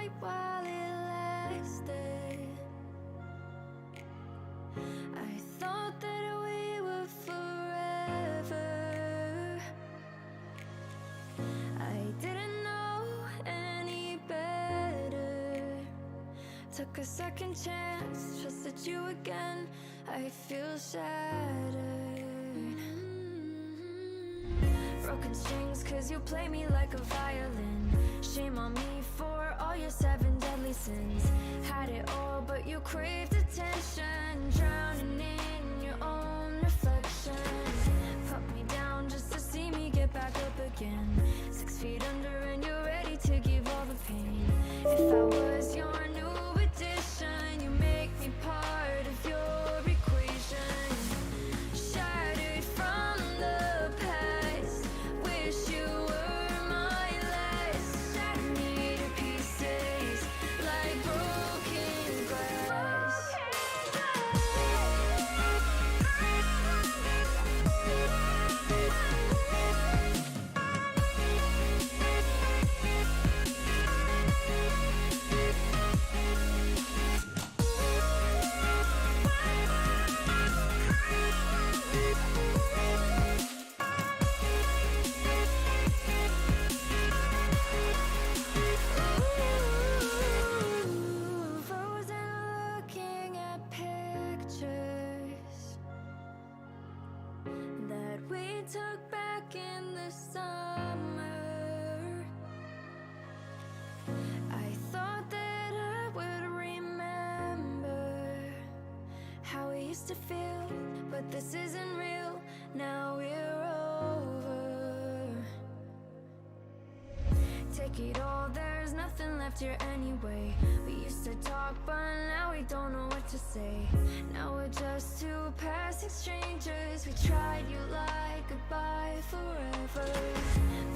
night while it lasted. I thought that we were forever. I didn't know any better. Took a second chance, trusted you again. I feel shattered. Broken strings cause you play me like a violin. Shame on me for all your 7 deadly sins. Had it all but you craved attention. Drowning in your own reflection. Put me down just to see me get back up again. 6 feet under and you're ready to give all the pain. If I was your new addition, you make me part of your equation. Shattered from the past, wish you were my last. Shattered me to pieces like broken glass. Frozen looking at pictures that we took back in the summer. I thought that I would remember how we used to feel, but this isn't real. Now we're over. Take it all, there's nothing left here anyway. We used to talk, but now we don't know what to say. Now we're just two passing strangers. We tried, you lied, goodbye forever.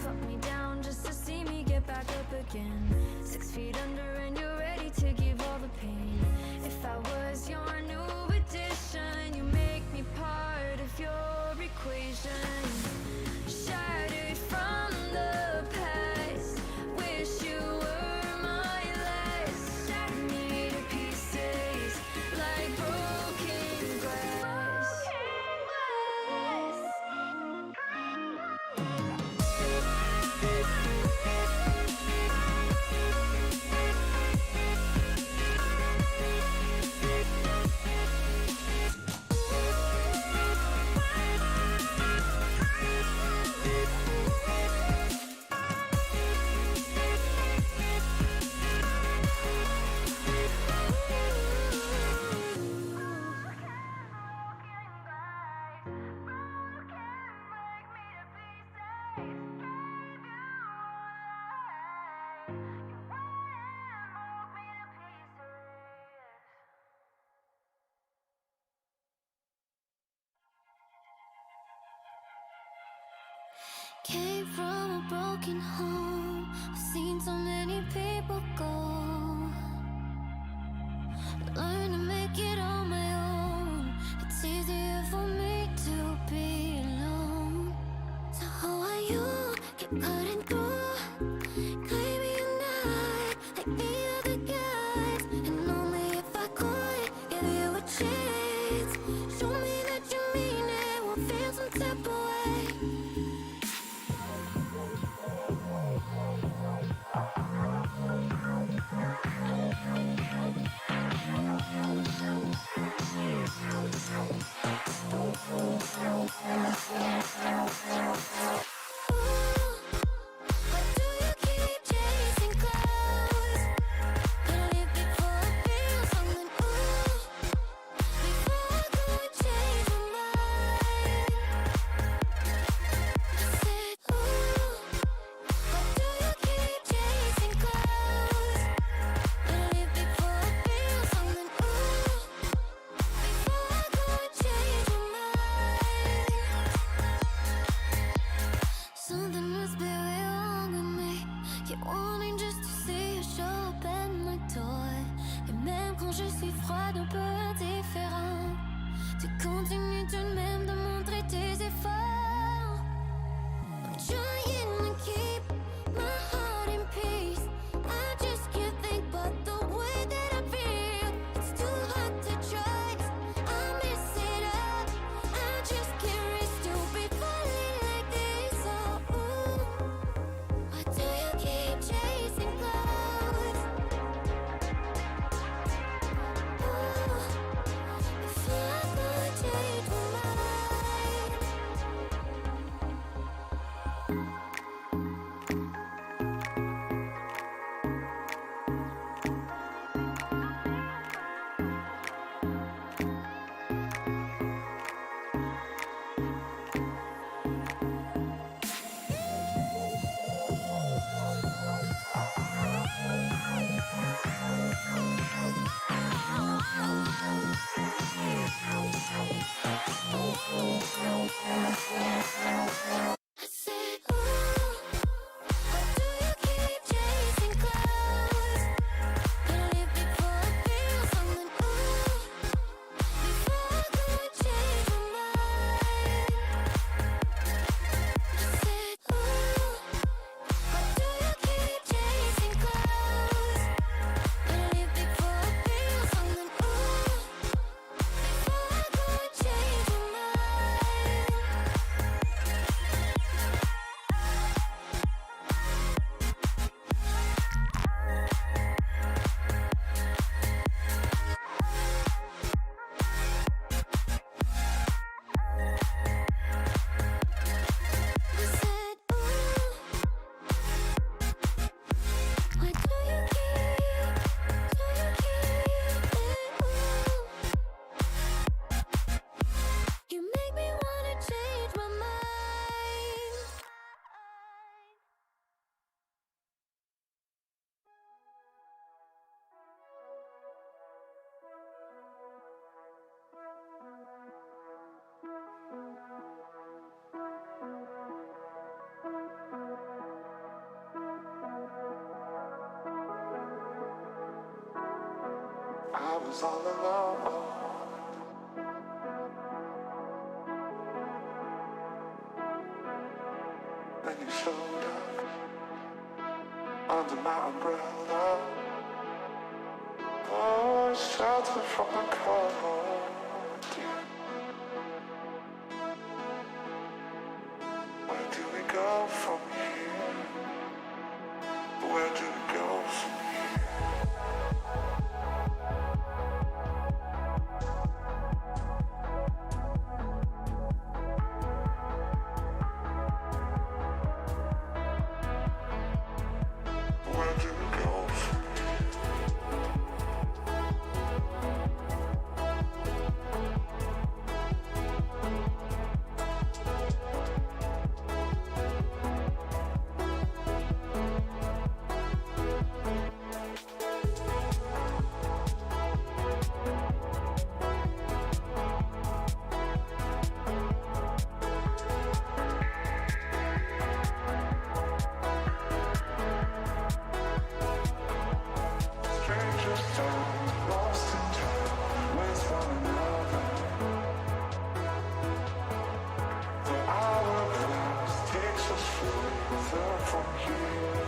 Put me down just to see me get back up again. 6 feet under and you're ready to give all the pain. If I was your new addition, you make me part of your equation. Shattered from the past, wish you were my last. Shattered me to pieces like broken glass. Came from a broken home. I've seen so many people go. Learn to make it on my own. It's easier for me to be alone. So how are you? Keep cutting through. Claiming you're not like the other guys. And only if I could give you a chance. Show me that you mean it. Won't feel some type of way. Why do you keep chasing clouds? Gonna leave before I feel something. Before I go and change my mind. I said, why do you keep chasing clouds? Gonna leave before I feel something. Before I go and change my mind. I said, ooh, why do you keep chasing clouds? Gonna leave before I feel something, ooh, before I go and change my mind. I said, ooh, why do you keep chasing clouds? Gonna leave before I feel something, ooh, before I go and change my mind. I said, ooh, why do you keep it, ooh? You make me wanna change my mind. I was all alone. Then you showed up under my umbrella. Oh, shelter from the cold. Where do we go from here? Where do we go from here? Where do we go from strangers down, lost in time with one another? The hourglass takes us further from here.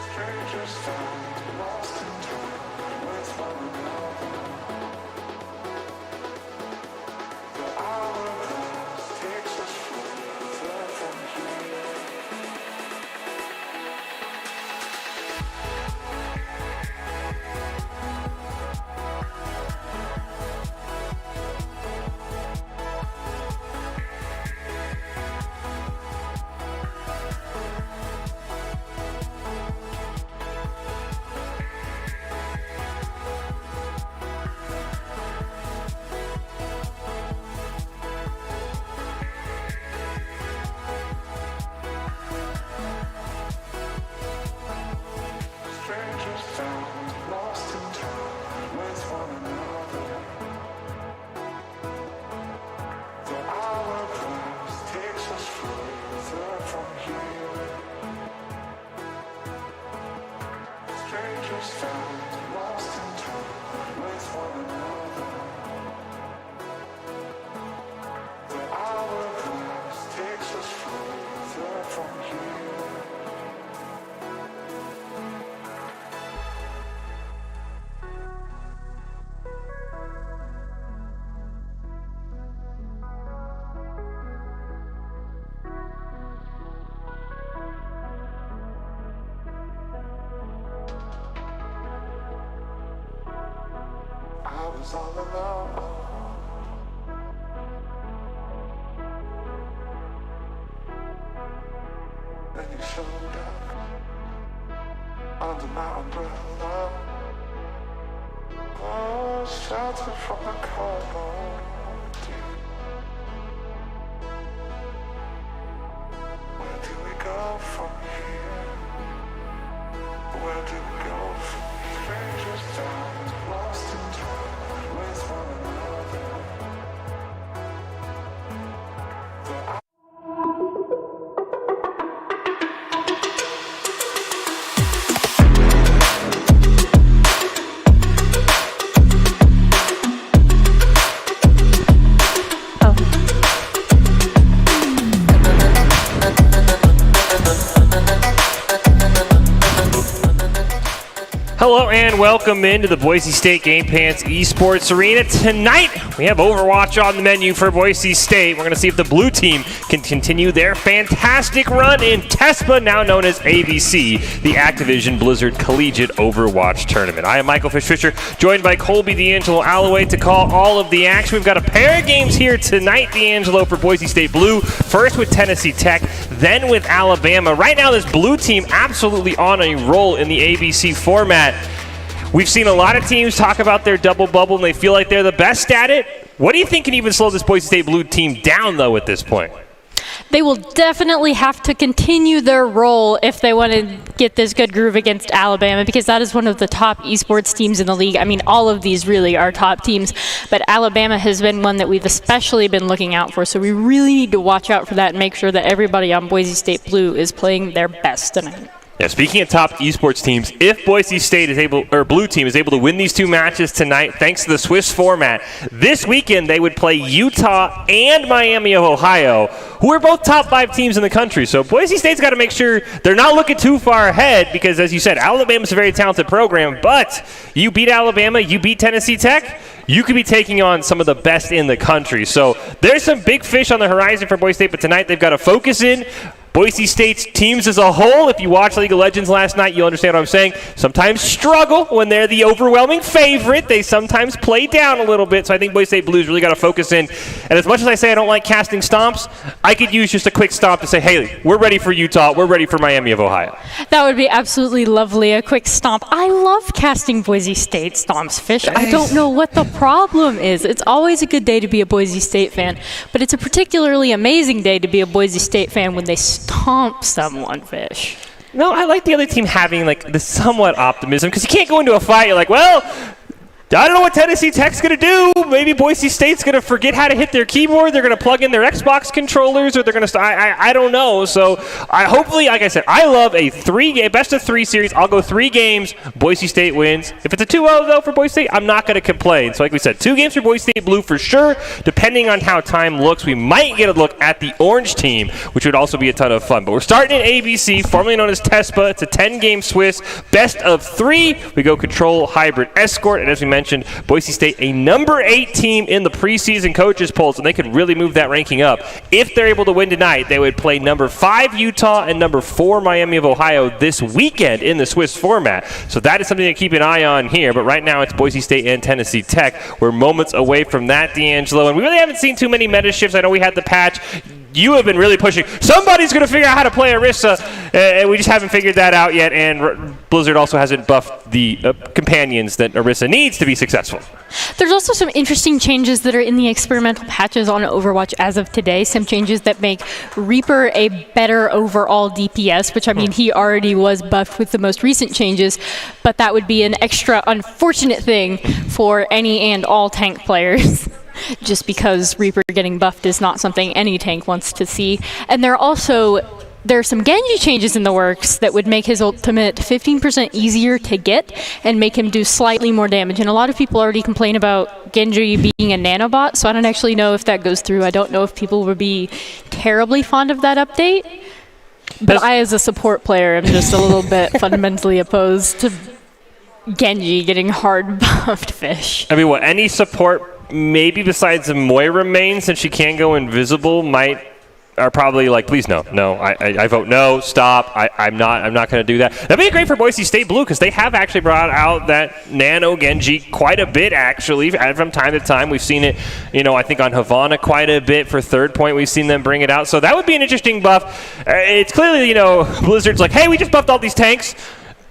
Strangers down, lost in time with one another. The hourglass takes us further from here. Strangers down, lost in time with one another. The hourglass takes us further from here. Strangers down, lost in time with one another. The hourglass takes us further from here. I was all alone. under my umbrella. Oh, shelter from the cold. Where do we go from here? Where do we go from here? Strangers down, lost in time with one another. Hello and welcome into the Boise State Game Pants Esports Arena. Tonight, we have Overwatch on the menu for Boise State. We're going to see if the blue team can continue their fantastic run in TESPA, now known as ABC, the Activision Blizzard Collegiate Overwatch Tournament. I am Michael Fish-Fisher, joined by Colby D'Angelo Alloway to call all of the action. We've got a pair of games here tonight, D'Angelo, for Boise State Blue. First with Tennessee Tech, then with Alabama. Right now, this blue team absolutely on a roll in the ABC format. We've seen a lot of teams talk about their double bubble, and they feel like they're the best at it. What do you think can even slow this Boise State Blue team down, though, at this point? They will definitely have to continue their role if they want to get this good groove against Alabama, because that is one of the top esports teams in the league. I mean, all of these really are top teams, but Alabama has been one that we've especially been looking out for, so we really need to watch out for that and make sure that everybody on Boise State Blue is playing their best tonight. Yeah, speaking of top esports teams, if Boise State is able, or blue team is able to win these two matches tonight, thanks to the Swiss format, this weekend they would play Utah and Miami of Ohio, who are both top 5 teams in the country. So Boise State's got to make sure they're not looking too far ahead, because as you said, Alabama's a very talented program, but you beat Alabama, you beat Tennessee Tech, you could be taking on some of the best in the country. So there's some big fish on the horizon for Boise State, but tonight they've got to focus in. Boise State's teams as a whole, if you watched League of Legends last night, you'll understand what I'm saying, sometimes struggle when they're the overwhelming favorite. They sometimes play down a little bit, so I think Boise State Blues really got to focus in. And as much as I say I don't like casting stomps, I could use just a quick stomp to say, hey, we're ready for Utah, we're ready for Miami of Ohio. That would be absolutely lovely, a quick stomp. I love casting Boise State stomps, Fish. I don't know what the problem is. It's always a good day to be a Boise State fan, but it's a particularly amazing day to be a Boise State fan when they stomp someone, Fish. No, I like the other team having like the somewhat optimism, because you can't go into a fight, you're like, well, I don't know what Tennessee Tech's going to do. Maybe Boise State's going to forget how to hit their keyboard. They're going to plug in their Xbox controllers, or they're going to I don't know. So hopefully, like I said, I love a best of 3 series. I'll go 3 games. Boise State wins. If it's a 2-0, though, for Boise State, I'm not going to complain. So like we said, 2 games for Boise State Blue for sure. Depending on how time looks, we might get a look at the orange team, which would also be a ton of fun. But we're starting in ABC, formerly known as TESPA. It's a 10-game Swiss. Best of 3. We go control, hybrid, escort, and as we mentioned, Boise State a number 8 team in the preseason coaches polls, and they could really move that ranking up. If they're able to win tonight, they would play number 5 Utah and number 4 Miami of Ohio this weekend in the Swiss format. So that is something to keep an eye on here. But right now it's Boise State and Tennessee Tech. We're moments away from that, D'Angelo, and we really haven't seen too many meta shifts. I know we had the patch. You have been really pushing. Somebody's going to figure out how to play Orisa, and we just haven't figured that out yet. And Blizzard also hasn't buffed the companions that Orisa needs to be successful. There's also some interesting changes that are in the experimental patches on Overwatch as of today. Some changes that make Reaper a better overall DPS, which I mean, he already was buffed with the most recent changes, but that would be an extra unfortunate thing for any and all tank players. Just because Reaper getting buffed is not something any tank wants to see. And there are some Genji changes in the works that would make his ultimate 15% easier to get and make him do slightly more damage. And a lot of people already complain about Genji being a nanobot, so I don't actually know if that goes through. I don't know if people would be terribly fond of that update. But I, as a support player, am just a little bit fundamentally opposed to Genji getting hard buffed, Fish. I mean, what, any support, maybe besides the Moira main, since she can go invisible, are probably like, please no, I vote no, stop, I'm not going to do that. That'd be great for Boise State Blue, because they have actually brought out that Nano Genji quite a bit, actually, from time to time. We've seen it, I think on Havana quite a bit. For third point, we've seen them bring it out. So that would be an interesting buff. It's clearly, Blizzard's like, hey, we just buffed all these tanks.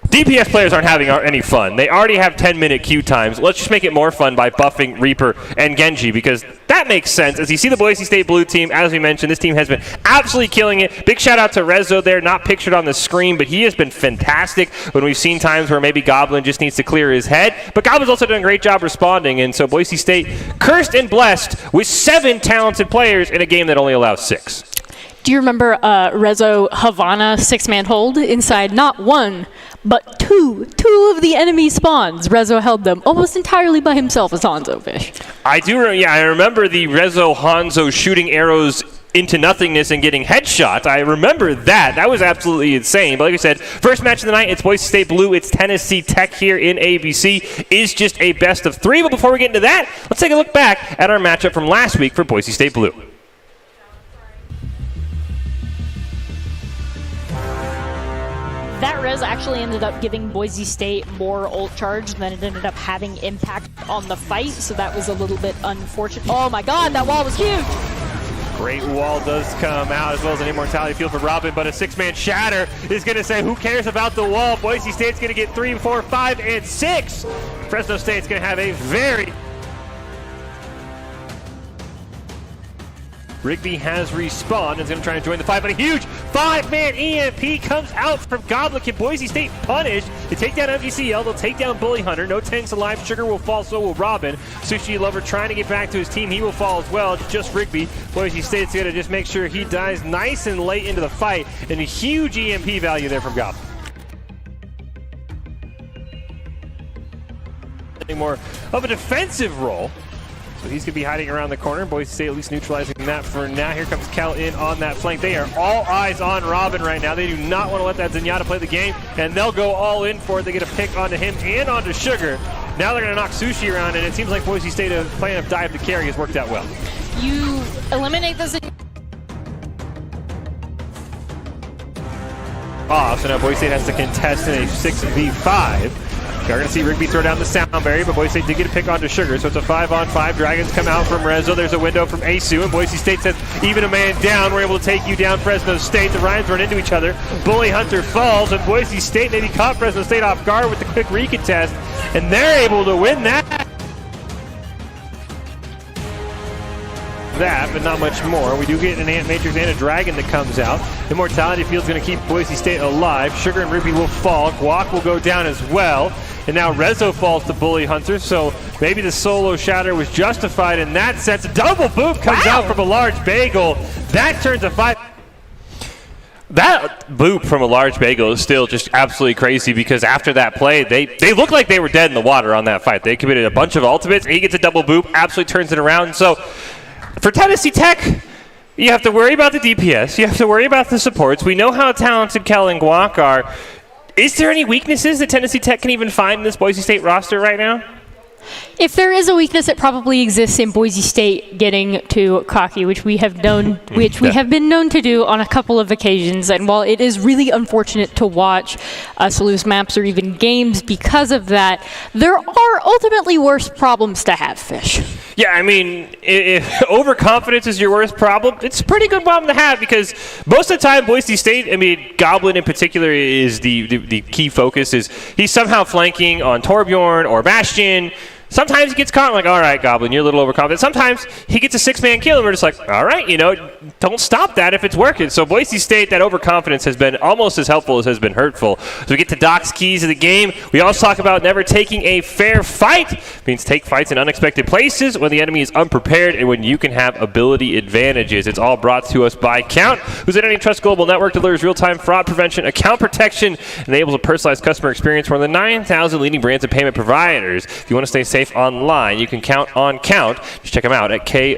DPS players aren't having any fun. They already have 10-minute queue times. Let's just make it more fun by buffing Reaper and Genji, because that makes sense. As you see the Boise State Blue team, as we mentioned, this team has been absolutely killing it. Big shout out to Rezo there, not pictured on the screen, but he has been fantastic when we've seen times where maybe Goblin just needs to clear his head. But Goblin's also done a great job responding, and so Boise State cursed and blessed with 7 talented players in a game that only allows 6. Do you remember Rezo Havana 6-man hold inside not 1, but 2 of the enemy spawns? Rezo held them almost entirely by himself as Hanzo Fish. I do, I remember the Rezo Hanzo shooting arrows into nothingness and getting headshots. I remember that. That was absolutely insane. But like I said, first match of the night, it's Boise State Blue, it's Tennessee Tech here in ABC. Is just a best of 3. But before we get into that, let's take a look back at our matchup from last week for Boise State Blue. That res actually ended up giving Boise State more ult charge than it ended up having impact on the fight, so that was a little bit unfortunate. Oh my god, that wall was huge! Great wall does come out, as well as an immortality field for Robin, but a 6-man shatter is going to say, who cares about the wall? Boise State's going to get 3, 4, 5, and 6. Fresno State's going to have a very... Rigby has respawned and is going to try to join the fight, but a huge 5-man EMP comes out from Goblin. Can Boise State punish? They take down MGCL, they'll take down Bully Hunter. No tanks alive. Sugar will fall, so will Robin. Sushi Lover trying to get back to his team. He will fall as well. Just Rigby. Boise State's going to just make sure he dies nice and late into the fight. And a huge EMP value there from Goblin. More of a defensive role. So he's going to be hiding around the corner. Boise State at least neutralizing that for now. Here comes Kel in on that flank. They are all eyes on Robin right now. They do not want to let that Zenyatta play the game, and they'll go all in for it. They get a pick onto him and onto Sugar. Now they're going to knock Sushi around, and it seems like Boise State's plan of dive to carry has worked out well. You eliminate the off, so now Boise State has to contest in a 6v5. You're going to see Rigby throw down the sound barrier, but Boise State did get a pick onto Sugar, so it's a 5-on-5. Dragons come out from Rezo. There's a window from Asu, and Boise State says, even a man down, we're able to take you down, Fresno State. The Ryans run into each other. Bully Hunter falls, and Boise State maybe caught Fresno State off guard with the quick recontest, and they're able to win that. That, but not much more. We do get an Ant Matrix and a Dragon that comes out. Immortality Field's going to keep Boise State alive. Sugar and Ruby will fall. Guac will go down as well. And now Rezo falls to Bully Hunter, so maybe the solo shatter was justified in that sense. A double boop comes out from a large bagel. That turns a 5. That boop from a large bagel is still just absolutely crazy, because after that play, they looked like they were dead in the water on that fight. They committed a bunch of ultimates, and he gets a double boop, absolutely turns it around. So for Tennessee Tech, you have to worry about the DPS. You have to worry about the supports. We know how talented Kel and Guac are. Is there any weaknesses that Tennessee Tech can even find in this Boise State roster right now? If there is a weakness, it probably exists in Boise State getting to cocky, which we have known, have been known to do on a couple of occasions. And while it is really unfortunate to watch us lose maps or even games because of that, there are ultimately worse problems to have, Fish. Yeah, I mean, if overconfidence is your worst problem, it's a pretty good problem to have, because most of the time Boise State, I mean, Goblin in particular is the key focus. Is he's somehow flanking on Torbjorn or Bastion. Sometimes he gets caught, like, all right, Goblin, you're a little overconfident. Sometimes he gets a 6-man kill, and we're just like, all right, don't stop that if it's working. So Boise State, that overconfidence has been almost as helpful as has been hurtful. So we get to Doc's keys of the game. We also talk about never taking a fair fight. It means take fights in unexpected places when the enemy is unprepared and when you can have ability advantages. It's all brought to us by Count, whose Identity Trust Global Network delivers real-time fraud prevention, account protection, and enables a personalized customer experience for more than 9,000 leading brands and payment providers. If you want to stay safe online, you can count on Count. Just check them out at KOUNT.com.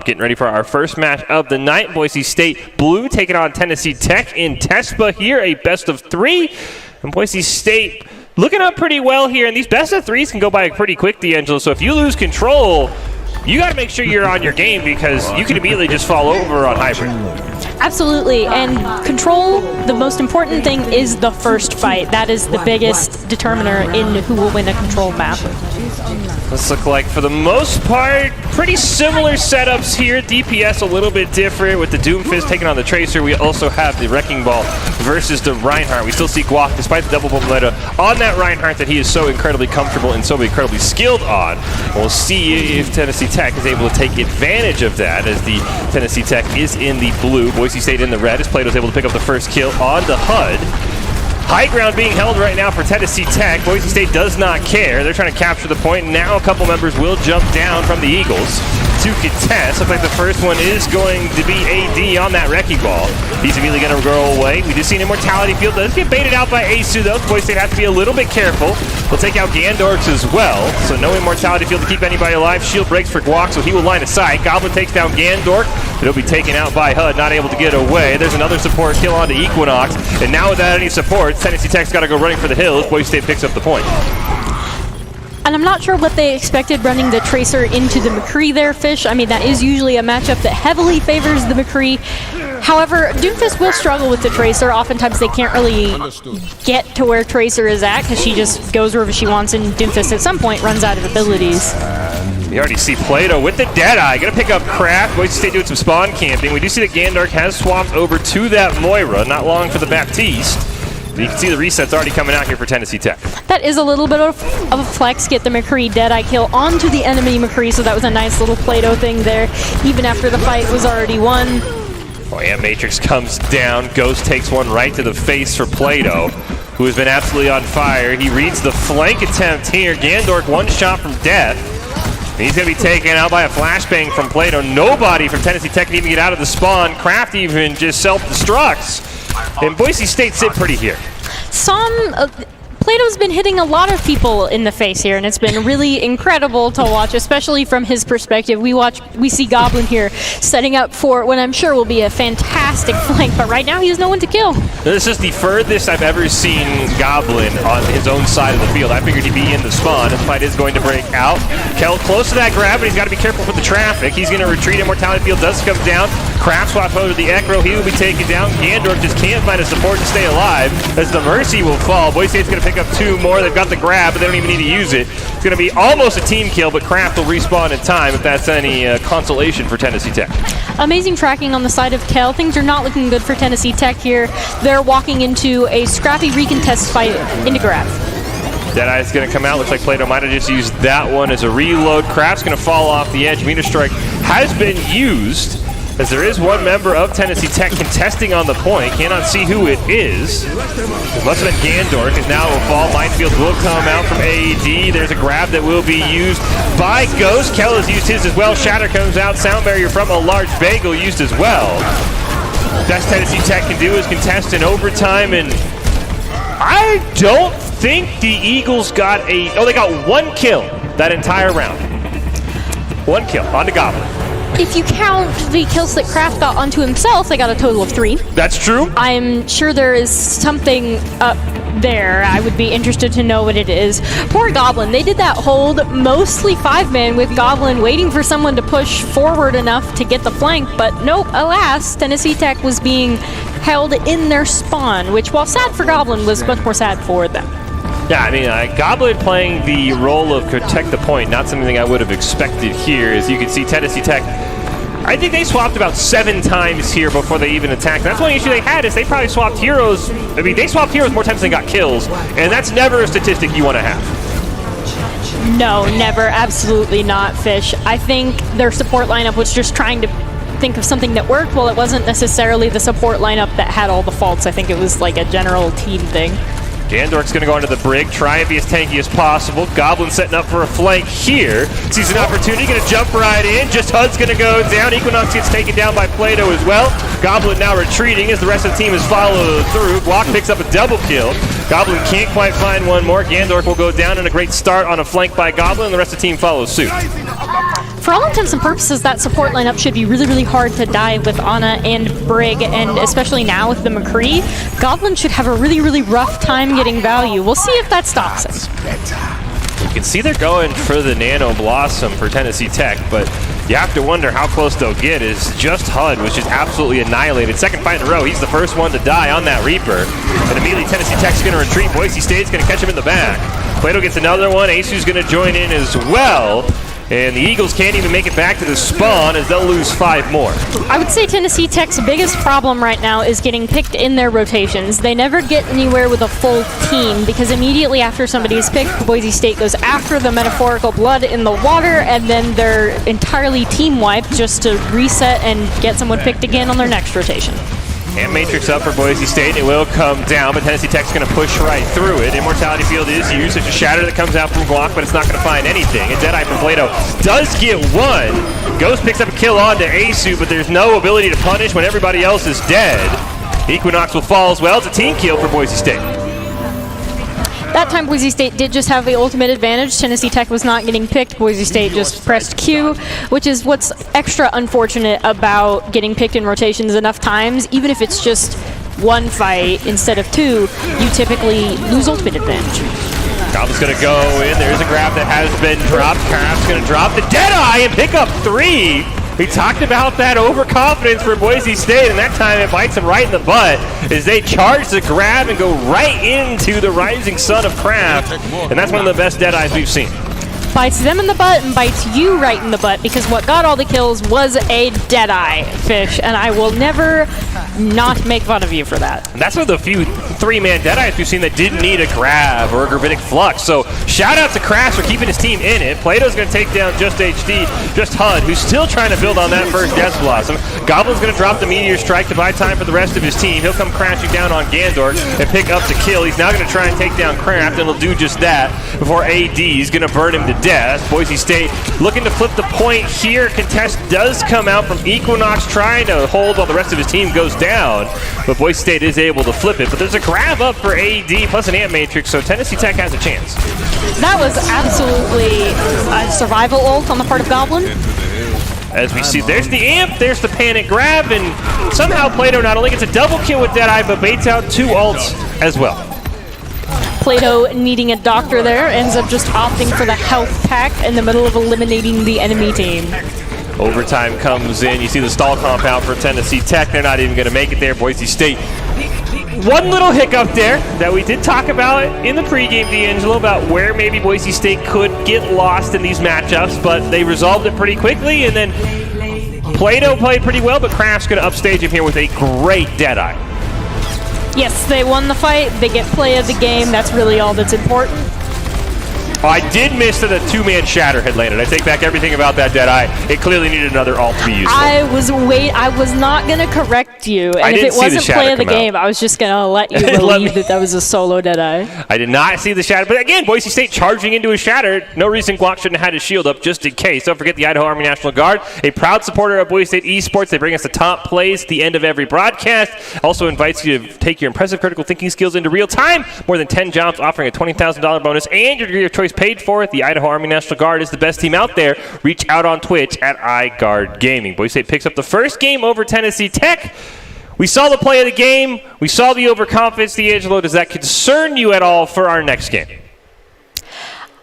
Getting ready for our first match of the night. Boise State Blue taking on Tennessee Tech in TESPA here, a best of 3. And Boise State looking up pretty well here, and these best of 3s can go by pretty quick, D'Angelo. So if you lose control, you got to make sure you're on your game, because you can immediately just fall over on Hybrid. Absolutely, and control, the most important thing is the first fight. That is the biggest determiner in who will win a control map. This look like, for the most part, pretty similar setups here. DPS a little bit different with the Doomfist taking on the Tracer. We also have the Wrecking Ball versus the Reinhardt. We still see Guac, despite the double bomb meta, on that Reinhardt that he is so incredibly comfortable and so incredibly skilled on. We'll see if Tennessee Tech is able to take advantage of that, as the Tennessee Tech is in the blue, Boise State in the red, as Plato's able to pick up the first kill on the HUD. High ground being held right now for Tennessee Tech. Boise State does not care. They're trying to capture the point. Now a couple members will jump down from the Eagles to contest. Looks like the first one is going to be AD on that Wrecking Ball. He's immediately going to go away. We just see an Immortality Field. Does get baited out by Asu though. Boise State has to be a little bit careful. They'll take out Gandorks as well. So no Immortality Field to keep anybody alive. Shield breaks for Guac, so he will line of sight. Goblin takes down Gandork. It'll be taken out by HUD, not able to get away. There's another support kill onto Equinox. And now without any support, Tennessee Tech's got to go running for the hills. Boise State picks up the point. And I'm not sure what they expected running the Tracer into the McCree there, Fish. I mean, that is usually a matchup that heavily favors the McCree. However, Doomfist will struggle with the Tracer. Oftentimes they can't really get to where Tracer is at because she just goes wherever she wants, and Doomfist at some point runs out of abilities. You already see Plato with the Deadeye. Gonna pick up Kraft. Boise State doing some spawn camping. We do see that Gandork has swapped over to that Moira. Not long for the Baptiste. You can see the reset's already coming out here for Tennessee Tech. That is a little bit of a flex, get the McCree Deadeye kill onto the enemy McCree, so that was a nice little Plato thing there, even after the fight was already won. Oh yeah, Matrix comes down. Ghost takes one right to the face for Plato, who has been absolutely on fire. He reads the flank attempt here. Gandork one shot from death. He's going to be taken out by a flashbang from Plato. Nobody from Tennessee Tech can even get out of the spawn. Kraft even just self-destructs. And Boise State sit pretty here. Plato's been hitting a lot of people in the face here, and it's been really incredible to watch, especially from his perspective. We see Goblin here setting up for what I'm sure will be a fantastic flank, but right now he has no one to kill. This is the furthest I've ever seen Goblin on his own side of the field. I figured he'd be in the spawn. This fight is going to break out. Kel close to that grab, but he's got to be careful with the traffic. He's going to retreat. Immortality Field does come down. Kraft swap over the Ekro. He will be taken down. Gandork just can't find a support to stay alive, as the Mercy will fall. Boise State's going to pick up two more. They've got the grab, but they don't even need to use it. It's going to be almost a team kill, but Kraft will respawn in time if that's any consolation for Tennessee Tech. Amazing tracking on the side of Kel. Things are not looking good for Tennessee Tech here. They're walking into a scrappy recontest fight into grab. Deadeye's going to come out. Looks like Plato might have just used that one as a reload. Kraft's going to fall off the edge. Meter Strike has been used, as there is one member of Tennessee Tech contesting on the point. Cannot see who it is. It must have been Gandork, and now it will fall. Minefield will come out from AED. There's a grab that will be used by Ghost. Kel has used his as well. Shatter comes out. Sound Barrier from a large bagel used as well. Best Tennessee Tech can do is contest in overtime, and I don't think the Eagles got they got one kill that entire round. One kill onto Goblin. If you count the kills that Kraft got onto himself, they got a total of 3. That's true. I'm sure there is something up there. I would be interested to know what it is. Poor Goblin. They did that hold mostly 5-man with Goblin waiting for someone to push forward enough to get the flank, but nope, alas, Tennessee Tech was being held in their spawn, which, while sad for Goblin, was much more sad for them. Yeah, I mean, Goblin playing the role of protect the point, not something I would have expected here. As you can see, Tennessee Tech, I think they swapped about 7 times here before they even attacked. That's one issue they had, is they probably swapped heroes. I mean, they swapped heroes more times than they got kills, and that's never a statistic you want to have. No, never. Absolutely not, Fish. I think their support lineup was just trying to think of something that worked. Well, it wasn't necessarily the support lineup that had all the faults. I think it was like a general team thing. Gandork's going to go into the brig, try and be as tanky as possible. Goblin setting up for a flank here. Sees an opportunity, going to jump right in. Just HUD's going to go down. Equinox gets taken down by Plato as well. Goblin now retreating as the rest of the team is followed through. Block picks up a double kill. Goblin can't quite find one more. Gandork will go down, and a great start on a flank by Goblin, and the rest of the team follows suit. For all intents and purposes, that support lineup should be really, really hard to dive with Ana and Brig, and especially now with the McCree, Goblin should have a really, really rough time getting value. We'll see if that stops us. You can see they're going for the Nano Blossom for Tennessee Tech, but you have to wonder how close they'll get. Is just HUD, which is absolutely annihilated. Second fight in a row, he's the first one to die on that Reaper. And immediately Tennessee Tech's going to retreat. Boise State's going to catch him in the back. Plato gets another one. Asu's going to join in as well. And the Eagles can't even make it back to the spawn as they'll lose 5 more. I would say Tennessee Tech's biggest problem right now is getting picked in their rotations. They never get anywhere with a full team because immediately after somebody is picked, Boise State goes after the metaphorical blood in the water, and then they're entirely team wiped just to reset and get someone picked again on their next rotation. And Matrix up for Boise State. It will come down, but Tennessee Tech's going to push right through it. Immortality Field is used. There's a Shatter that comes out from Guac, but it's not going to find anything. A Deadeye from Plato does get one. Ghost picks up a kill onto Asu, but there's no ability to punish when everybody else is dead. Equinox will fall as well. It's a team kill for Boise State. That time Boise State did just have the ultimate advantage. Tennessee Tech was not getting picked. Boise State just pressed Q, which is what's extra unfortunate about getting picked in rotations enough times. Even if it's just one fight instead of 2, you typically lose ultimate advantage. Goblin's going to go in. There's a grab that has been dropped. Craft's going to drop the Deadeye and pick up 3. We talked about that overconfidence for Boise State, and that time it bites them right in the butt as they charge the grab and go right into the rising sun of Kraft. And that's one of the best Deadeyes we've seen. Bites them in the butt and bites you right in the butt, because what got all the kills was a Deadeye fish, and I will never not make fun of you for that. And that's one of the few 3-man Deadeyes we've seen that didn't need a grab or a gravitic flux. So shout out to Crash for keeping his team in it. Plato's going to take down Just HD, Just HUD, who's still trying to build on that first Death Blossom. Goblin's going to drop the Meteor Strike to buy time for the rest of his team. He'll come crashing down on Gandorf and pick up the kill. He's now going to try and take down Kraft, and he'll do just that before AD is going to burn him to death. Boise State looking to flip the point here. Contest does come out from Equinox, trying to hold while the rest of his team goes down, but Boise State is able to flip it. But there's a grab up for AD plus an Amp Matrix, so Tennessee Tech has a chance. That was absolutely a survival ult on the part of Goblin. As we see, there's the Amp, there's the panic grab, and somehow Plato not only gets a double kill with Deadeye, but baits out 2 ults as well. Plato, needing a doctor there, ends up just opting for the health pack in the middle of eliminating the enemy team. Overtime comes in. You see the stall compound for Tennessee Tech. They're not even going to make it there. Boise State. One little hiccup there that we did talk about in the pregame, D'Angelo, about where maybe Boise State could get lost in these matchups, but they resolved it pretty quickly, and then Plato played pretty well, but Kraft's going to upstage him here with a great Deadeye. Yes, they won the fight. They get play of the game. That's really all that's important. Oh, I did miss that a 2-man Shatter had landed. I take back everything about that Deadeye. It clearly needed another ult to be useful. I was not going to correct you. And if it wasn't play of the game, I was just going to let you believe that was a solo Deadeye. I did not see the Shatter. But again, Boise State charging into a Shatter. No reason Guac shouldn't have had his shield up just in case. Don't forget the Idaho Army National Guard, a proud supporter of Boise State esports. They bring us the top plays at the end of every broadcast. Also invites you to take your impressive critical thinking skills into real time. More than 10 jobs offering a $20,000 bonus and your degree of choice paid for it. The Idaho Army National Guard is the best team out there. Reach out on Twitch at iGuard Gaming. Boise State picks up the first game over Tennessee Tech. We saw the play of the game. We saw the overconfidence. D'Angelo, does that concern you at all for our next game?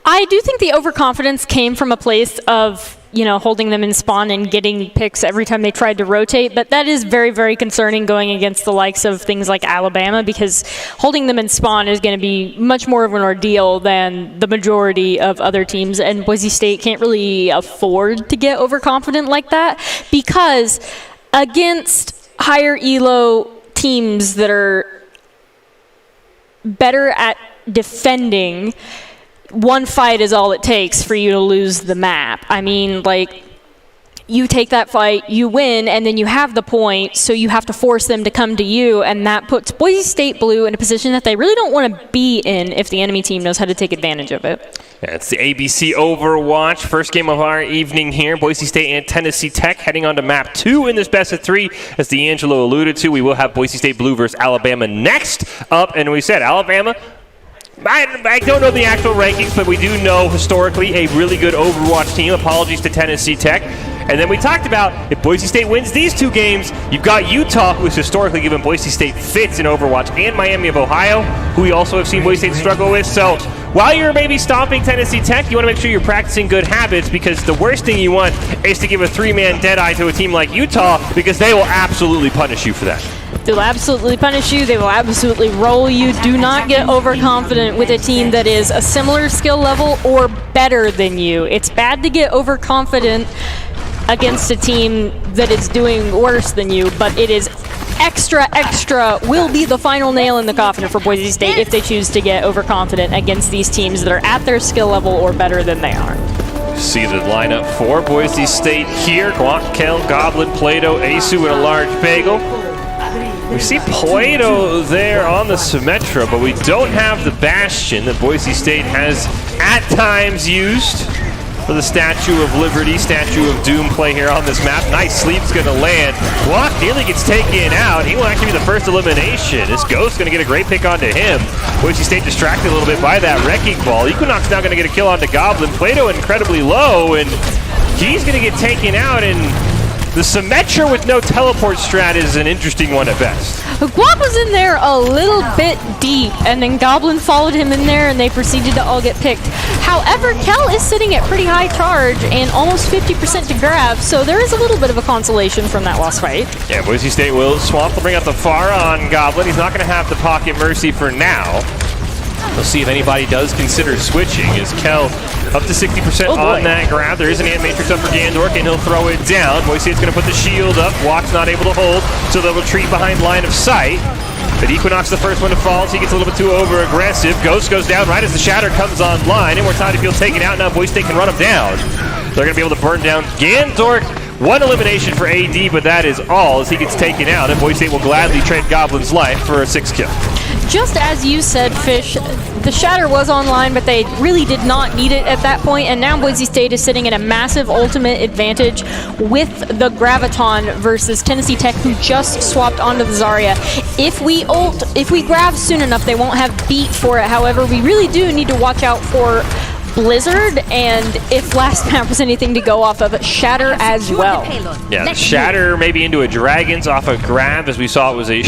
I do think the overconfidence came from a place of, holding them in spawn and getting picks every time they tried to rotate, but that is very, very concerning going against the likes of things like Alabama, because holding them in spawn is going to be much more of an ordeal than the majority of other teams, and Boise State can't really afford to get overconfident like that, because against higher elo teams that are better at defending, one fight is all it takes for you to lose the map. I mean, you take that fight, you win, and then you have the point, so you have to force them to come to you, and that puts Boise State Blue in a position that they really don't want to be in if the enemy team knows how to take advantage of it. Yeah, it's the ABC Overwatch. First game of our evening here. Boise State and Tennessee Tech heading on to map 2 in this best of 3. As D'Angelo alluded to, we will have Boise State Blue versus Alabama next up, and we said Alabama, I don't know the actual rankings, but we do know historically a really good Overwatch team. Apologies to Tennessee Tech. And then we talked about if Boise State wins these 2 games, you've got Utah, who has historically given Boise State fits in Overwatch, and Miami of Ohio, who we also have seen Boise State struggle with. So while you're maybe stopping Tennessee Tech, you want to make sure you're practicing good habits, because the worst thing you want is to give a 3-man deadeye to a team like Utah, because they will absolutely punish you for that. They'll absolutely punish you. They will absolutely roll you. Do not get overconfident with a team that is a similar skill level or better than you. It's bad to get overconfident against a team that is doing worse than you, but it is extra will be the final nail in the coffin for Boise State if they choose to get overconfident against these teams that are at their skill level or better than they are. See the lineup for Boise State here. Guac, Kel, Goblin, Plato, Asu, and a large bagel. We see Plato there on the Symmetra, but we don't have the Bastion that Boise State has at times used for the Statue of Liberty, Statue of Doom play here on this map. Nice sleep's going to land. Guac nearly gets taken out. He will actually be the first elimination. This Ghost going to get a great pick onto him. Boise State distracted a little bit by that Wrecking Ball. Equinox now going to get a kill onto Goblin. Plato incredibly low, and he's going to get taken out, and the Symmetra with no teleport strat is an interesting one at best. Guac was in there a little bit deep, and then Goblin followed him in there, and they proceeded to all get picked. However, Kel is sitting at pretty high charge and almost 50% to grab, so there is a little bit of a consolation from that last fight. Yeah, Boise State will swamp. They'll bring out the Pharah on Goblin. He's not going to have the Pocket Mercy for now. We'll see if anybody does consider switching. Is Kel up to 60% on that grab? There is an Ant Matrix up for Gandork, and he'll throw it down. Boise State's going to put the shield up. Guac's not able to hold, so they'll retreat behind line of sight. But Equinox the first one to fall, so he gets a little bit too over-aggressive. Ghost goes down right as the Shatter comes online. Immortality Field taken out. Now Boise State can run him down. They're going to be able to burn down Gandork. One elimination for AD, but that is all as he gets taken out, and Boise State will gladly trade Goblin's life for a 6 kill. Just as you said, Fish, the Shatter was online, but they really did not need it at that point, and now Boise State is sitting at a massive ultimate advantage with the Graviton versus Tennessee Tech, who just swapped onto the Zarya. If we grab soon enough, they won't have beat for it. However, we really do need to watch out for Blizzard, and if last map was anything to go off of, Shatter as well. Yeah, Shatter maybe into a Dragons off a grab, as we saw it was a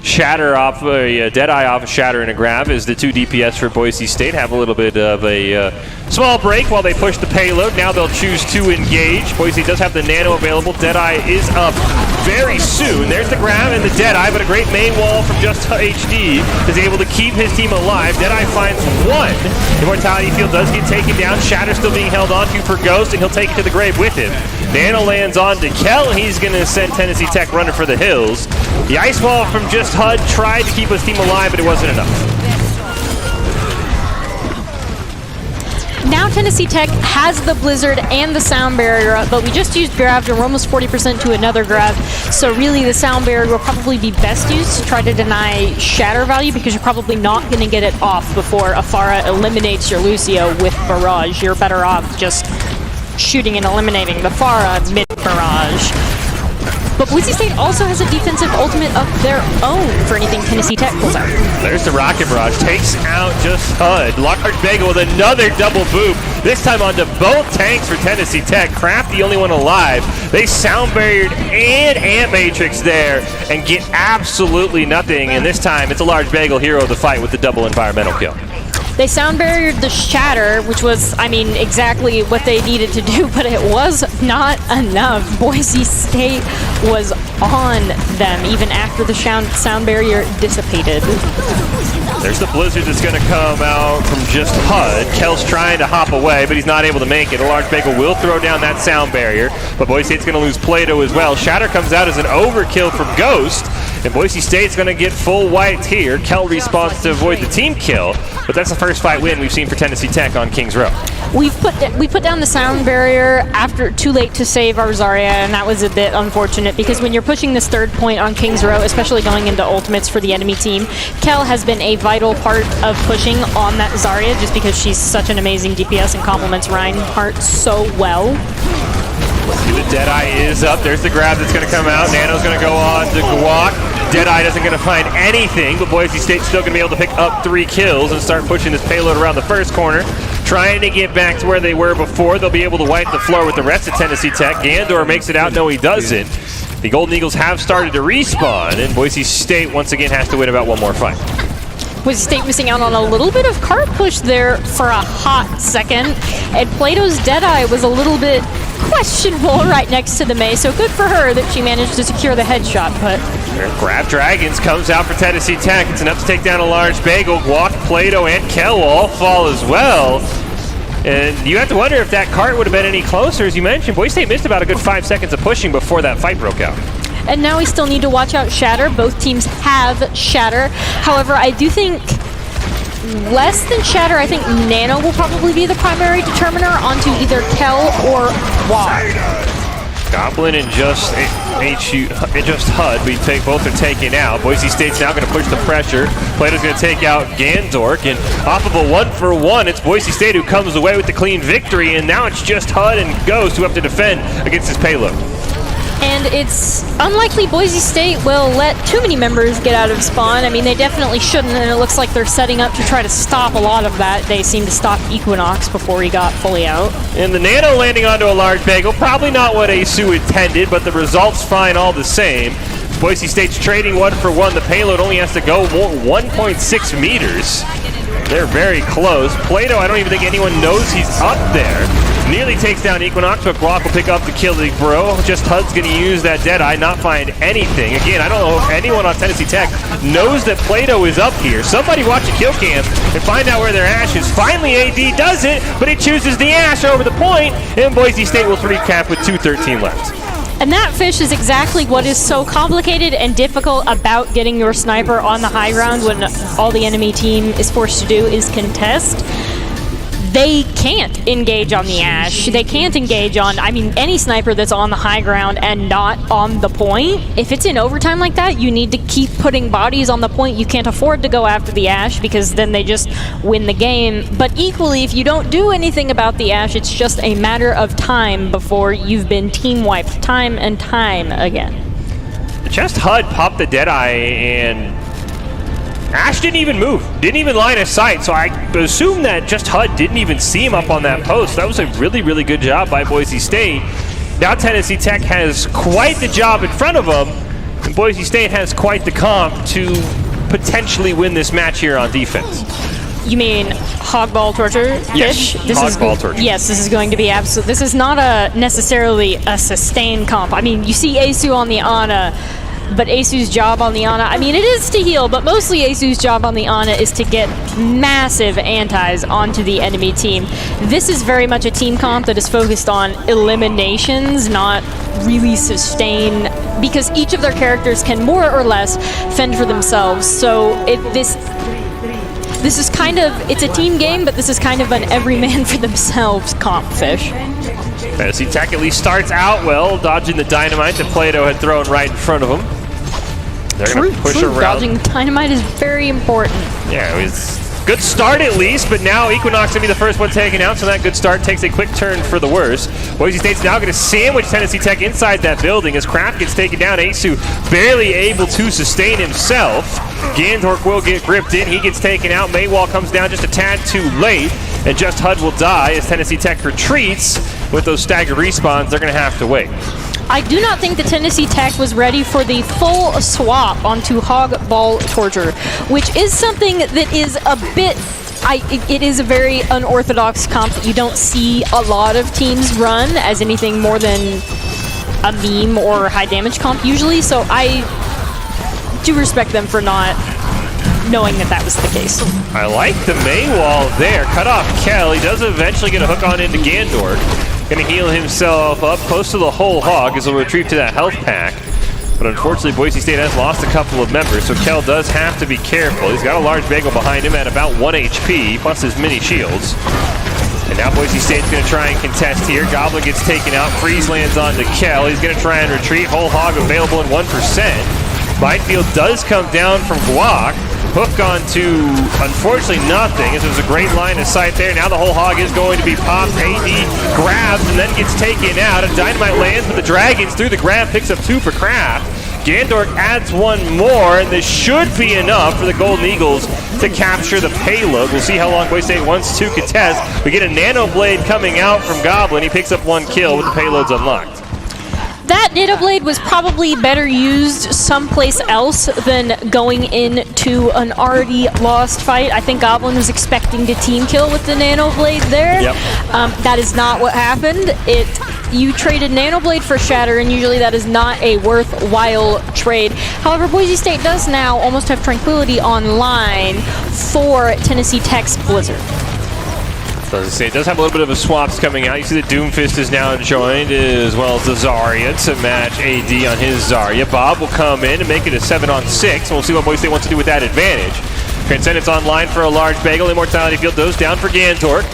Shatter off a Deadeye off a Shatter and a grab, as the 2 DPS for Boise State have a little bit of a small break while they push the payload. Now they'll choose to engage. Boise does have the Nano available. Deadeye is up very soon. There's the grab and the Deadeye, but a great main wall from Just HD is able to keep his team alive. Deadeye finds one. Immortality Field does get taken down. Shatter still being held onto for Ghost, and he'll take it to the grave with him. Nano lands on to Kel. He's going to send Tennessee Tech running for the hills. The Ice Wall from Just HUD tried to keep his team alive, but it wasn't enough. Now Tennessee Tech has the Blizzard and the Sound Barrier up, but we just used Grav, and we're almost 40% to another Grav, so really the Sound Barrier will probably be best used to try to deny Shatter value, because you're probably not going to get it off before Afara eliminates your Lucio with Barrage. You're better off just shooting and eliminating the Pharah mid-Barrage. But Boise State also has a defensive ultimate of their own for anything Tennessee Tech pulls out. There's the Rocket Barrage. Takes out Just HUD. Large Bagel with another double boop. This time onto both tanks for Tennessee Tech. Craft the only one alive. They Sound Barriered and Ant Matrix there and get absolutely nothing. And this time it's a Large Bagel hero of the fight with the double environmental kill. They Sound Barriered the Shatter, which was, I mean, exactly what they needed to do, but it was not enough. Boise State was on them even after the Sound Barrier dissipated. There's the Blizzard that's going to come out from Just HUD. Kel's trying to hop away, but he's not able to make it. A Large Bagel will throw down that Sound Barrier, but Boise State's going to lose Plato as well. Shatter comes out as an overkill from Ghost, and Boise State's going to get full wiped here. Kel respawns to avoid the team kill, but that's the first fight win we've seen for Tennessee Tech on Kings Row. We put down the Sound Barrier after too late to save our Zarya, and that was a bit unfortunate, because when you're pushing this third point on Kings Row, especially going into ultimates for the enemy team, Kel has been a vital part of pushing on that Zarya, just because she's such an amazing DPS and complements Reinhardt so well. The Deadeye is up. There's the grab that's going to come out. Nano's going to go on to Guac. Deadeye doesn't going to find anything, but Boise State's still going to be able to pick up 3 kills and start pushing this payload around the first corner, trying to get back to where they were before. They'll be able to wipe the floor with the rest of Tennessee Tech. Gandor makes it out. No, he doesn't. The Golden Eagles have started to respawn, and Boise State once again has to win about one more fight. Boise State missing out on a little bit of cart push there for a hot second. And Plato's Deadeye was a little bit questionable right next to the May, so good for her that she managed to secure the headshot. But Grab Dragons comes out for Tennessee Tech. It's enough to take down a large bagel. Guac, Plato, and Kel will all fall as well. And you have to wonder if that cart would have been any closer. As you mentioned, Boise State missed about a good 5 seconds of pushing before that fight broke out. And now we still need to watch out Shatter. Both teams have Shatter. However, I do think less than Shatter, I think Nano will probably be the primary determiner onto either Kel or Guac. Goblin and just HUD. Both are taken out. Boise State's now going to push the pressure. Plato's going to take out Gandork, and off of a 1-for-1, it's Boise State who comes away with the clean victory, and now it's just HUD and Ghost who have to defend against his payload. And it's unlikely Boise State will let too many members get out of spawn. I mean, they definitely shouldn't, and it looks like they're setting up to try to stop a lot of that. They seem to stop Equinox before he got fully out. And the Nano landing onto a large bagel, probably not what Asu intended, but the result's fine all the same. Boise State's trading 1-for-1. The payload only has to go 1.6 meters. They're very close. Plato, I don't even think anyone knows he's up there. Nearly takes down Equinox, but Guac will pick up the kill bro. Just HUD's going to use that Deadeye, not find anything. Again, I don't know if anyone on Tennessee Tech knows that Plato is up here. Somebody watch a kill cam and find out where their Ash is. Finally, AD does it, but he chooses the Ash over the point, and Boise State will 3-cap with 2:13 left. And that fish is exactly what is so complicated and difficult about getting your sniper on the high ground when all the enemy team is forced to do is contest. They can't engage on the Ash. They can't engage on, I mean, any sniper that's on the high ground and not on the point. If it's in overtime like that, you need to keep putting bodies on the point. You can't afford to go after the Ash because then they just win the game. But equally, if you don't do anything about the Ash, it's just a matter of time before you've been team wiped time and time again. Just HUD popped the Deadeye, and Ash didn't even move, didn't even line of sight, so I assume that just HUD didn't even see him up on that post. That was a really, really good job by Boise State. Now Tennessee Tech has quite the job in front of them, and Boise State has quite the comp to potentially win this match here on defense. You mean hogball torture fish? Yes, hogball torture. Yes, this is going to be absolute. This is not necessarily a sustained comp. I mean, you see Asu on the Ana, but Asu's job on the Ana, I mean, it is to heal, but mostly Asu's job on the Ana is to get massive antis onto the enemy team. This is very much a team comp that is focused on eliminations, not really sustain, because each of their characters can more or less fend for themselves. So this is kind of, it's a team game, but this is kind of an every man for themselves comp fish. Tennessee Tech at least starts out well, dodging the dynamite that Plato had thrown right in front of him. They're going to push around. Dodging dynamite is very important. Yeah, it was a good start at least, but now Equinox going to be the first one taken out, so that good start takes a quick turn for the worse. Boise State's now going to sandwich Tennessee Tech inside that building as Kraft gets taken down. Asu barely able to sustain himself. Gandork will get gripped in. He gets taken out. Maywall comes down just a tad too late, and just HUD will die as Tennessee Tech retreats. With those staggered respawns, they're going to have to wait. I do not think that Tennessee Tech was ready for the full swap onto hog ball torture, which is something that is a bit, it is a very unorthodox comp that you don't see a lot of teams run as anything more than a meme or high damage comp usually, so I do respect them for not knowing that was the case. I like the Maywall there. Cut off Kel. He does eventually get a hook on into Gandork. Going to heal himself up close to the whole hog as he'll retreat to that health pack. But unfortunately, Boise State has lost a couple of members, so Kel does have to be careful. He's got a large bagel behind him at about 1 HP, plus his mini shields. And now Boise State's going to try and contest here. Goblin gets taken out. Freeze lands onto Kel. He's going to try and retreat. Whole hog available in 1%. Minefield does come down from Guac. Hook onto, unfortunately, nothing. As it was a great line of sight there. Now the whole hog is going to be popped. AD grabs and then gets taken out. And Dynamite lands with the Dragons through the grab. Picks up 2 for Kraft. Gandork adds 1 more, and this should be enough for the Golden Eagles to capture the payload. We'll see how long Boise State wants to contest. We get a Nano Blade coming out from Goblin. He picks up 1 kill with the payloads unlocked. That Nano Blade was probably better used someplace else than going into an already lost fight. I think Goblin was expecting to team kill with the Nano Blade there. Yep. That is not what happened. You traded Nano Blade for Shatter, and usually that is not a worthwhile trade. However, Boise State does now almost have Tranquility online for Tennessee Tech's Blizzard. It does have a little bit of a swaps coming out. You see that Doomfist is now joined, as well as the Zarya to match AD on his Zarya. Bob will come in and make it a 7-on-6, and we'll see what Boise State wants to do with that advantage. Transcendence online for a large bagel. Immortality Field goes down for Gantork.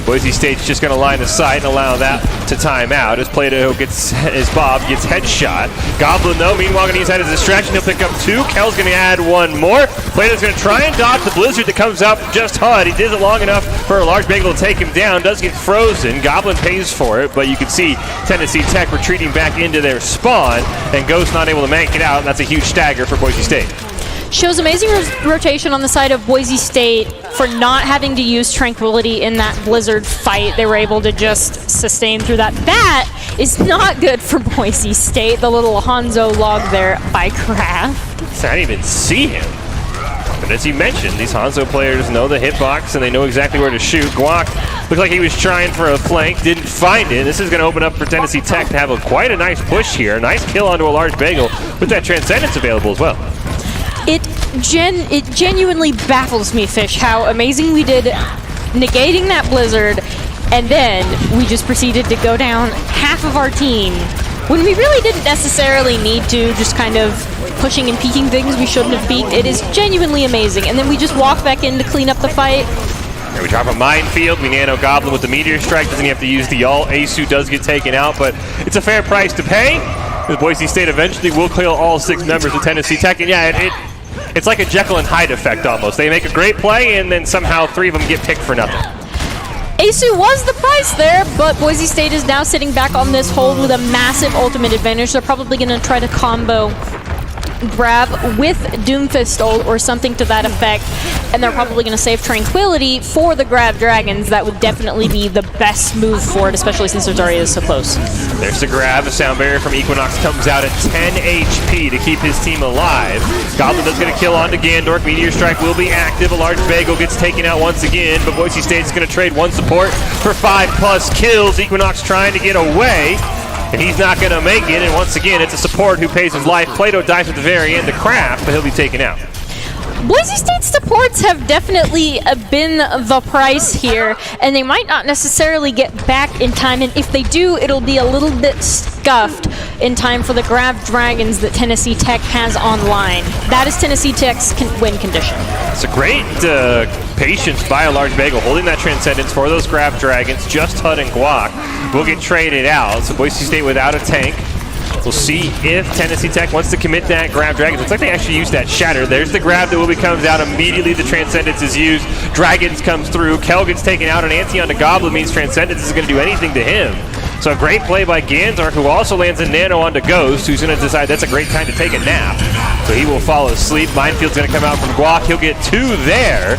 Boise State's just going to line the sight and allow that to time out as Plato as Bob gets headshot. Goblin, though, meanwhile, going to use that as a distraction. He'll pick up 2. Kel's going to add 1 more. Plato's going to try and dodge the blizzard that comes out from just HUD. He did it long enough for a large bagel to take him down. Does get frozen. Goblin pays for it, but you can see Tennessee Tech retreating back into their spawn, and Ghost not able to make it out, and that's a huge stagger for Boise State. Shows amazing rotation on the side of Boise State for not having to use Tranquility in that Blizzard fight. They were able to just sustain through that. That is not good for Boise State. The little Hanzo log there by Kraft. I didn't even see him. But as you mentioned, these Hanzo players know the hitbox and they know exactly where to shoot. Guac looked like he was trying for a flank, didn't find it. This is going to open up for Tennessee Tech to have quite a nice push here. A nice kill onto a large bagel with that Transcendence available as well. It genuinely baffles me, Fish, how amazing we did negating that Blizzard, and then we just proceeded to go down half of our team when we really didn't necessarily need to, just kind of pushing and peeking things we shouldn't have peeked. It is genuinely amazing. And then we just walk back in to clean up the fight. And we drop a minefield. We nano Goblin with the Meteor Strike. Doesn't have to use the ult. Asu does get taken out, but it's a fair price to pay. Boise State eventually will kill all 6 members of Tennessee Tech. And yeah, it's like a Jekyll and Hyde effect almost. They make a great play, and then somehow 3 of them get picked for nothing. Asu was the price there, but Boise State is now sitting back on this hold with a massive ultimate advantage. They're probably going to try to combo grab with Doomfist ult or something to that effect, and they're probably going to save Tranquility for the grab dragons. That would definitely be the best move for it, especially since their Zarya is so close. There's the grab. The sound barrier from Equinox comes out at 10 HP to keep his team alive. Goblin does get a kill onto Gandork. Meteor Strike will be active. A large bagel gets taken out once again, but Boise State's going to trade 1 support for 5+ kills. Equinox trying to get away, and he's not going to make it. And once again, it's a support who pays his life. Plato dies at the very end to Kraft, but he'll be taken out. Boise State supports have definitely been the price here, and they might not necessarily get back in time, and if they do, it'll be a little bit scuffed in time for the grab dragons that Tennessee Tech has online. That is Tennessee Tech's win condition. It's a great patience by a large bagel, holding that Transcendence for those grab dragons. Just HUD and Guac will get traded out, so Boise State without a tank. We'll see if Tennessee Tech wants to commit that grab dragons. Looks like they actually used that shatter. There's the grab that will be comes out immediately. The Transcendence is used. Dragons comes through. Kel gets taken out, and Ante onto Goblin means Transcendence is going to do anything to him. So a great play by Ganzark, who also lands a nano onto Ghost, who's going to decide that's a great time to take a nap. So he will fall asleep. Minefield's going to come out from Guac. He'll get 2 there.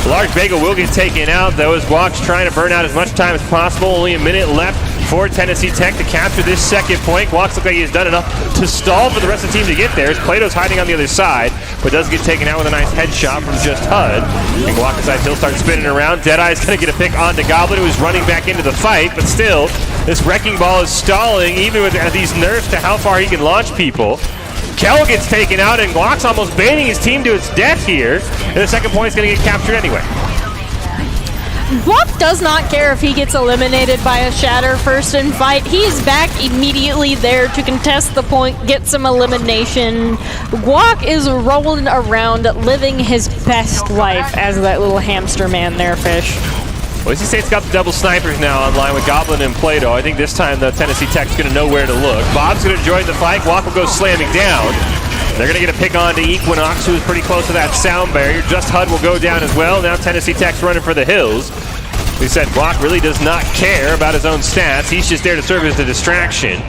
The large bagel will get taken out, though, as Guac's trying to burn out as much time as possible. Only a minute left for Tennessee Tech to capture this second point. Guac looks like he has done enough to stall for the rest of the team to get there, as Plato's hiding on the other side, but does get taken out with a nice headshot from just HUD. And Guac decides he'll start spinning around. Deadeye's going to get a pick onto Goblin, who is running back into the fight, but still, this Wrecking Ball is stalling, even with these nerfs to how far he can launch people. Kel gets taken out, and Guac's almost baiting his team to its death here, and the second point is going to get captured anyway. Guac does not care if he gets eliminated by a shatter first in fight. He is back immediately there to contest the point, get some elimination. Guac is rolling around, living his best life as that little hamster man there, Fish. Boise State's got the double snipers now online with Goblin and Plato. I think this time the Tennessee Tech's going to know where to look. Bob's going to join the fight. Guac will go slamming down. They're going to get a pick on to Equinox, who is pretty close to that sound barrier. Just HUD will go down as well. Now Tennessee Tech's running for the hills. We said Guac really does not care about his own stats. He's just there to serve as a distraction.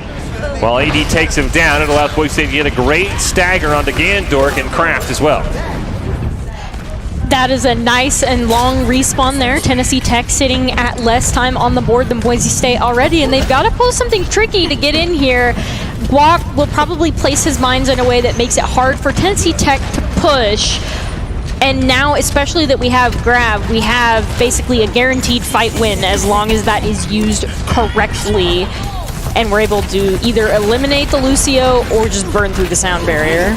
While AD takes him down, it allows Boise State to get a great stagger onto Gandork and Kraft as well. That is a nice and long respawn there. Tennessee Tech sitting at less time on the board than Boise State already, and they've got to pull something tricky to get in here. Guac will probably place his mines in a way that makes it hard for Tennessee Tech to push. And now, especially that we have grab, we have basically a guaranteed fight win as long as that is used correctly. And we're able to either eliminate the Lucio or just burn through the sound barrier.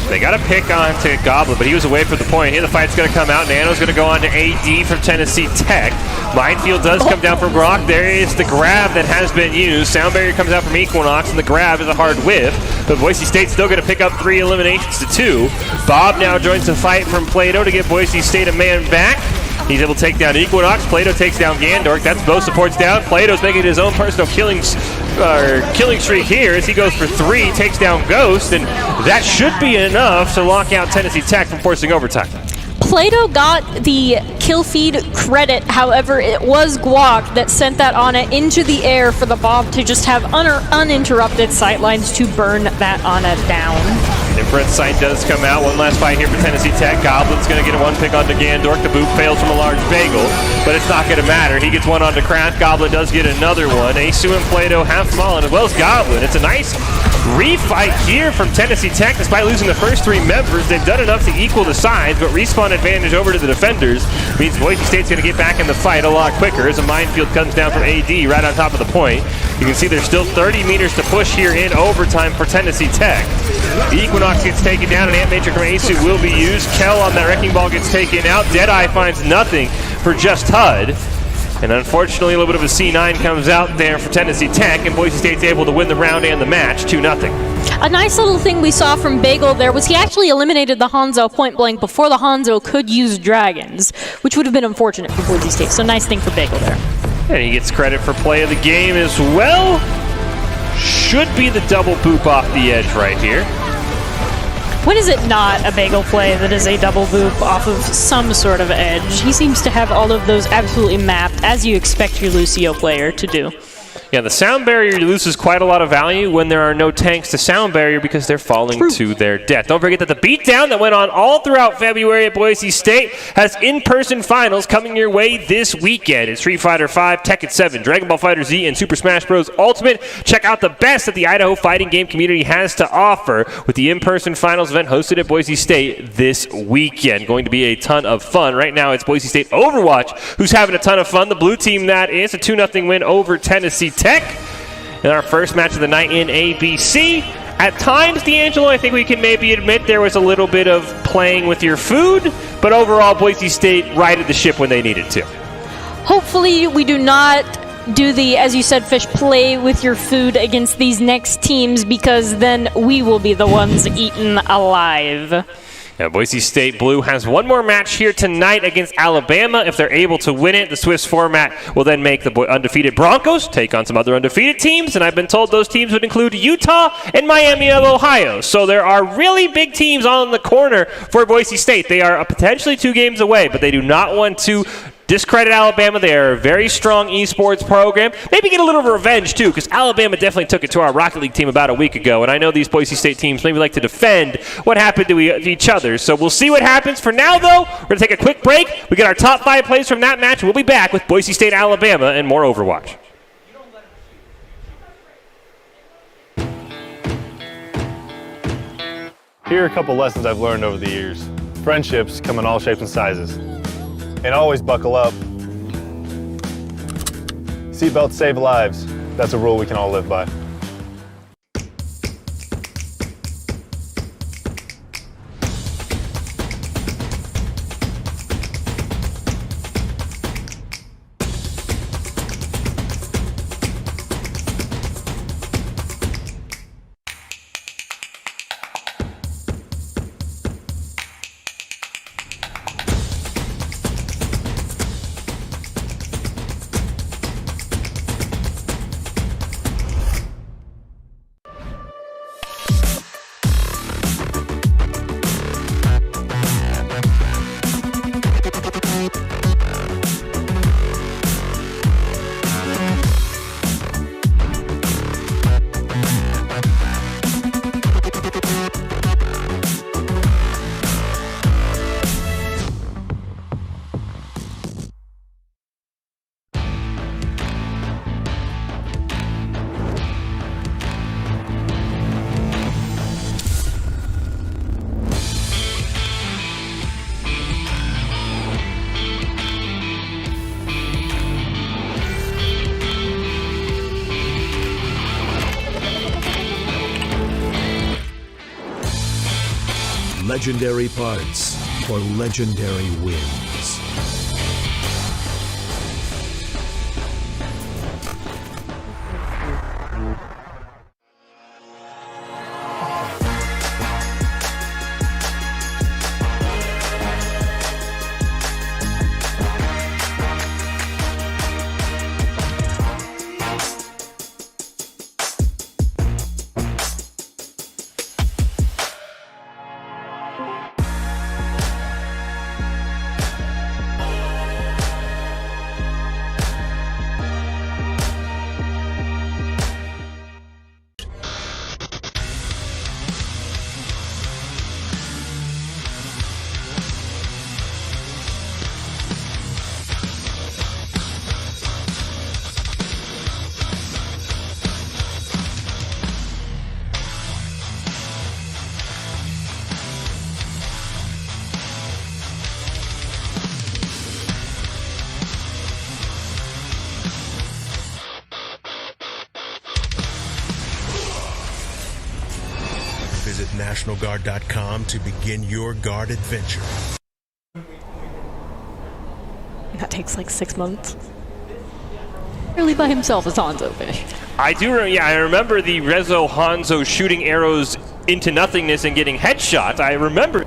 They got to pick on to Goblin, but he was away from the point. Here the fight's going to come out. Nano's going to go on to AD from Tennessee Tech. Minefield does come down from Brock. There is the grab that has been used. Sound barrier comes out from Equinox, and the grab is a hard whiff. But Boise State's still going to pick up 3 eliminations to 2. Bob now joins the fight from Plato to give Boise State a man back. He's able to take down Equinox. Plato takes down Gandork. That's both supports down. Plato's making his own personal killing streak here as he goes for 3, takes down Ghost, and that should be enough to lock out Tennessee Tech from forcing overtime. Plato got the kill feed credit, however, it was Guac that sent that Ana into the air for the Bob to just have uninterrupted sightlines to burn that Ana down. Infrared sight does come out. One last fight here for Tennessee Tech. Goblin's going to get a 1 pick onto Gandork. The boot fails from a large bagel, but it's not going to matter. He gets 1 onto Kraft. Goblin does get another one. Asu and Plato have fallen, as well as Goblin. It's a nice refight here from Tennessee Tech. Despite losing the first 3 members, they've done enough to equal the sides, but respawn advantage over to the defenders means Boise State's going to get back in the fight a lot quicker as a minefield comes down from AD right on top of the point. You can see there's still 30 meters to push here in overtime for Tennessee Tech. Equinox gets taken down, and Ant Matrix from Asu will be used. Kel on that Wrecking Ball gets taken out. Deadeye finds nothing for just HUD. And unfortunately, a little bit of a C9 comes out there for Tennessee Tech, and Boise State's able to win the round and the match 2-0. A nice little thing we saw from Bagel there was he actually eliminated the Hanzo point blank before the Hanzo could use dragons, which would have been unfortunate for Boise State. So nice thing for Bagel there. And he gets credit for play of the game as well. Should be the double boop off the edge right here. When is it not a Bagel play that is a double boop off of some sort of edge? He seems to have all of those absolutely mapped, as you expect your Lucio player to do. Yeah, the sound barrier loses quite a lot of value when there are no tanks to sound barrier because they're falling to their death. Don't forget that the beatdown that went on all throughout February at Boise State has in-person finals coming your way this weekend. It's Street Fighter V, Tekken 7, Dragon Ball FighterZ, and Super Smash Bros. Ultimate. Check out the best that the Idaho fighting game community has to offer with the in-person finals event hosted at Boise State this weekend. Going to be a ton of fun. Right now, it's Boise State Overwatch who's having a ton of fun. The blue team, that is, a 2-0 win over Tennessee Tech in our first match of the night in ABC. At times, D'Angelo, I think we can maybe admit there was a little bit of playing with your food, but overall, Boise State righted the ship when they needed to. Hopefully, we do not do the, as you said, Fish, play with your food against these next teams, because then we will be the ones eaten alive. Now, Boise State Blue has one more match here tonight against Alabama. If they're able to win it, the Swiss format will then make the undefeated Broncos take on some other undefeated teams, and I've been told those teams would include Utah and Miami of Ohio. So there are really big teams on the corner for Boise State. They are potentially 2 games away, but they do not want to discredit Alabama. They are a very strong esports program. Maybe get a little revenge, too, because Alabama definitely took it to our Rocket League team about a week ago, and I know these Boise State teams maybe like to defend what happened to each other. So we'll see what happens. For now, though, we're going to take a quick break. We get our top 5 plays from that match. We'll be back with Boise State, Alabama, and more Overwatch. Here are a couple lessons I've learned over the years. Friendships come in all shapes and sizes. And always buckle up. Seatbelts save lives. That's a rule we can all live by. legendary parts for legendary wins. Visit NationalGuard.com to begin your guard adventure. That takes like 6 months. Really by himself as Hanzo Fish. I remember the Rezo Hanzo shooting arrows into nothingness and getting headshots. I remember.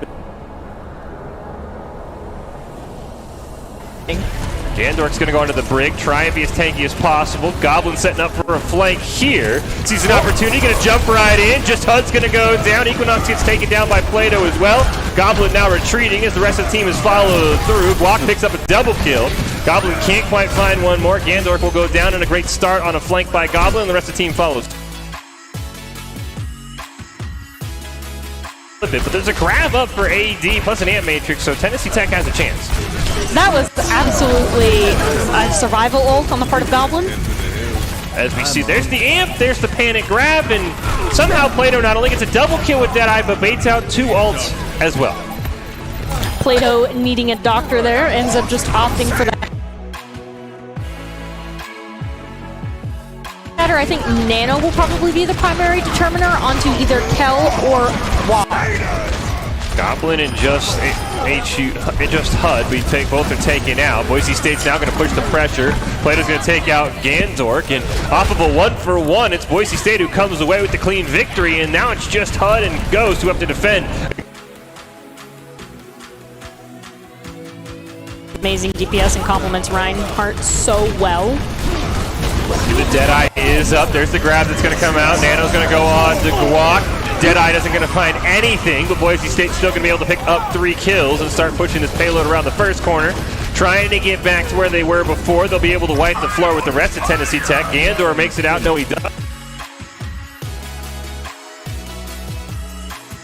Gandork's going to go into the brig, try and be as tanky as possible. Goblin setting up for a flank here. Sees an opportunity, going to jump right in. Just HUD's going to go down. Equinox gets taken down by Plato as well. Goblin now retreating as the rest of the team is followed through. Block picks up a double kill. Goblin can't quite find one more. Gandork will go down, and a great start on a flank by Goblin, and the rest of the team follows. But there's a grab up for AD plus an Amp Matrix, so Tennessee Tech has a chance. That was absolutely a survival ult on the part of Goblin. As we see, there's the Amp, there's the panic grab, and somehow Plato not only gets a double kill with Deadeye, but baits out 2 ults as well. Plato needing a doctor there, ends up just opting for that. I think Nano will probably be the primary determiner onto either Kel or Y. Goblin and just HUD, both are taken out. Boise State's now going to push the pressure. Plato's going to take out Gandork, and off of a 1-for-1, it's Boise State who comes away with the clean victory, and now it's just HUD and Ghost who have to defend. Amazing DPS and complements Reinhardt so well. The Deadeye is up. There's the grab that's going to come out. Nano's going to go on to Guak. Deadeye doesn't going to find anything, but Boise State's still going to be able to pick up 3 kills and start pushing this payload around the first corner. Trying to get back to where they were before. They'll be able to wipe the floor with the rest of Tennessee Tech. Gandor makes it out. No, he doesn't.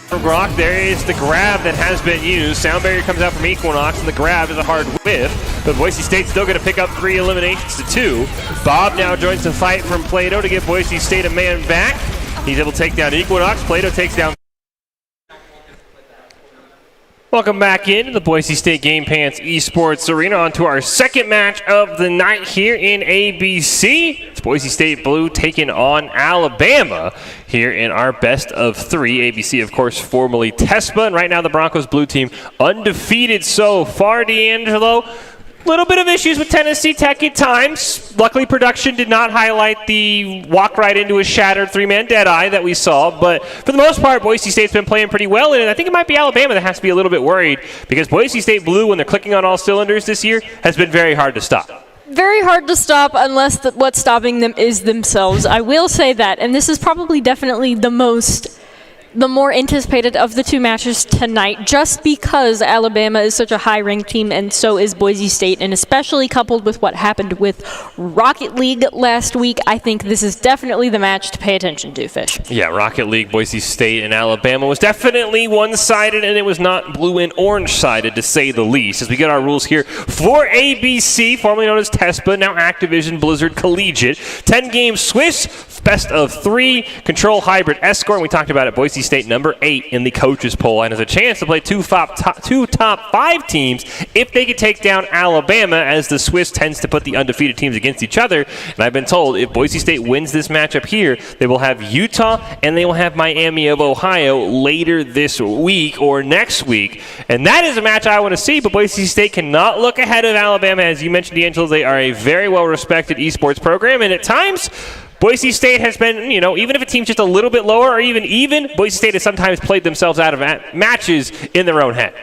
From Grok, there is the grab that has been used. Sound barrier comes out from Equinox, and the grab is a hard whiff. But Boise State's still going to pick up 3 eliminations to 2. Bob now joins the fight from Plato to give Boise State a man back. He's able to take down Equinox. Plato takes down. Welcome back into the Boise State Game Pants Esports Arena. On to our second match of the night here in ABC. It's Boise State Blue taking on Alabama here in our best of 3. ABC, of course, formerly TESPA, and right now the Broncos Blue team undefeated so far. D'Angelo, little bit of issues with Tennessee Tech at times. Luckily, production did not highlight the walk right into a shattered 3-man Deadeye that we saw. But for the most part, Boise State's been playing pretty well. And I think it might be Alabama that has to be a little bit worried, because Boise State Blue, when they're clicking on all cylinders this year, has been very hard to stop. Very hard to stop unless what's stopping them is themselves. I will say that. And this is probably definitely the more anticipated of the 2 matches tonight, just because Alabama is such a high-ranked team, and so is Boise State, and especially coupled with what happened with Rocket League last week, I think this is definitely the match to pay attention to, Fish. Yeah, Rocket League, Boise State, and Alabama was definitely one-sided, and it was not blue and orange-sided, to say the least. As we get our rules here for ABC, formerly known as TESPA, now Activision Blizzard Collegiate. 10-game Swiss, best of 3, control hybrid escort, and we talked about it. Boise Boise State number 8 in the coaches poll and has a chance to play two top 5 teams if they could take down Alabama, as the Swiss tends to put the undefeated teams against each other. And I've been told if Boise State wins this matchup here, they will have Utah and they will have Miami of Ohio later this week or next week. And that is a match I want to see, but Boise State cannot look ahead of Alabama. As you mentioned, D'Angelo, they are a very well-respected esports program, and at times Boise State has been, even if a team's just a little bit lower or even, Boise State has sometimes played themselves out of matches in their own head.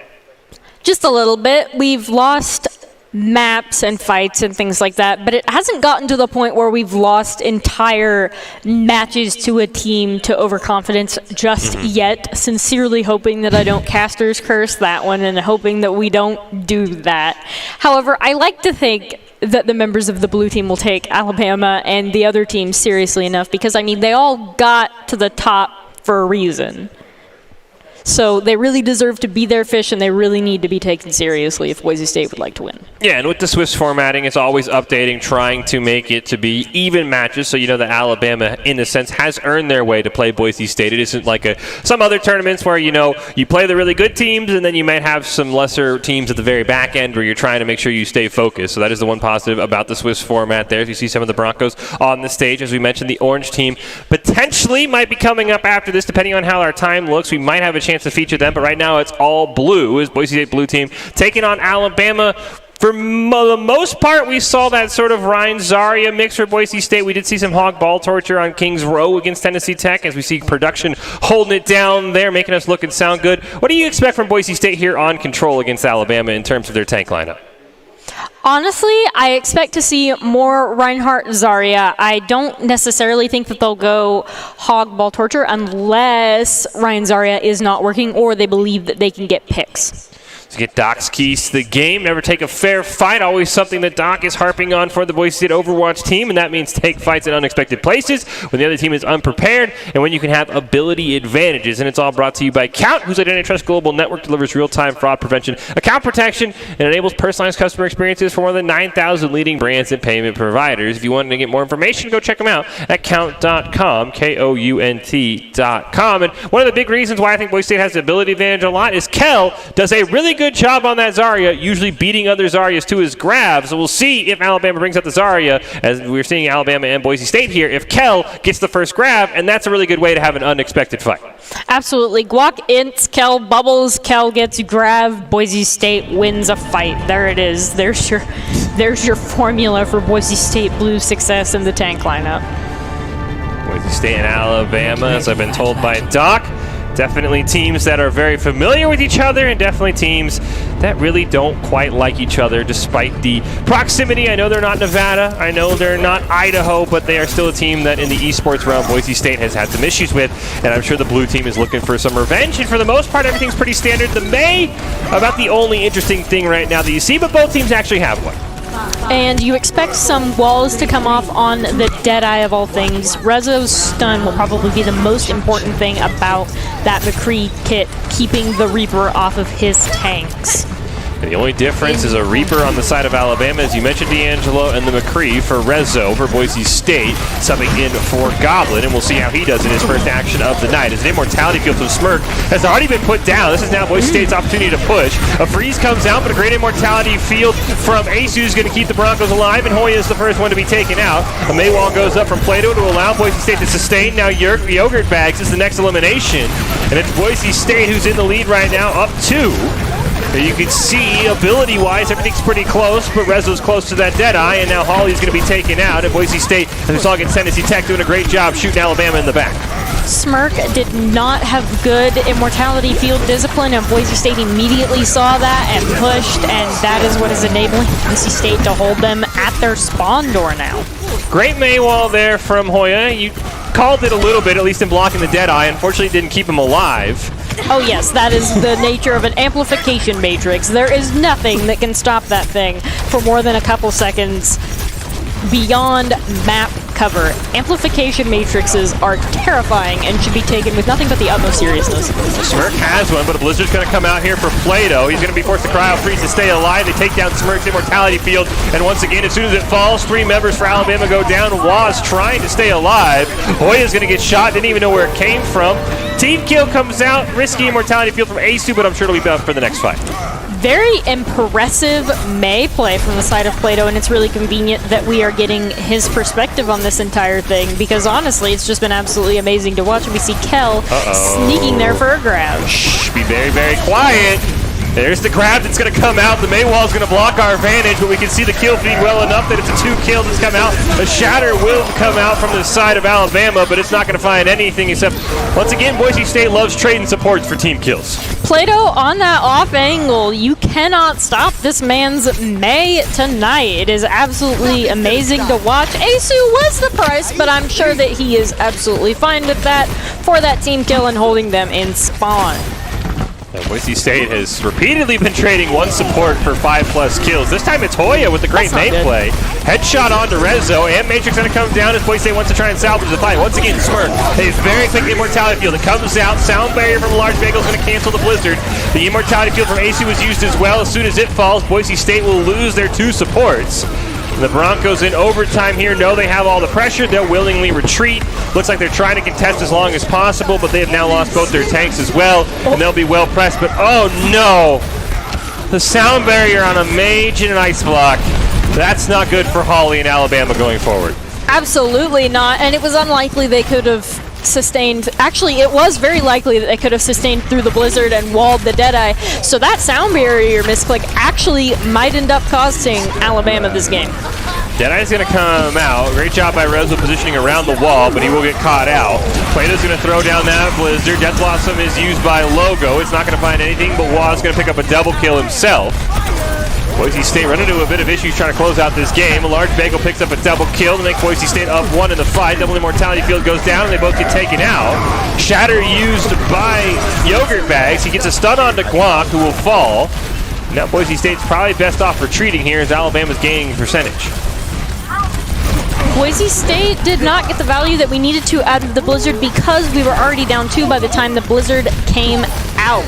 Just a little bit. We've lost maps and fights and things like that, but it hasn't gotten to the point where we've lost entire matches to a team to overconfidence just yet. Sincerely hoping that I don't caster's curse that one and hoping that we don't do that. However, I like to think that the members of the blue team will take Alabama and the other teams seriously enough, because they all got to the top for a reason. So they really deserve to be their fish, and they really need to be taken seriously if Boise State would like to win. Yeah, and with the Swiss formatting, it's always updating, trying to make it to be even matches. So that Alabama, in a sense, has earned their way to play Boise State. It isn't like some other tournaments where, you play the really good teams, and then you might have some lesser teams at the very back end where you're trying to make sure you stay focused. So that is the one positive about the Swiss format there. As you see some of the Broncos on the stage, as we mentioned, the orange team potentially might be coming up after this, depending on how our time looks. We might have a chance to feature them, but right now it's all blue. Is Boise State blue team taking on Alabama. For the most part, we saw that sort of Ryan Zarya mix for Boise State. We did see some hog ball torture on Kings Row against Tennessee Tech, as we see production holding it down there, making us look and sound good. What do you expect from Boise State here on control against Alabama in terms of their tank lineup? Honestly, I expect to see more Reinhardt Zarya. I don't necessarily think that they'll go hog ball torture unless Ryan Zarya is not working or they believe that they can get picks. To get Doc's keys to the game, never take a fair fight, always something that Doc is harping on for the Boise State Overwatch team, and that means take fights in unexpected places when the other team is unprepared and when you can have ability advantages. And it's all brought to you by Count, whose Identity Trust Global Network delivers real-time fraud prevention, account protection, and enables personalized customer experiences for more than 9,000 leading brands and payment providers. If you want to get more information, go check them out at count.com, KOUNT.com. And one of the big reasons why I think Boise State has the ability advantage a lot is Kel does a really good job on that Zarya, usually beating other Zaryas to his grab. So we'll see if Alabama brings out the Zarya, as we're seeing Alabama and Boise State here, if Kel gets the first grab, and that's a really good way to have an unexpected fight. Absolutely. Guac ints, Kel bubbles, Kel gets grabbed, Boise State wins a fight. There it is. There's your formula for Boise State blue success in the tank lineup. Boise State and Alabama, as I've been told by Doc. Definitely teams that are very familiar with each other, and definitely teams that really don't quite like each other despite the proximity. I know they're not Nevada, I know they're not Idaho, but they are still a team that in the esports realm Boise State has had some issues with, and I'm sure the blue team is looking for some revenge, and for the most part everything's pretty standard. The May, about the only interesting thing right now that you see, but both teams actually have one. And you expect some walls to come off on the Deadeye of all things. Rezo's stun will probably be the most important thing about that McCree kit, keeping the Reaper off of his tanks. And the only difference is a Reaper on the side of Alabama, as you mentioned, D'Angelo, and the McCree for Rezo for Boise State, subbing in for Goblin, and we'll see how he does in his first action of the night. As an Immortality Field from Smirk has already been put down. This is now Boise State's opportunity to push. A freeze comes out, but a great Immortality Field from Asu is going to keep the Broncos alive, and Hoya is the first one to be taken out. A Maywall goes up from Plato to allow Boise State to sustain. Now Yogurt Bags is the next elimination, and it's Boise State who's in the lead right now, up 2. You can see, ability-wise, everything's pretty close, but Rezo's close to that Deadeye, and now Hawley's going to be taken out. And Boise State, as we saw against Tennessee Tech, doing a great job shooting Alabama in the back. Smirk did not have good Immortality Field discipline, and Boise State immediately saw that and pushed, and that is what is enabling Boise State to hold them at their spawn door now. Great Maywall there from Hoya. You called it a little bit, at least in blocking the Deadeye. Unfortunately, didn't keep him alive. Oh yes, that is the nature of an amplification matrix. There is nothing that can stop that thing for more than a couple seconds beyond map cover. Amplification matrices are terrifying and should be taken with nothing but the utmost seriousness. Smirk has one, but a Blizzard's going to come out here for Plato. He's going to be forced to cryo freeze to stay alive. They take down Smirk's Immortality Field, and once again, as soon as it falls, 3 members for Alabama go down. Waz trying to stay alive. Hoya's going to get shot, didn't even know where it came from. Team kill comes out, risky immortality field from Asu, but I'm sure it'll be buffed for the next fight. Very impressive May play from the side of Plato, and it's really convenient that we are getting his perspective on this entire thing, because honestly, it's just been absolutely amazing to watch. We see Kel sneaking there for a grab. Shh, be very, very quiet. There's the grab that's going to come out. The May wall is going to block our advantage, but we can see the kill feed well enough that it's a 2 kill that's come out. A shatter will come out from the side of Alabama, but it's not going to find anything except, once again, Boise State loves trading supports for team kills. Plato on that off angle. You cannot stop this man's May tonight. It is absolutely amazing to watch. Asu was the price, but I'm sure that he is absolutely fine with that for that team kill and holding them in spawn. Now, Boise State has repeatedly been trading one support for 5+ kills. This time it's Hoya with the great May play. Headshot onto Rezo, and Matrix going to come down as Boise State wants to try and salvage the fight. Once again, Smirk, a very quick immortality field. It comes out. Sound barrier from the large bagel is going to cancel the blizzard. The immortality field from AC was used as well. As soon as it falls, Boise State will lose their 2 supports. The Broncos in overtime here know they have all the pressure. They'll willingly retreat. Looks like they're trying to contest as long as possible, but they have now lost both their tanks as well, and they'll be well pressed. But oh no! The sound barrier on a mage and an ice block. That's not good for Holly and Alabama going forward. Absolutely not, and it was unlikely they could have sustained. Actually, it was very likely that they could have sustained through the blizzard and walled the Deadeye. So that sound barrier misclick actually might end up costing Alabama this game. Deadeye's going to come out. Great job by Rezo positioning around the wall, but he will get caught out. Plato's going to throw down that blizzard. Death Blossom is used by Logo. It's not going to find anything, but Waz going to pick up a double kill himself. Boise State run into a bit of issues trying to close out this game. A large bagel picks up a double kill to make Boise State up 1 in the fight. Double immortality field goes down, and they both get taken out. Shatter used by Yogurt Bags. He gets a stun onto Guac, who will fall. Now Boise State's probably best off retreating here as Alabama's gaining percentage. Boise State did not get the value that we needed to out of the blizzard because we were already down 2 by the time the blizzard came out.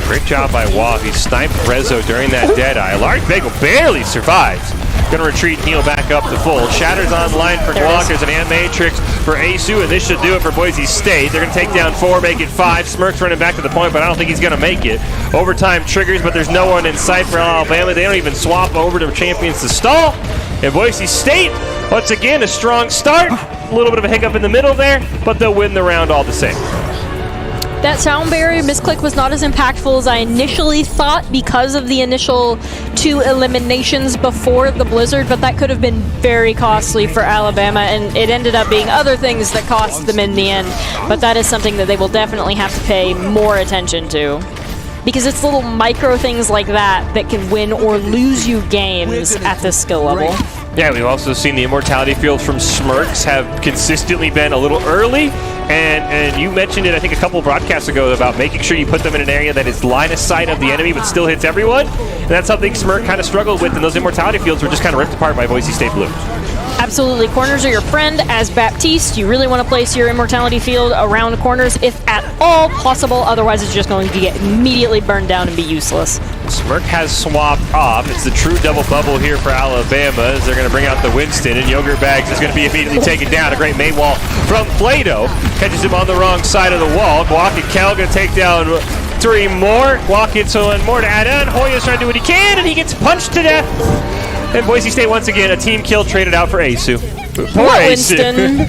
Great job by Wah. He sniped Rezo during that Deadeye. Large Bagel barely survives. Gonna retreat and heal back up to full. Shatter's online for Guac. There's an Animatrix for Asu, and this should do it for Boise State. They're gonna take down 4, make it 5. Smirk's running back to the point, but I don't think he's gonna make it. Overtime triggers, but there's no one in sight for Alabama. They don't even swap over to champions to stall. And Boise State, once again, a strong start. A little bit of a hiccup in the middle there, but they'll win the round all the same. That sound barrier misclick was not as impactful as I initially thought because of the initial 2 eliminations before the blizzard, but that could have been very costly for Alabama, and it ended up being other things that cost them in the end. But that is something that they will definitely have to pay more attention to, because it's little micro things like that that can win or lose you games at this skill level. Yeah, we've also seen the immortality fields from Smirks have consistently been a little early, and you mentioned it, I think, a couple of broadcasts ago about making sure you put them in an area that is line of sight of the enemy but still hits everyone, and that's something Smirk kind of struggled with, and those immortality fields were just kind of ripped apart by Boise State Blue. Absolutely. Corners are your friend. As Baptiste, you really want to place your immortality field around corners if at all possible. Otherwise, it's just going to get immediately burned down and be useless. Smirk has swapped off. It's the true double bubble here for Alabama as they're going to bring out the Winston, and Yogurt Bags is going to be immediately taken down. A great main wall from Plato. Catches him on the wrong side of the wall. Guac and Kel going to take down 3 more. Guac gets 1 more to add on. Hoya's trying to do what he can, and he gets punched to death. And Boise State, once again, a team kill traded out for Asu. Poor Winston.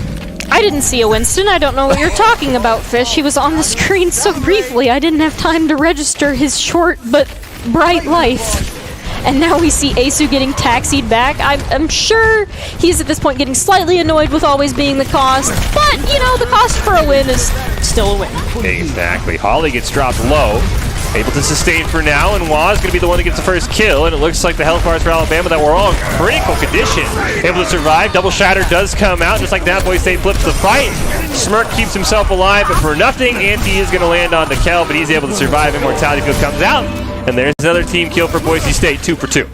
I didn't see a Winston. I don't know what you're talking about, Fish. He was on the screen so briefly, I didn't have time to register his short but bright life. And now we see Asu getting taxied back. I'm sure he's at this point getting slightly annoyed with always being the cost, but, you know, the cost for a win is still a win. Exactly. Holly gets dropped low. Able to sustain for now, and Waz going to be the one that gets the first kill, and it looks like the health bars for Alabama that were all in critical condition. Able to survive. Double Shatter does come out. Just like that, Boise State flips the fight. Smirk keeps himself alive, but for nothing. Anti is going to land on the Kel, but he's able to survive. Immortality field comes out. And there's another team kill for Boise State, 2 for 2.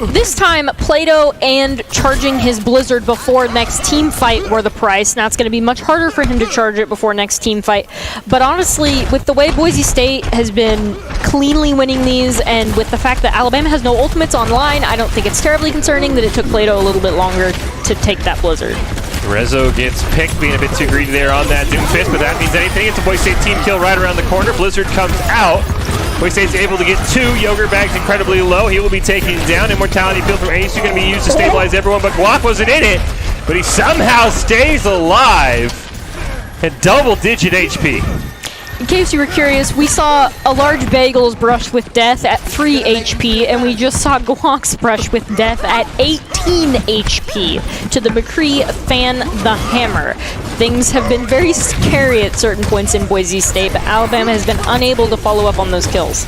This time, Plato and charging his Blizzard before next team fight were the price. Now it's going to be much harder for him to charge it before next team fight. But honestly, with the way Boise State has been cleanly winning these, and with the fact that Alabama has no ultimates online, I don't think it's terribly concerning that it took Plato a little bit longer to take that Blizzard. Rezo gets picked, being a bit too greedy there on that Doomfist, but that means anything. It's a Boise State team kill right around the corner. Blizzard comes out. Boise State's able to get 2. Yogurt Bag's incredibly low. He will be taken down. Immortality Field from Ace is going to be used to stabilize everyone, but Guac wasn't in it. But he somehow stays alive at double-digit HP. In case you were curious, we saw a large Bagels brush with death at 3 HP, and we just saw Guac's brush with death at 18 HP to the McCree Fan the Hammer. Things have been very scary at certain points in Boise State, but Alabama has been unable to follow up on those kills.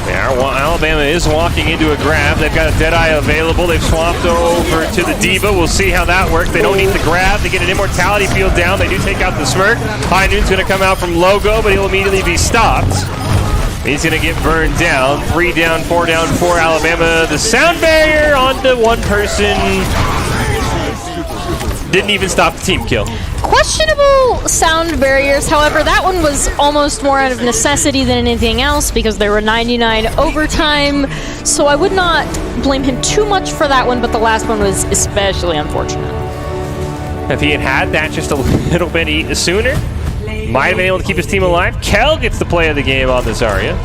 Alabama is walking into a grab. They've got a Deadeye available. They've swapped over to the Diva. We'll see how that works. They don't need the grab. They get an Immortality Field down. They do take out the Smirk. High Noon's going to come out from Logo, but he'll immediately be stopped. He's going to get burned down. 3 down, 4 down for Alabama. The sound barrier onto one person. Didn't even stop the team kill. Questionable sound barriers, however, that one was almost more out of necessity than anything else because there were 99 overtime, so I would not blame him too much for that one, but the last one was especially unfortunate. If he had had that just a little bit sooner, might have been able to keep his team alive. Kel gets the play of the game on this Zarya.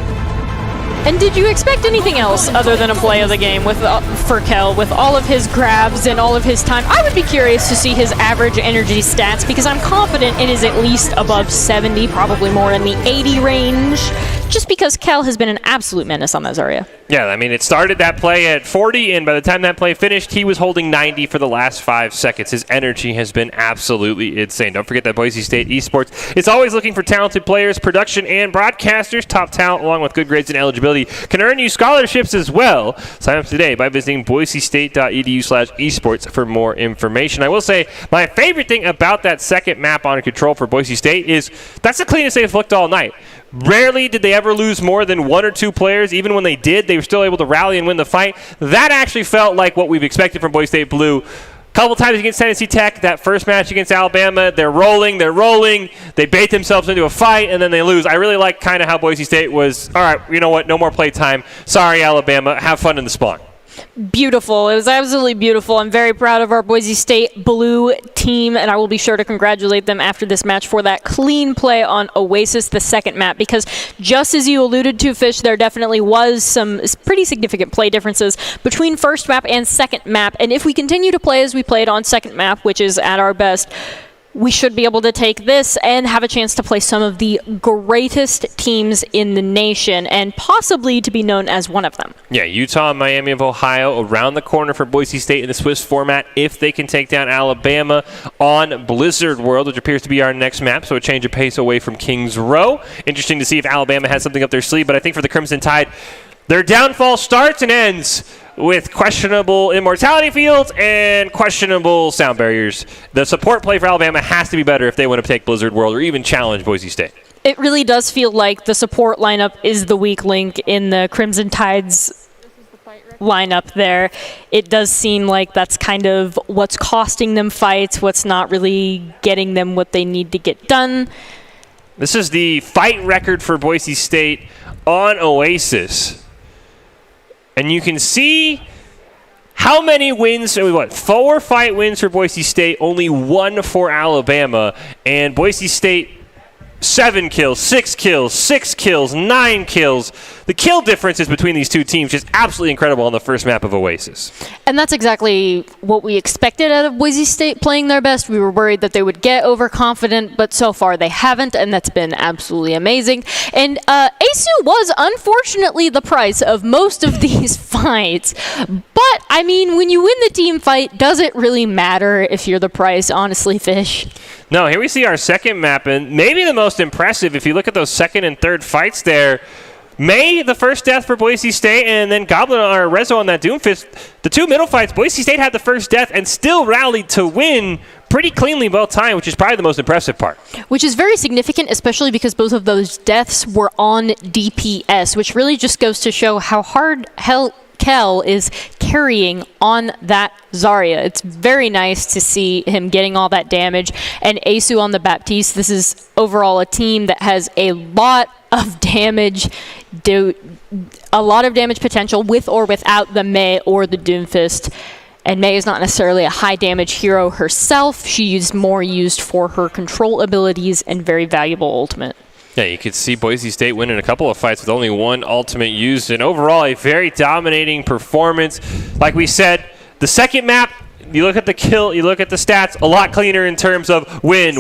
And did you expect anything else other than a play of the game for Kel with all of his grabs and all of his time? I would be curious to see his average energy stats because I'm confident it is at least above 70, probably more in the 80 range, just because Kel has been an absolute menace on that Zarya. Yeah, I mean, it started that play at 40, and by the time that play finished, he was holding 90 for the last 5 seconds. His energy has been absolutely insane. Don't forget that Boise State Esports is always looking for talented players, production, and broadcasters. Top talent, along with good grades and eligibility, can earn you scholarships as well. Sign up today by visiting boisestate.edu/esports for more information. I will say, my favorite thing about that second map on Control for Boise State is that's the cleanest they've looked all night. Rarely did they ever lose more than 1 or 2 players. Even when they did, they were still able to rally and win the fight. That actually felt like what we've expected from Boise State Blue. Couple times against Tennessee Tech, that first match against Alabama, they're rolling, they bait themselves into a fight, and then they lose. I really like kind of how Boise State was, all right, you know what, no more playtime. Sorry, Alabama, have fun in the spawn. Beautiful. It was absolutely beautiful. I'm very proud of our Boise State Blue team, and I will be sure to congratulate them after this match for that clean play on Oasis, the second map, because just as you alluded to, Fish, there definitely was some pretty significant play differences between first map and second map, and if we continue to play as we played on second map, which is at our best, we should be able to take this and have a chance to play some of the greatest teams in the nation and possibly to be known as one of them. Yeah, Utah and Miami of Ohio around the corner for Boise State in the Swiss format if they can take down Alabama on Blizzard World, which appears to be our next map, so a change of pace away from Kings Row. Interesting to see if Alabama has something up their sleeve, but I think for the Crimson Tide, their downfall starts and ends with questionable immortality fields and questionable sound barriers. The support play for Alabama has to be better if they want to take Blizzard World or even challenge Boise State. It really does feel like the support lineup is the weak link in the Crimson Tide's lineup there. It does seem like that's kind of what's costing them fights, what's not really getting them what they need to get done. This is the fight record for Boise State on Oasis. And you can see how many wins, 4 fight wins for Boise State, only 1 for Alabama. And Boise State, 7 kills, 6 kills, 6 kills, 9 kills. The kill differences between these two teams just absolutely incredible on the first map of Oasis. And that's exactly what we expected out of Boise State playing their best. We were worried that they would get overconfident, but so far they haven't, and that's been absolutely amazing. And ASU was unfortunately the price of most of these fights. But, I mean, when you win the team fight, does it really matter if you're the price, honestly, Fish? No, here we see our second map, and maybe the most impressive, if you look at those second and third fights there, May, the first death for Boise State, and then Goblin or Rezo on that Doomfist. The 2 middle fights, Boise State had the first death and still rallied to win pretty cleanly both times, which is probably the most impressive part. Which is very significant, especially because both of those deaths were on DPS, which really just goes to show how hard Kel is carrying on that Zarya. It's very nice to see him getting all that damage. And Asu on the Baptiste, this is overall a team that has a lot of damage, potential with or without the Mei or the Doomfist. And Mei is not necessarily a high damage hero herself. She's more used for her control abilities and very valuable ultimate. Yeah, you could see Boise State winning a couple of fights with only one ultimate used, and overall a very dominating performance. Like we said, the second map, you look at the kill, you look at the stats, a lot cleaner in terms of win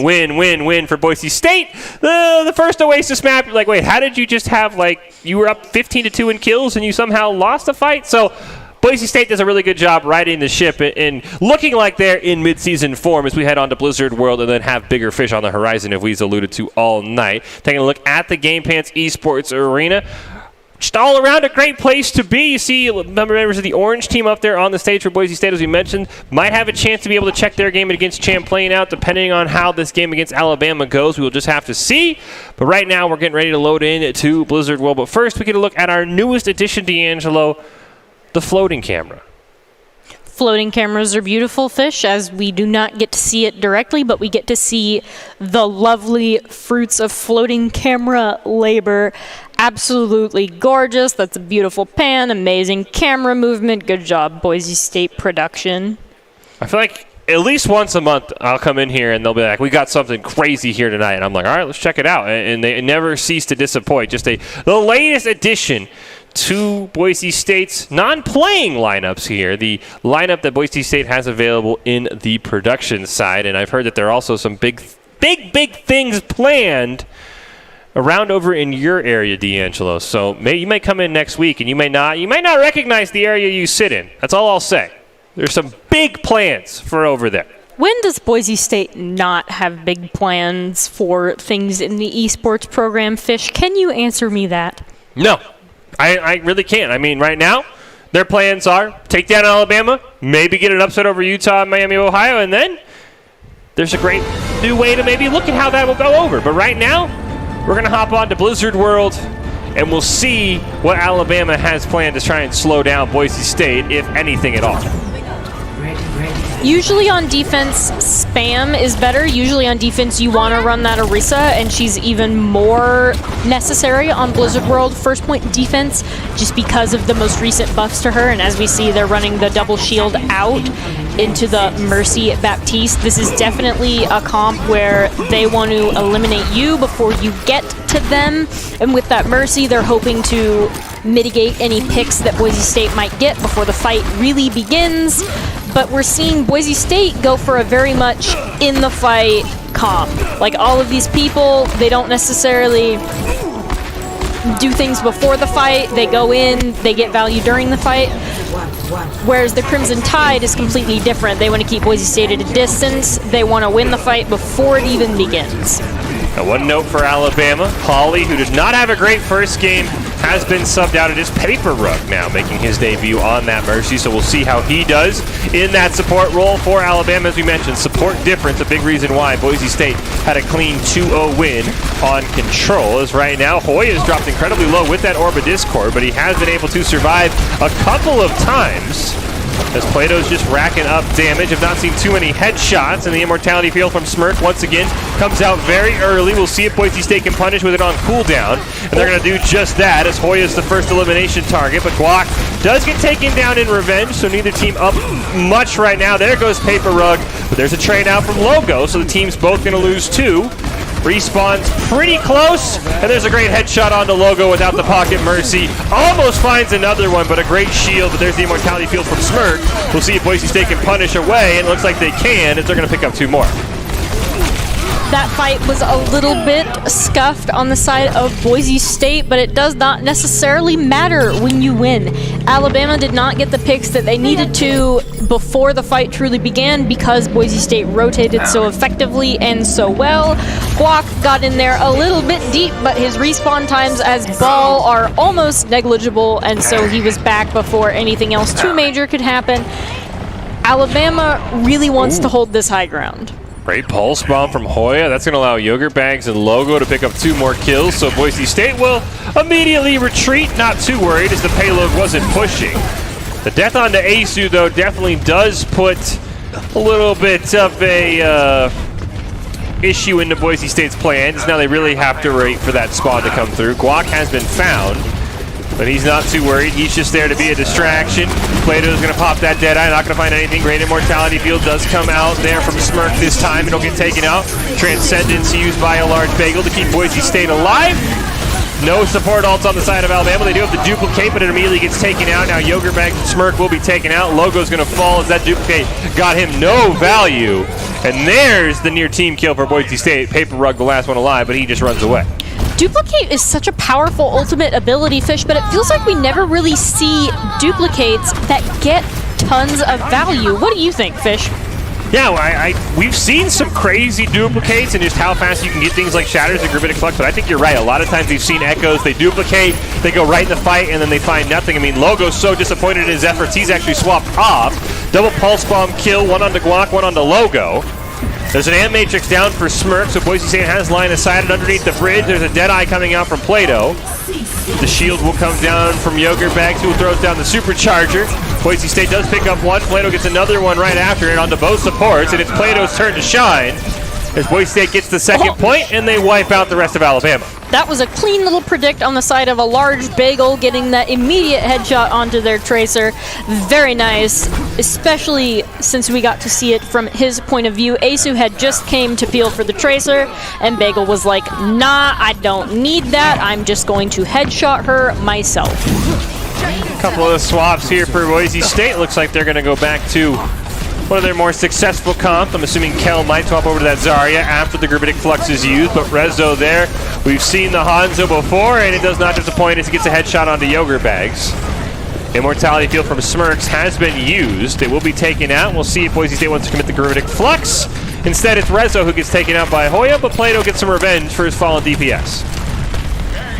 for Boise State. The first Oasis map, you're like, wait, how did you just have, like, you were up 15-2 in kills and you somehow lost a fight? So Boise State does a really good job riding the ship and looking like they're in midseason form as we head on to Blizzard World and then have bigger fish on the horizon, if we've alluded to all night. Taking a look at the Game Pants Esports Arena. Just all around a great place to be. You see members of the Orange team up there on the stage for Boise State, as we mentioned. Might have a chance to be able to check their game against Champlain out, depending on how this game against Alabama goes. We will just have to see. But right now, we're getting ready to load in to Blizzard World. But first, we get a look at our newest addition, D'Angelo, the floating camera. Floating cameras are beautiful fish, as we do not get to see it directly, but we get to see the lovely fruits of floating camera labor. Absolutely gorgeous. That's a beautiful pan, amazing camera movement. Good job, Boise State production. I feel like at least once a month I'll come in here and they'll be like, we got something crazy here tonight. And I'm like, all right, let's check it out. And they never cease to disappoint. Just the latest addition to Boise State's non-playing lineups here, the lineup that Boise State has available in the production side. And I've heard that there are also some big things planned around over in your area, D'Angelo. So you may come in next week and you may not recognize the area you sit in. That's all I'll say. There's some big plans for over there. When does Boise State not have big plans for things in the esports program, Fish? Can you answer me that? No. I really can't. I mean, right now, their plans are take down Alabama, maybe get an upset over Utah, Miami, Ohio, and then there's a great new way to maybe look at how that will go over. But right now, we're going to hop on to Blizzard World, and we'll see what Alabama has planned to try and slow down Boise State, if anything at all. Usually on defense, spam is better. Usually on defense, you want to run that Orisa, and she's even more necessary on Blizzard World first point defense just because of the most recent buffs to her. And as we see, they're running the double shield out into the Mercy Baptiste. This is definitely a comp where they want to eliminate you before you get to them. And with that Mercy, they're hoping to mitigate any picks that Boise State might get before the fight really begins. But we're seeing Boise State go for a very much in the fight comp. Like all of these people, they don't necessarily do things before the fight. They go in, they get value during the fight. Whereas the Crimson Tide is completely different. They want to keep Boise State at a distance. They want to win the fight before it even begins. Now, one note for Alabama, Holly, who did not have a great first game, has been subbed out. It is Paper Rug now making his debut on that Mercy, so we'll see how he does in that support role for Alabama. As we mentioned, support difference, a big reason why Boise State had a clean 2-0 win on Control. As right now, Hoya has dropped incredibly low with that Orb of Discord, but he has been able to survive a couple of times as Plato's just racking up damage. I've not seen too many headshots, and the Immortality Field from Smirk once again comes out very early. We'll see if Boise State can punish with it on cooldown, and they're going to do just that as Hoya's the first elimination target, but Guac does get taken down in revenge, so neither team up much right now. There goes Paper Rug, but there's a trade out from Logo, so the team's both going to lose two. Respawns pretty close, and there's a great headshot onto Logo without the pocket Mercy. Almost finds another one, but a great shield, but there's the Immortality Field from Smirk. We'll see if Boise State can punish away, and it looks like they can, as they're going to pick up two more. That fight was a little bit scuffed on the side of Boise State, but it does not necessarily matter when you win. Alabama did not get the picks that they needed to before the fight truly began because Boise State rotated so effectively and so well. Guac got in there a little bit deep, but his respawn times as Ball are almost negligible, and so he was back before anything else too major could happen. Alabama really wants to hold this high ground. Great pulse bomb from Hoya. That's going to allow Yogurt Bags and Logo to pick up two more kills, so Boise State will immediately retreat. Not too worried as the payload wasn't pushing. The death onto Asu, though, definitely does put a little bit of a issue into Boise State's plans. Now they really have to wait for that spawn to come through. Guac has been found. But he's not too worried. He's just there to be a distraction. Plato's going to pop that Deadeye. Not going to find anything. Great Immortality Field does come out there from Smirk this time. It'll get taken out. Transcendence used by a large bagel to keep Boise State alive. No support ults on the side of Alabama. They do have the duplicate, but it immediately gets taken out. Now Yogurtbags and Smirk will be taken out. Logo's going to fall as that duplicate got him no value. And there's the near team kill for Boise State. Paper Rug, the last one alive, but he just runs away. Duplicate is such a powerful ultimate ability, Fish, but it feels like we never really see duplicates that get tons of value. What do you think, Fish? Yeah, well, we've seen some crazy duplicates and just how fast you can get things like Shatters and Gravitic Flux, but I think you're right. A lot of times we've seen Echoes, they duplicate, they go right in the fight, and then they find nothing. I mean, Logo's so disappointed in his efforts, he's actually swapped off. Double Pulse Bomb kill, one onto Guac, one onto Logo. There's an Ant Matrix down for Smirk, so Boise State has line of sight underneath the bridge. There's a Deadeye coming out from Plato. The shield will come down from Yogurtbags, who throws down the Supercharger. Boise State does pick up one. Plato gets another one right after it onto both supports, and it's Plato's turn to shine as Boise State gets the second point, and they wipe out the rest of Alabama. That was a clean little predict on the side of a large bagel, getting that immediate headshot onto their Tracer. Very nice, especially since we got to see it from his point of view. Asu had just came to peel for the Tracer, and Bagel was like, nah, I don't need that. I'm just going to headshot her myself. A couple of swaps here for Boise State. Looks like they're going to go back to one of their more successful comp. I'm assuming Kel might swap over to that Zarya after the Gravitic Flux is used, but Rezo there. We've seen the Hanzo before, and it does not disappoint as he gets a headshot onto Yogurtbags. Immortality Field from Smirks has been used. It will be taken out. We'll see if Boise State wants to commit the Gravitic Flux. Instead, it's Rezo who gets taken out by Hoya, but Plato gets some revenge for his fallen DPS.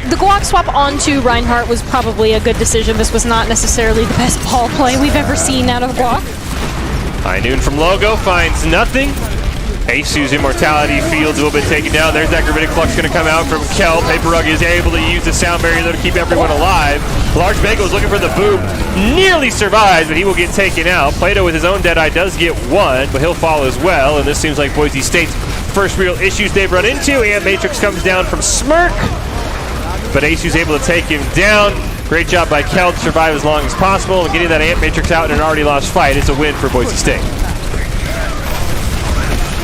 The Guac swap onto Reinhardt was probably a good decision. This was not necessarily the best ball play we've ever seen out of Guac. High Noon from Logo finds nothing. Asu's Immortality Field's a little bit taken down. There's that Gravitic Flux going to come out from Kel. Paper Rug is able to use the sound barrier though to keep everyone alive. Large Bagel is looking for the boom. Nearly survives, but he will get taken out. Plato with his own Deadeye does get one, but he'll fall as well. And this seems like Boise State's first real issues they've run into. And Matrix comes down from Smirk, but Asu's able to take him down. Great job by Kel to survive as long as possible and getting that Ant Matrix out in an already lost fight. It's a win for Boise State.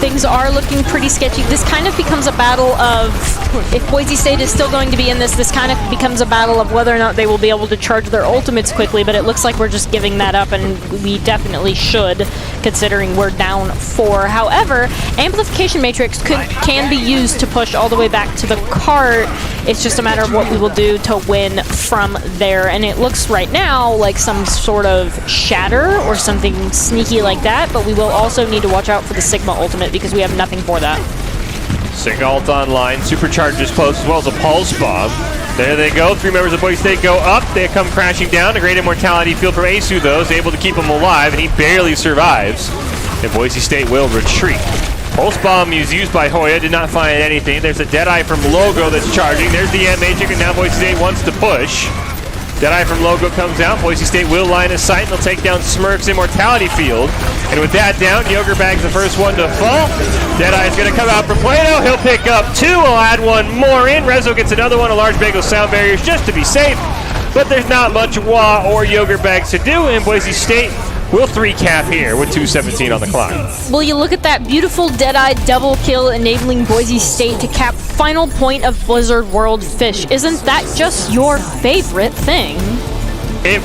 Things are looking pretty sketchy. This kind of becomes a battle of, if Boise State is still going to be in this kind of becomes a battle of whether or not they will be able to charge their ultimates quickly, but it looks like we're just giving that up, and we definitely should, considering we're down 4. However, Amplification Matrix can be used to push all the way back to the cart. It's just a matter of what we will do to win from there, and it looks right now like some sort of Shatter or something sneaky like that, but we will also need to watch out for the Sigma ultimate because we have nothing for that. Sig ult online, Supercharger's close as well as a Pulse Bomb. There they go, 3 members of Boise State go up, they come crashing down. A great Immortality Field from Asu though is able to keep him alive, and he barely survives. And Boise State will retreat. Pulse Bomb is used by Hoya, did not find anything. There's a Deadeye from Logo that's charging. There's the Ant Magic, and now Boise State wants to push. Deadeye from Logo comes out. Boise State will line of sight, and they'll take down Smirk's Immortality Field. And with that down, Yogurtbag's the first one to fall. Deadeye is going to come out from Plato. He'll pick up 2. He'll add one more in. Rezo gets another one. A large bagel sound barriers just to be safe. But there's not much Wah or Yogurtbags to do, and Boise State will 3-cap here with 2:17 on the clock. Well, you look at that beautiful Deadeye double kill, enabling Boise State to cap final point of Blizzard World. Fish. Isn't that just your favorite thing? It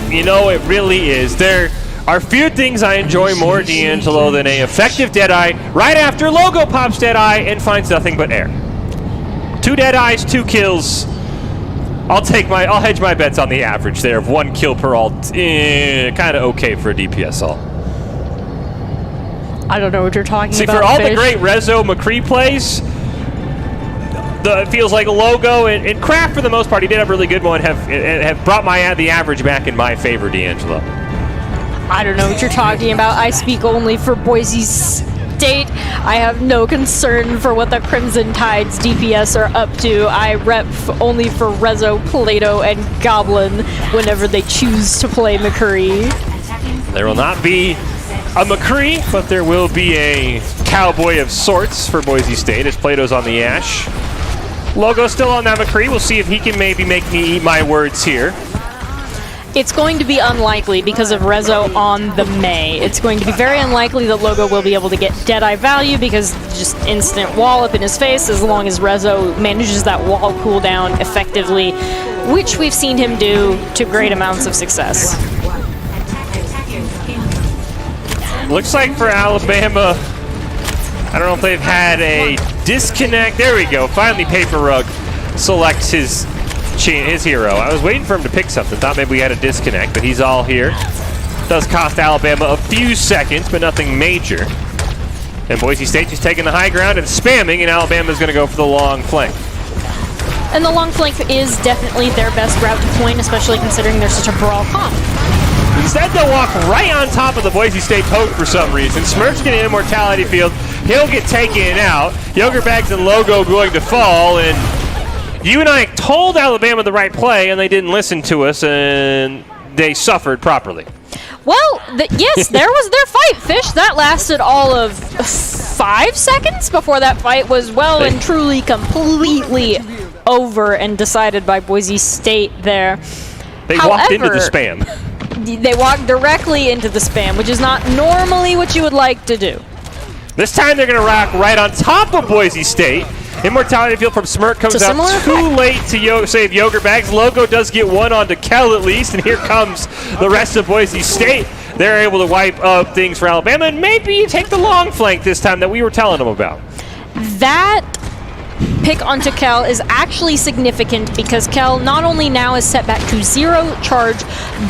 really is. There are few things I enjoy more, D'Angelo, than a effective Deadeye right after Logo pops Deadeye and finds nothing but air. 2 Deadeyes, 2 kills. I'll hedge my bets on the average there of 1 kill per ult. Kind of okay for a DPS ult. I don't know what you're talking about. See, for all Fish. the great Rezo McCree plays, it feels like Logo and Kraft for the most part, he did have a really good one, have brought the average back in my favor, D'Angelo. I don't know what you're talking about. I speak only for Boise State. I have no concern for what the Crimson Tide's DPS are up to. I rep only for Rezo, Plato, and Goblin whenever they choose to play McCree. There will not be a McCree, but there will be a Cowboy of sorts for Boise State as Plato's on the Ash. Logo still on that McCree. We'll see if he can maybe make me eat my words here. It's going to be unlikely because of Rezo on the Mei. It's going to be very unlikely that Logo will be able to get Deadeye value because just instant wall up in his face as long as Rezo manages that wall cooldown effectively, which we've seen him do to great amounts of success. Looks like for Alabama, I don't know if they've had a disconnect. There we go. Finally, Paper Rug selects his hero. I was waiting for him to pick something. Thought maybe we had a disconnect, but he's all here. Does cost Alabama a few seconds, but nothing major. And Boise State just taking the high ground and spamming, and Alabama's going to go for the long flank. And the long flank is definitely their best route to point, especially considering they're such a brawl comp. Instead, they'll walk right on top of the Boise State poke for some reason. Smirk's getting an immortality field. He'll get taken out. Yogurt Bags and Logo going to fall, and you and I told Alabama the right play, and they didn't listen to us, and they suffered properly. Well, yes, there was their fight, Fish. That lasted all of 5 seconds before that fight was well and truly completely over and decided by Boise State there. They walked into the spam. They walked directly into the spam, which is not normally what you would like to do. This time they're going to rock right on top of Boise State. Immortality field from Smirk comes out too late to save Yogurt Bags. Logo does get one onto Kel at least, and here comes the rest of Boise State. They're able to wipe up things for Alabama, and maybe take the long flank this time that we were telling them about. That pick onto Kel is actually significant because Kel not only now is set back to 0 charge,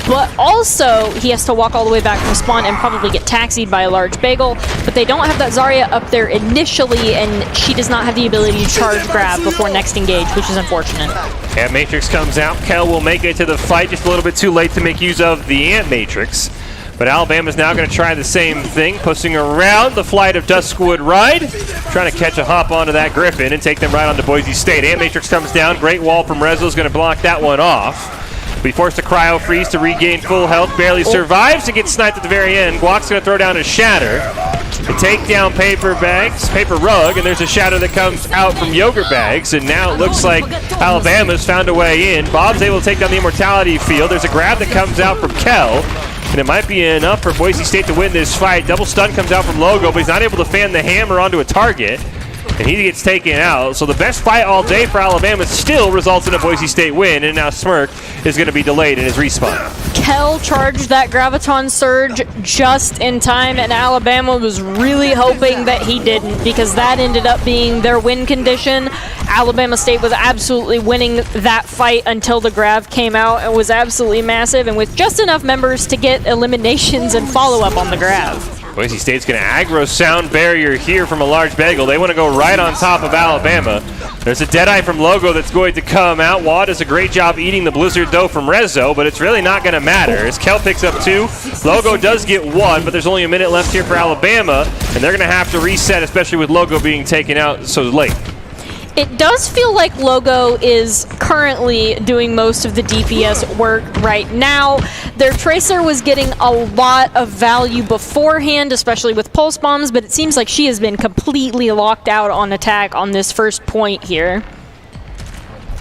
but also he has to walk all the way back from spawn and probably get taxied by a large bagel, but they don't have that Zarya up there initially, and she does not have the ability to charge grab before next engage, which is unfortunate. Ant Matrix comes out. Kel will make it to the fight, just a little bit too late to make use of the Ant Matrix. But Alabama's now going to try the same thing, pushing around the flight of Duskwood Ride, trying to catch a hop onto that Griffin and take them right onto Boise State. Ant Matrix comes down, great wall from Rezo's going to block that one off. Be forced to cryo freeze to regain full health, barely survives to get sniped at the very end. Guac's going to throw down a Shatter to take down Paper Rug, and there's a Shatter that comes out from Yogurt Bags, and now it looks like Alabama's found a way in. Bob's able to take down the Immortality field. There's a grab that comes out from Kel, and it might be enough for Boise State to win this fight. Double stun comes out from Logo, but he's not able to fan the hammer onto a target, and he gets taken out. So the best fight all day for Alabama still results in a Boise State win, and now Smirk is going to be delayed in his respawn. Kel charged that Graviton Surge just in time, and Alabama was really hoping that he didn't, because that ended up being their win condition. Alabama State was absolutely winning that fight until the Grav came out and was absolutely massive, and with just enough members to get eliminations and follow-up on the Grav. Boise State's going to aggro Sound Barrier here from a large bagel. They want to go right on top of Alabama. There's a Deadeye from Logo that's going to come out. Wad does a great job eating the Blizzard, though, from Rezo, but it's really not going to matter as Kel picks up 2. Logo does get 1, but there's only a minute left here for Alabama, and they're going to have to reset, especially with Logo being taken out so late. It does feel like Logo is currently doing most of the DPS work right now. Their Tracer was getting a lot of value beforehand, especially with pulse bombs, but it seems like she has been completely locked out on attack on this first point here.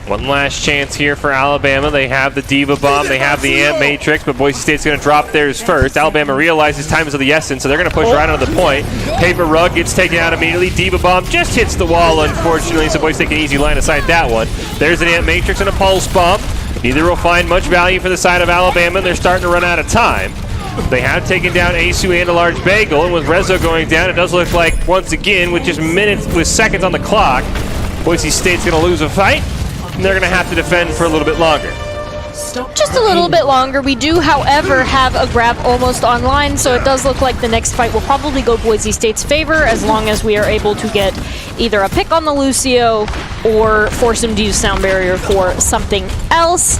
One last chance here for Alabama. They have the Diva Bomb, they have the Ant Matrix, but Boise State's going to drop theirs first. Alabama realizes time is of the essence, so they're going to push right onto the point. Paper Rug gets taken out immediately. Diva Bomb just hits the wall, unfortunately, so Boise State can easy line of sight that one. There's an Ant Matrix and a Pulse Bomb. Neither will find much value for the side of Alabama, and they're starting to run out of time. They have taken down Asu and a large bagel, and with Rezo going down, it does look like, once again, with just seconds on the clock, Boise State's going to lose a fight. And they're going to have to defend for a little bit longer. Just a little bit longer. We do, however, have a grab almost online, so it does look like the next fight will probably go Boise State's favor as long as we are able to get either a pick on the Lucio or force him to use Sound Barrier for something else.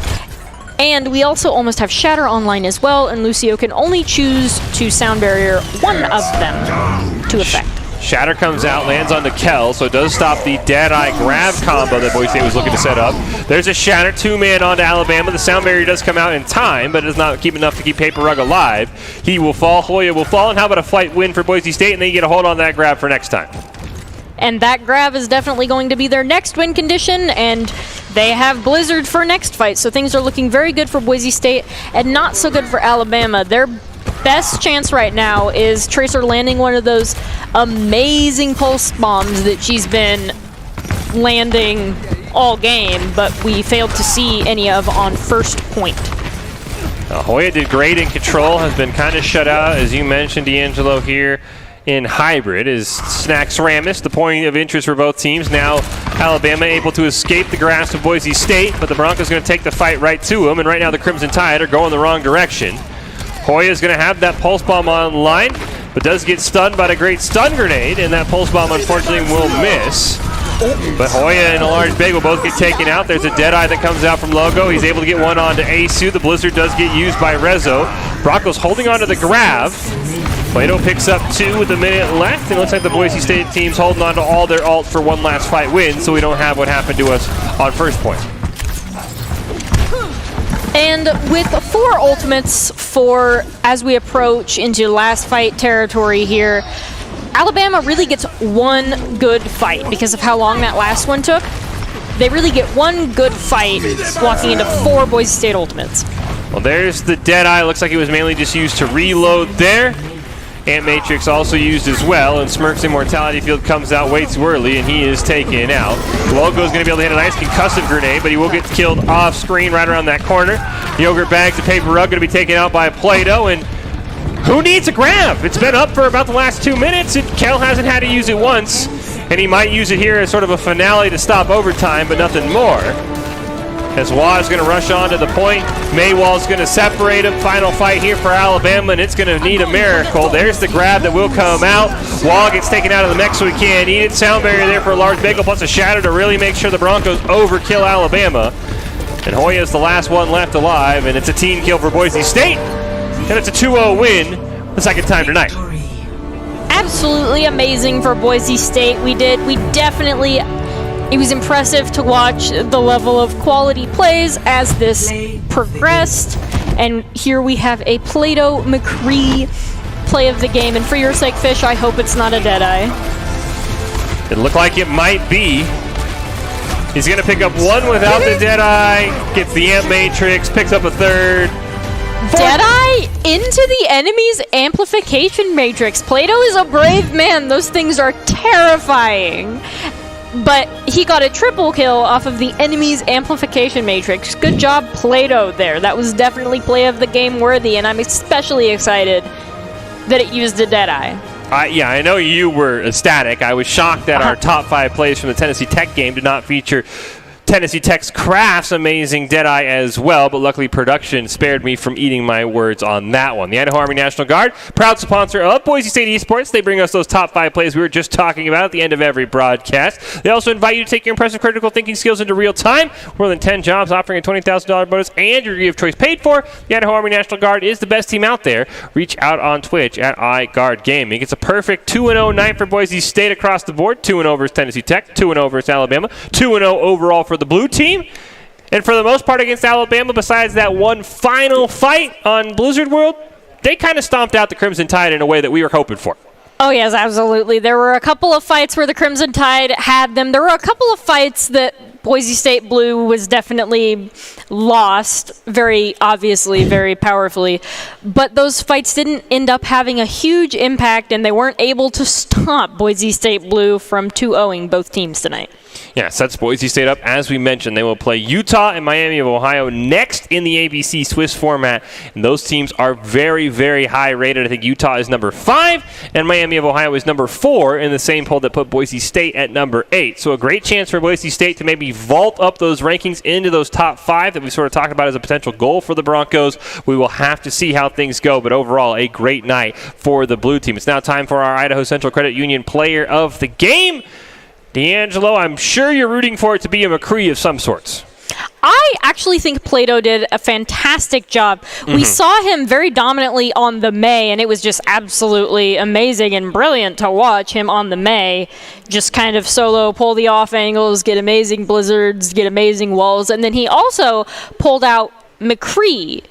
And we also almost have Shatter online as well, and Lucio can only choose to Sound Barrier one of them to effect. Shatter comes out, lands onto Kel, so it does stop the Deadeye grab combo that Boise State was looking to set up. There's a Shatter, 2-man onto Alabama. The Sound Barrier does come out in time, but it does not keep enough to keep Paper Rug alive. He will fall, Hoya will fall, and how about a fight win for Boise State, and then you get a hold on that grab for next time. And that grab is definitely going to be their next win condition, and they have Blizzard for next fight, so things are looking very good for Boise State and not so good for Alabama. Their best chance right now is Tracer landing one of those amazing pulse bombs that she's been landing all game, but we failed to see any of on first point. Hoya did great in control, has been kind of shut out, as you mentioned, D'Angelo, here in hybrid is Snacks Ramis, the point of interest for both teams. Now Alabama able to escape the grasp of Boise State, but the Broncos going to take the fight right to them, and right now the Crimson Tide are going the wrong direction. Hoya is going to have that pulse bomb online, but does get stunned by the great stun grenade, and that pulse bomb unfortunately will miss. But Hoya and a large bag will both get taken out. There's a Deadeye that comes out from Logo. He's able to get one onto Asu. The Blizzard does get used by Rezo. Broncos holding on to the grab. Plato picks up 2 with a minute left, and it looks like the Boise State team's holding on to all their ult for one last fight win, so we don't have what happened to us on first point. And with 4 ultimates for as we approach into last fight territory here, Alabama really gets one good fight because of how long that last one took. They really get one good fight walking into 4 Boise State ultimates. Well, there's the Deadeye. Looks like it was mainly just used to reload there. Ant Matrix also used as well, and Smirk's Immortality Field comes out way too early, and he is taken out. Logo's going to be able to hit a nice concussive grenade, but he will get killed off screen right around that corner. Yogurt Bags, the paper rug, going to be taken out by Plato, and who needs a grab? It's been up for about the last 2 minutes, and Kel hasn't had to use it once, and he might use it here as sort of a finale to stop overtime, but nothing more. As Waz going to rush on to the point. Maywall's going to separate him. Final fight here for Alabama, and it's going to need a miracle. There's the grab that will come out. Wall gets taken out of the mech so he can't eat it. Sound barrier there for a large bagel plus a shatter to really make sure the Broncos overkill Alabama. And Hoya's the last one left alive, and it's a team kill for Boise State. And it's a 2-0 win the second time tonight. Absolutely amazing for Boise State. It was impressive to watch the level of quality plays as this progressed. And here we have a Plato McCree play of the game. And for your sake, Fish, I hope it's not a Deadeye. It looked like it might be. He's going to pick up one without the Deadeye, gets the Ant Matrix, picks up a third. Deadeye into the enemy's amplification matrix. Plato is a brave man. Those things are terrifying. But he got a triple kill off of the enemy's amplification matrix. Good job, Plato, there. That was definitely play of the game worthy, and I'm especially excited that it used a Deadeye. Yeah, I know you were ecstatic. I was shocked that our top 5 plays from the Tennessee Tech game did not feature Tennessee Tech's Craft's amazing Deadeye as well, but luckily production spared me from eating my words on that one. The Idaho Army National Guard, proud sponsor of Boise State Esports. They bring us those top 5 plays we were just talking about at the end of every broadcast. They also invite you to take your impressive critical thinking skills into real time. More than 10 jobs offering a $20,000 bonus and your degree of choice paid for. The Idaho Army National Guard is the best team out there. Reach out on Twitch at iGuard Gaming. It's a perfect 2-0 night for Boise State across the board. 2-0 versus Tennessee Tech, 2-0 versus Alabama, 2-0 overall for the blue team. And for the most part against Alabama, besides that one final fight on Blizzard World, they kind of stomped out the Crimson Tide in a way that we were hoping for. Oh, yes, absolutely. There were a couple of fights where the Crimson Tide had them. There were a couple of fights that Boise State Blue was definitely lost, very obviously, very powerfully. But those fights didn't end up having a huge impact, and they weren't able to stop Boise State Blue from 2-0ing both teams tonight. Yeah, sets Boise State up. As we mentioned, they will play Utah and Miami of Ohio next in the ABC Swiss format. And those teams are very, very high rated. I think Utah is number 5, and Miami of Ohio is number 4 in the same poll that put Boise State at number 8. So a great chance for Boise State to maybe vault up those rankings into those top 5 that we sort of talked about as a potential goal for the Broncos. We will have to see how things go, but overall, a great night for the blue team. It's now time for our Idaho Central Credit Union player of the game. D'Angelo, I'm sure you're rooting for it to be a McCree of some sorts. I actually think Plato did a fantastic job. We saw him very dominantly on the May, and it was just absolutely amazing and brilliant to watch him on the May. Just kind of solo, pull the off angles, get amazing blizzards, get amazing walls. And then he also pulled out McCree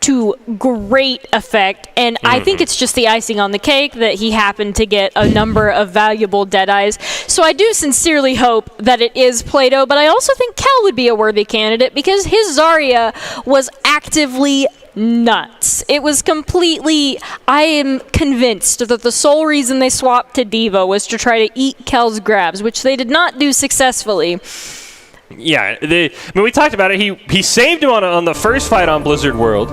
to great effect, and I think it's just the icing on the cake that he happened to get a number of valuable Deadeyes. So I do sincerely hope that it is Plato, but I also think Kel would be a worthy candidate because his Zarya was actively nuts. It was completely, I am convinced that the sole reason they swapped to D.Va was to try to eat Kel's grabs, which they did not do successfully. Yeah, we talked about it. He saved him on the first fight on Blizzard World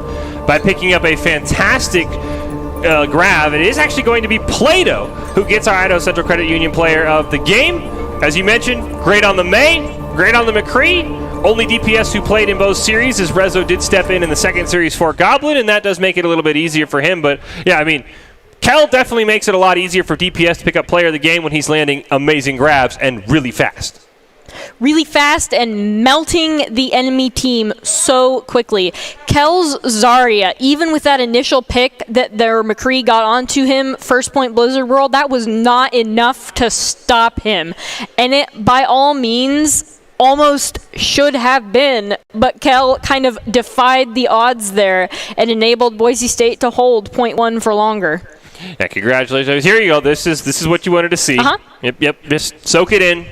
by picking up a fantastic grab. It is actually going to be Plato who gets our Idaho Central Credit Union player of the game. As you mentioned, great on the May, great on the McCree. Only DPS who played in both series, as Rezo did step in the second series for Goblin, and that does make it a little bit easier for him. But yeah, I mean, Kel definitely makes it a lot easier for DPS to pick up player of the game when he's landing amazing grabs and really fast. Really fast and melting the enemy team so quickly. Kel's Zarya, even with that initial pick that their McCree got onto him, first point Blizzard World, that was not enough to stop him. And it, by all means, almost should have been, but Kel kind of defied the odds there and enabled Boise State to hold point one for longer. Yeah, congratulations. Here you go. This is what you wanted to see. Yep. Just soak it in.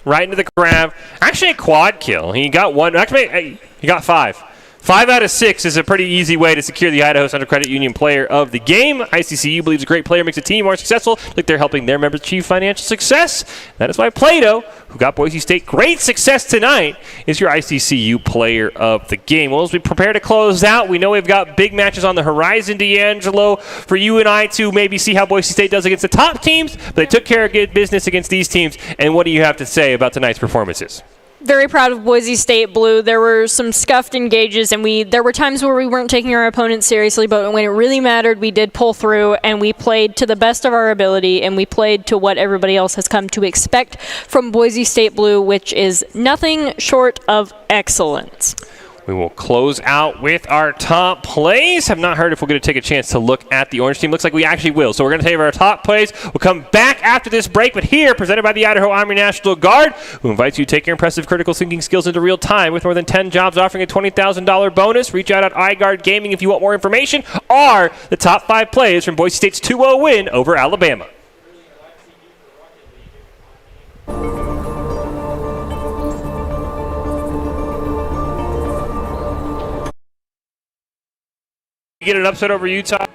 Right into the grab. Actually, a quad kill. He got one. Actually, he got 5. 5 out of 6 is a pretty easy way to secure the Idaho Central Credit Union player of the game. ICCU believes a great player makes a team more successful, like they're helping their members achieve financial success. That is why Plato, who got Boise State great success tonight, is your ICCU player of the game. Well, as we prepare to close out, we know we've got big matches on the horizon, D'Angelo, for you and I to maybe see how Boise State does against the top teams, but they took care of good business against these teams. And what do you have to say about tonight's performances? Very proud of Boise State Blue. There were some scuffed engages, and there were times where we weren't taking our opponents seriously, but when it really mattered, we did pull through, and we played to the best of our ability, and we played to what everybody else has come to expect from Boise State Blue, which is nothing short of excellence. We will close out with our top plays. Have not heard if we're going to take a chance to look at the orange team. Looks like we actually will. So we're going to take our top plays. We'll come back after this break, but here, presented by the Idaho Army National Guard, who invites you to take your impressive critical thinking skills into real time with more than 10 jobs offering a $20,000 bonus. Reach out at iGuard Gaming if you want more information. Are the top 5 plays from Boise State's 2-0 win over Alabama. Get an upset over Utah.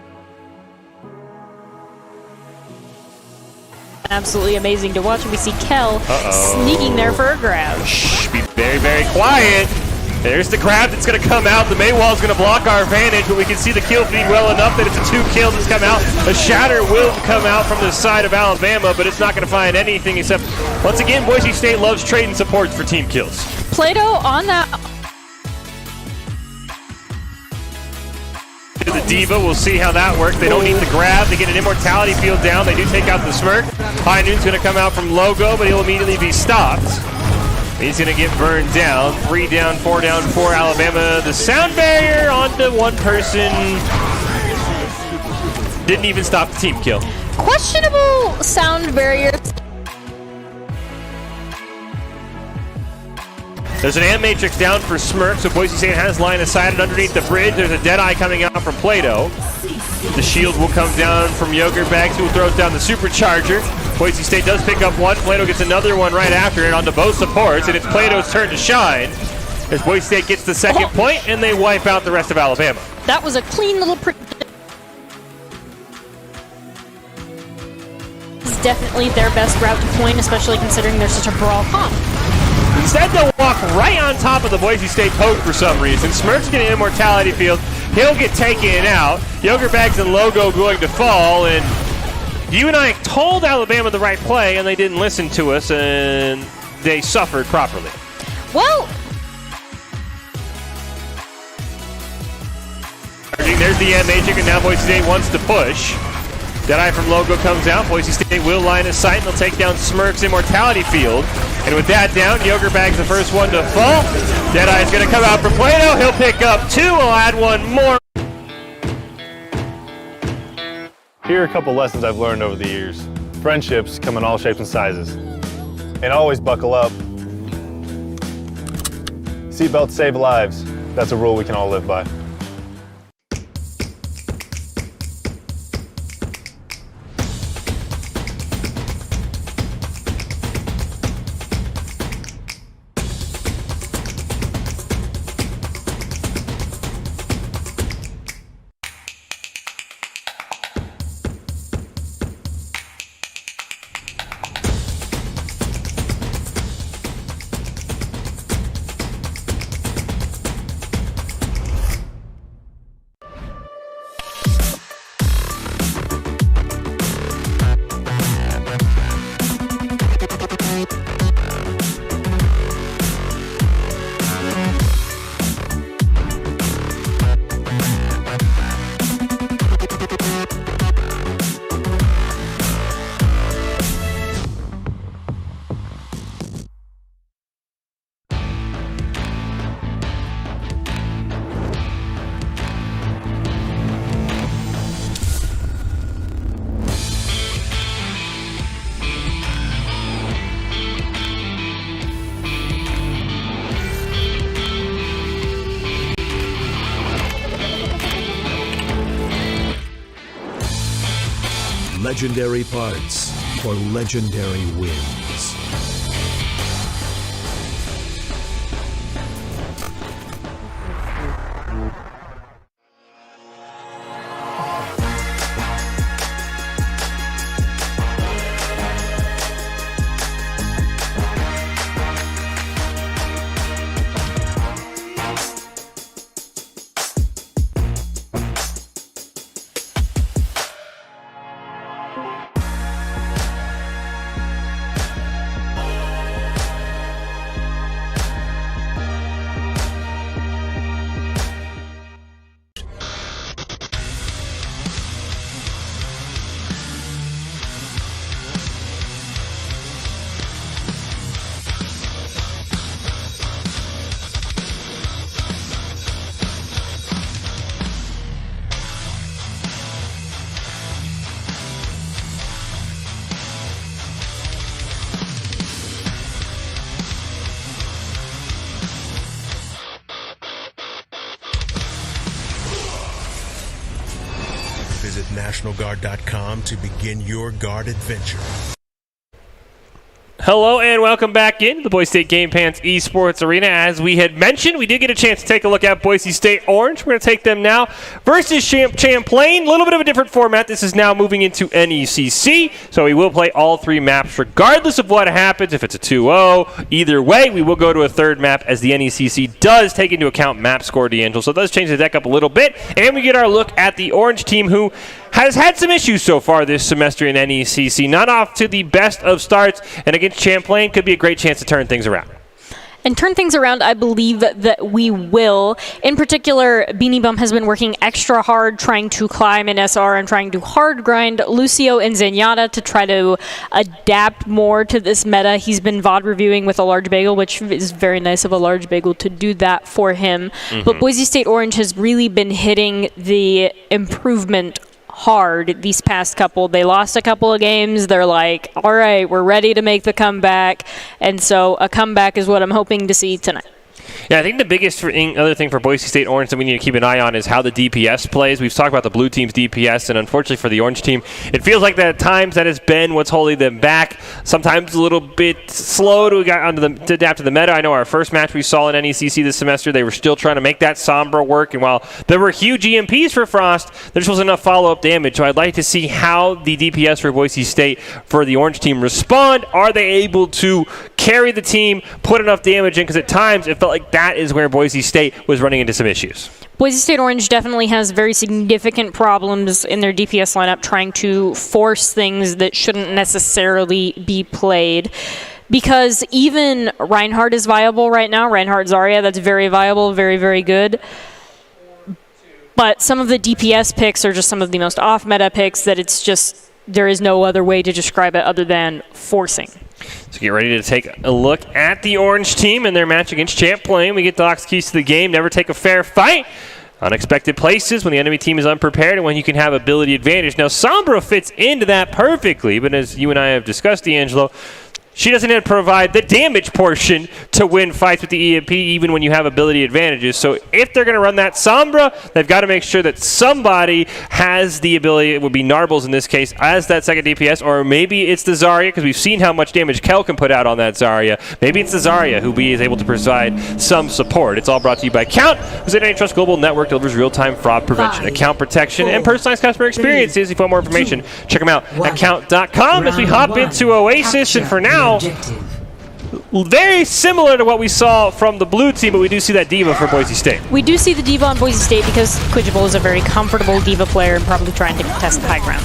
Absolutely amazing to watch. We see Kel sneaking there for a grab. Shh, be very, very quiet. There's the grab that's going to come out. The Maywall's going to block our advantage, but we can see the kill feed well enough that it's a 2 kills that's come out. A shatter will come out from the side of Alabama, but it's not going to find anything except, once again, Boise State loves trading supports for team kills. Plato on that. The D.Va, we'll see how that works. They don't need the grab. They get an immortality field down. They do take out the smirk. High Noon's going to come out from Logo, but he'll immediately be stopped. He's going to get burned down. 3 down, 4 down for Alabama. The sound barrier onto one person. Didn't even stop the team kill. Questionable sound barrier. There's an Ant Matrix down for Smirk, so Boise State has line of sight underneath the bridge. There's a Deadeye coming out from Plato. The shield will come down from Yogurt Bags, who throws down the Supercharger. Boise State does pick up one. Plato gets another one right after it onto both supports, and it's Plato's turn to shine as Boise State gets the second point, and they wipe out the rest of Alabama. That was a clean little... It's definitely their best route to point, especially considering they're such a brawl comp. Instead, they'll walk right on top of the Boise State poke for some reason. Smirk's getting an immortality field. He'll get taken out. Yogurt Bags and Logo going to fall. And you and I told Alabama the right play, and they didn't listen to us, and they suffered properly. Well... There's the Magic, and now Boise State wants to push. Deadeye from Logo comes out. Boise State will line of sight, and they'll take down Smirk's immortality field. And with that down, Yogurt Bag's the first one to fall. Deadeye's going to come out from Plato. He'll pick up 2. We'll add one more. Here are a couple lessons I've learned over the years. Friendships come in all shapes and sizes. And always buckle up. Seatbelts save lives. That's a rule we can all live by. legendary parts for legendary wins. Visit NationalGuard.com to begin your guard adventure. Hello and welcome back into the Boise State Game Pants Esports Arena. As we had mentioned, we did get a chance to take a look at Boise State Orange. We're going to take them now versus Champlain. A little bit of a different format. This is now moving into NECC, so we will play all three maps regardless of what happens. If it's a 2-0, either way, we will go to a third map as the NECC does take into account map score, D'Angelo. So it does change the deck up a little bit, and we get our look at the Orange team, who has had some issues so far this semester in NECC. Not off to the best of starts, and against Champlain could be a great chance to turn things around. And turn things around, I believe that we will. In particular, Beanie Bum has been working extra hard trying to climb in SR and trying to hard grind Lucio and Zenyatta to try to adapt more to this meta. He's been VOD reviewing with a large bagel, which is very nice of a large bagel to do that for him. But Boise State Orange has really been hitting the improvement hard these past couple. They lost a couple of games. They're like, all right, we're ready to make the comeback. And so a comeback is what I'm hoping to see tonight. Yeah, I think the biggest other thing for Boise State Orange that we need to keep an eye on is how the DPS plays. We've talked about the blue team's DPS, and unfortunately for the Orange team, it feels like that at times that has been what's holding them back. Sometimes a little bit slow to adapt to the meta. I know our first match we saw in NECC this semester, they were still trying to make that Sombra work, and while there were huge EMPs for Frost, there just wasn't enough follow-up damage. So I'd like to see how the DPS for Boise State for the Orange team respond. Are they able to carry the team, put enough damage in? Because at times it felt like that is where Boise State was running into some issues. Boise State Orange definitely has very significant problems in their DPS lineup trying to force things that shouldn't necessarily be played. Because even Reinhardt is viable right now. Reinhardt Zarya, that's very viable, very, very good. But some of the DPS picks are just some of the most off-meta picks that it's just, there is no other way to describe it other than forcing. So get ready to take a look at the Orange team and their match against Champlain. We get Doc's keys to the game. Never take a fair fight. Unexpected places when the enemy team is unprepared and when you can have ability advantage. Now, Sombra fits into that perfectly, but as you and I have discussed, D'Angelo, she doesn't have to provide the damage portion to win fights with the EMP, even when you have ability advantages. So if they're going to run that Sombra, they've got to make sure that somebody has the ability, it would be Narbles in this case, as that second DPS, or maybe it's the Zarya, because we've seen how much damage Kel can put out on that Zarya. Maybe it's the Zarya who is able to provide some support. It's all brought to you by Count, whose Identity Trust Global Network delivers real-time fraud prevention, account protection, and personalized customer experiences. If you want more information, check them out at count.com as we hop into Oasis, and for now, very similar to what we saw from the blue team, but we do see that Diva for Boise State. We do see the Diva on Boise State because Quidgible is a very comfortable Diva player and probably trying to contest the high ground.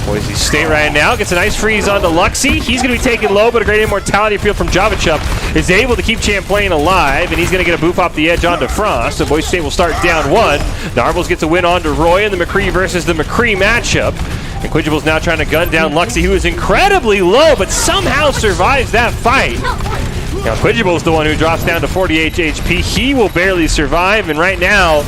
Boise State right now gets a nice freeze onto Luxie. He's going to be taken low, but a great immortality field from Javachup is able to keep Champlain alive, and he's going to get a boof off the edge onto Frost, and Boise State will start down one. Narbles gets a win onto Roy in the McCree versus the McCree matchup. And Quidgible's now trying to gun down Luxie, who is incredibly low, but somehow survives that fight. Now Quidgible's the one who drops down to 48 HP. He will barely survive, and right now,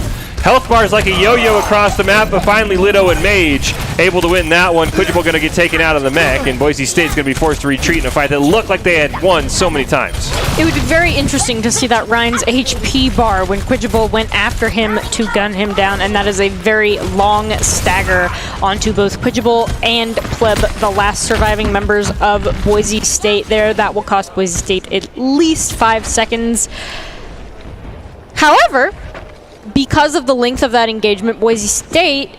Health bars like a yo-yo across the map, but finally Lido and Mage able to win that one. Quidgible going to get taken out of the mech, and Boise State's going to be forced to retreat in a fight that looked like they had won so many times. It would be very interesting to see that Ryan's HP bar when Quidgible went after him to gun him down, and that is a very long stagger onto both Quidgible and Pleb, the last surviving members of Boise State there. That will cost Boise State at least 5 seconds. However, because of the length of that engagement, Boise State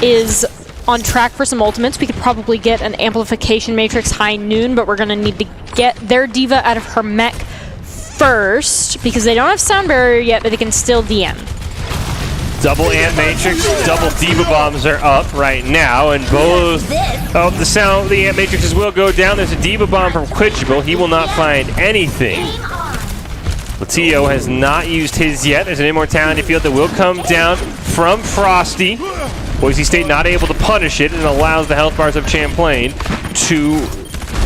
is on track for some ultimates. We could probably get an amplification matrix high noon, but we're going to need to get their diva out of her mech first because they don't have sound barrier yet, but they can still DM. Double amp matrix, double diva bombs are up right now, and both of the amp matrices will go down. There's a diva bomb from Quidgible. He will not find anything. Latillo has not used his yet. There's an immortality field that will come down from Frosty. Boise State not able to punish it and allows the health bars of Champlain to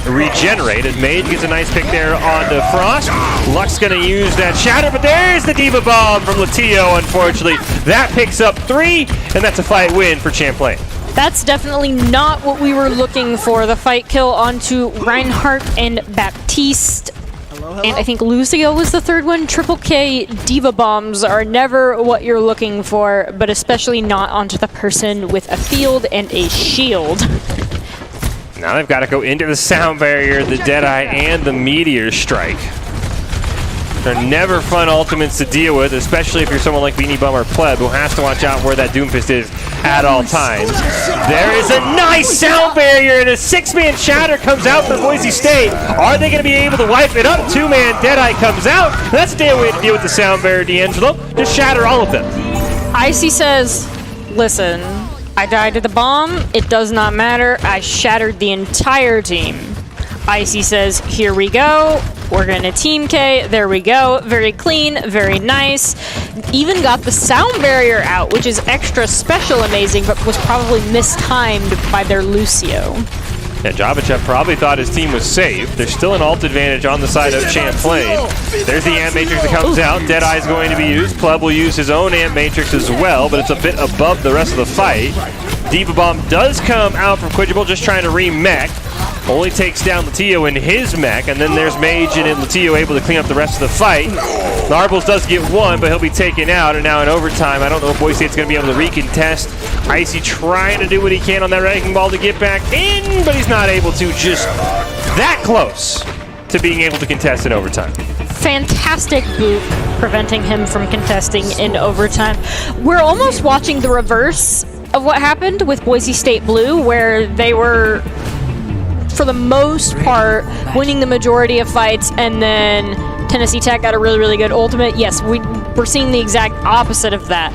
regenerate as Mage gets a nice pick there onto Frost. Luck's going to use that shatter, but there's the diva bomb from Latillo, unfortunately. That picks up 3, and that's a fight win for Champlain. That's definitely not what we were looking for. The fight kill onto Reinhardt and Baptiste. And I think Lucio was the third one. Triple K diva bombs are never what you're looking for, but especially not onto the person with a field and a shield. Now they've got to go into the sound barrier, the Deadeye, and the Meteor Strike. They're never fun ultimates to deal with, especially if you're someone like Beanie Bum or Pleb, who has to watch out where that Doomfist is at all times. There is a nice sound barrier, and a 6-man shatter comes out for Boise State. Are they going to be able to wipe it up? 2-man Deadeye comes out. That's a damn way to deal with the sound barrier, D'Angelo. Just shatter all of them. Icy says, listen, I died to the bomb. It does not matter. I shattered the entire team. Icy says, here we go. We're going to Team K. There we go. Very clean, very nice. Even got the sound barrier out, which is extra special amazing, but was probably mistimed by their Lucio. Yeah, Javachev probably thought his team was safe. There's still an ult advantage on the side of Champlain. There's the Amp Matrix that comes out. Deadeye is going to be used. Pleb will use his own Amp Matrix as well, but it's a bit above the rest of the fight. Diva Bomb does come out from Quidgible, just trying to re-mech. Only takes down Latillo in his mech, and then there's Mage and Latillo able to clean up the rest of the fight. Narbles does get one, but he'll be taken out, and now in overtime, I don't know if Boise State's going to be able to recontest. Icy trying to do what he can on that wrecking ball to get back in, but he's not able to, just that close to being able to contest in overtime. Fantastic boot, preventing him from contesting in overtime. We're almost watching the reverse of what happened with Boise State Blue, where they were, for the most part, winning the majority of fights, and then Tennessee Tech got a really, really good ultimate. Yes, we're seeing the exact opposite of that,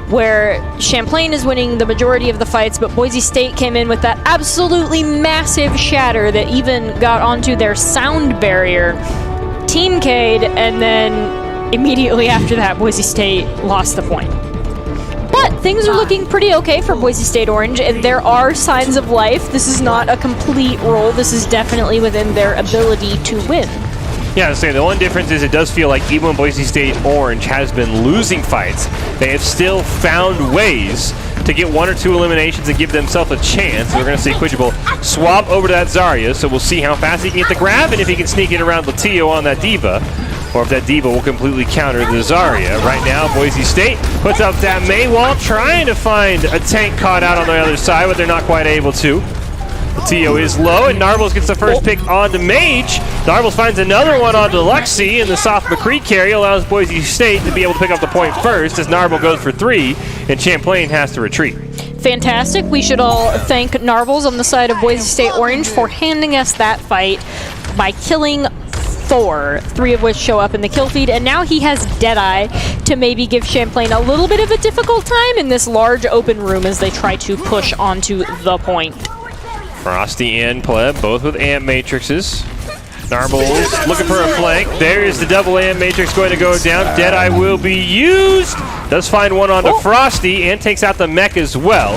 where Champlain is winning the majority of the fights, but Boise State came in with that absolutely massive shatter that even got onto their sound barrier, Team K'd, and then immediately after that, Boise State lost the point. But things are looking pretty okay for Boise State Orange, and there are signs of life. This is not a complete roll. This is definitely within their ability to win. Yeah, I was saying the one difference is it does feel like even when Boise State Orange has been losing fights, they have still found ways to get 1 or 2 eliminations and give themselves a chance. We're going to see Quidgible swap over to that Zarya, so we'll see how fast he can get the grab and if he can sneak it around Latillo on that Diva, or if that Diva will completely counter the Zarya. Right now, Boise State puts up that Maywall, trying to find a tank caught out on the other side, but they're not quite able to. Latillo is low, and Narbles gets the first pick onto Mage. Narbles finds another one onto Luxie, and the soft McCree carry allows Boise State to be able to pick up the point first as Narble goes for 3, and Champlain has to retreat. Fantastic. We should all thank Narbles on the side of Boise State Orange for handing us that fight by killing 4, 3 of which show up in the kill feed, and now he has Deadeye to maybe give Champlain a little bit of a difficult time in this large open room as they try to push onto the point. Frosty and Pleb, both with amp matrices. Narbles looking for a flank. There is the double amp matrix going to go down. Deadeye will be used. Does find one onto Frosty and takes out the mech as well.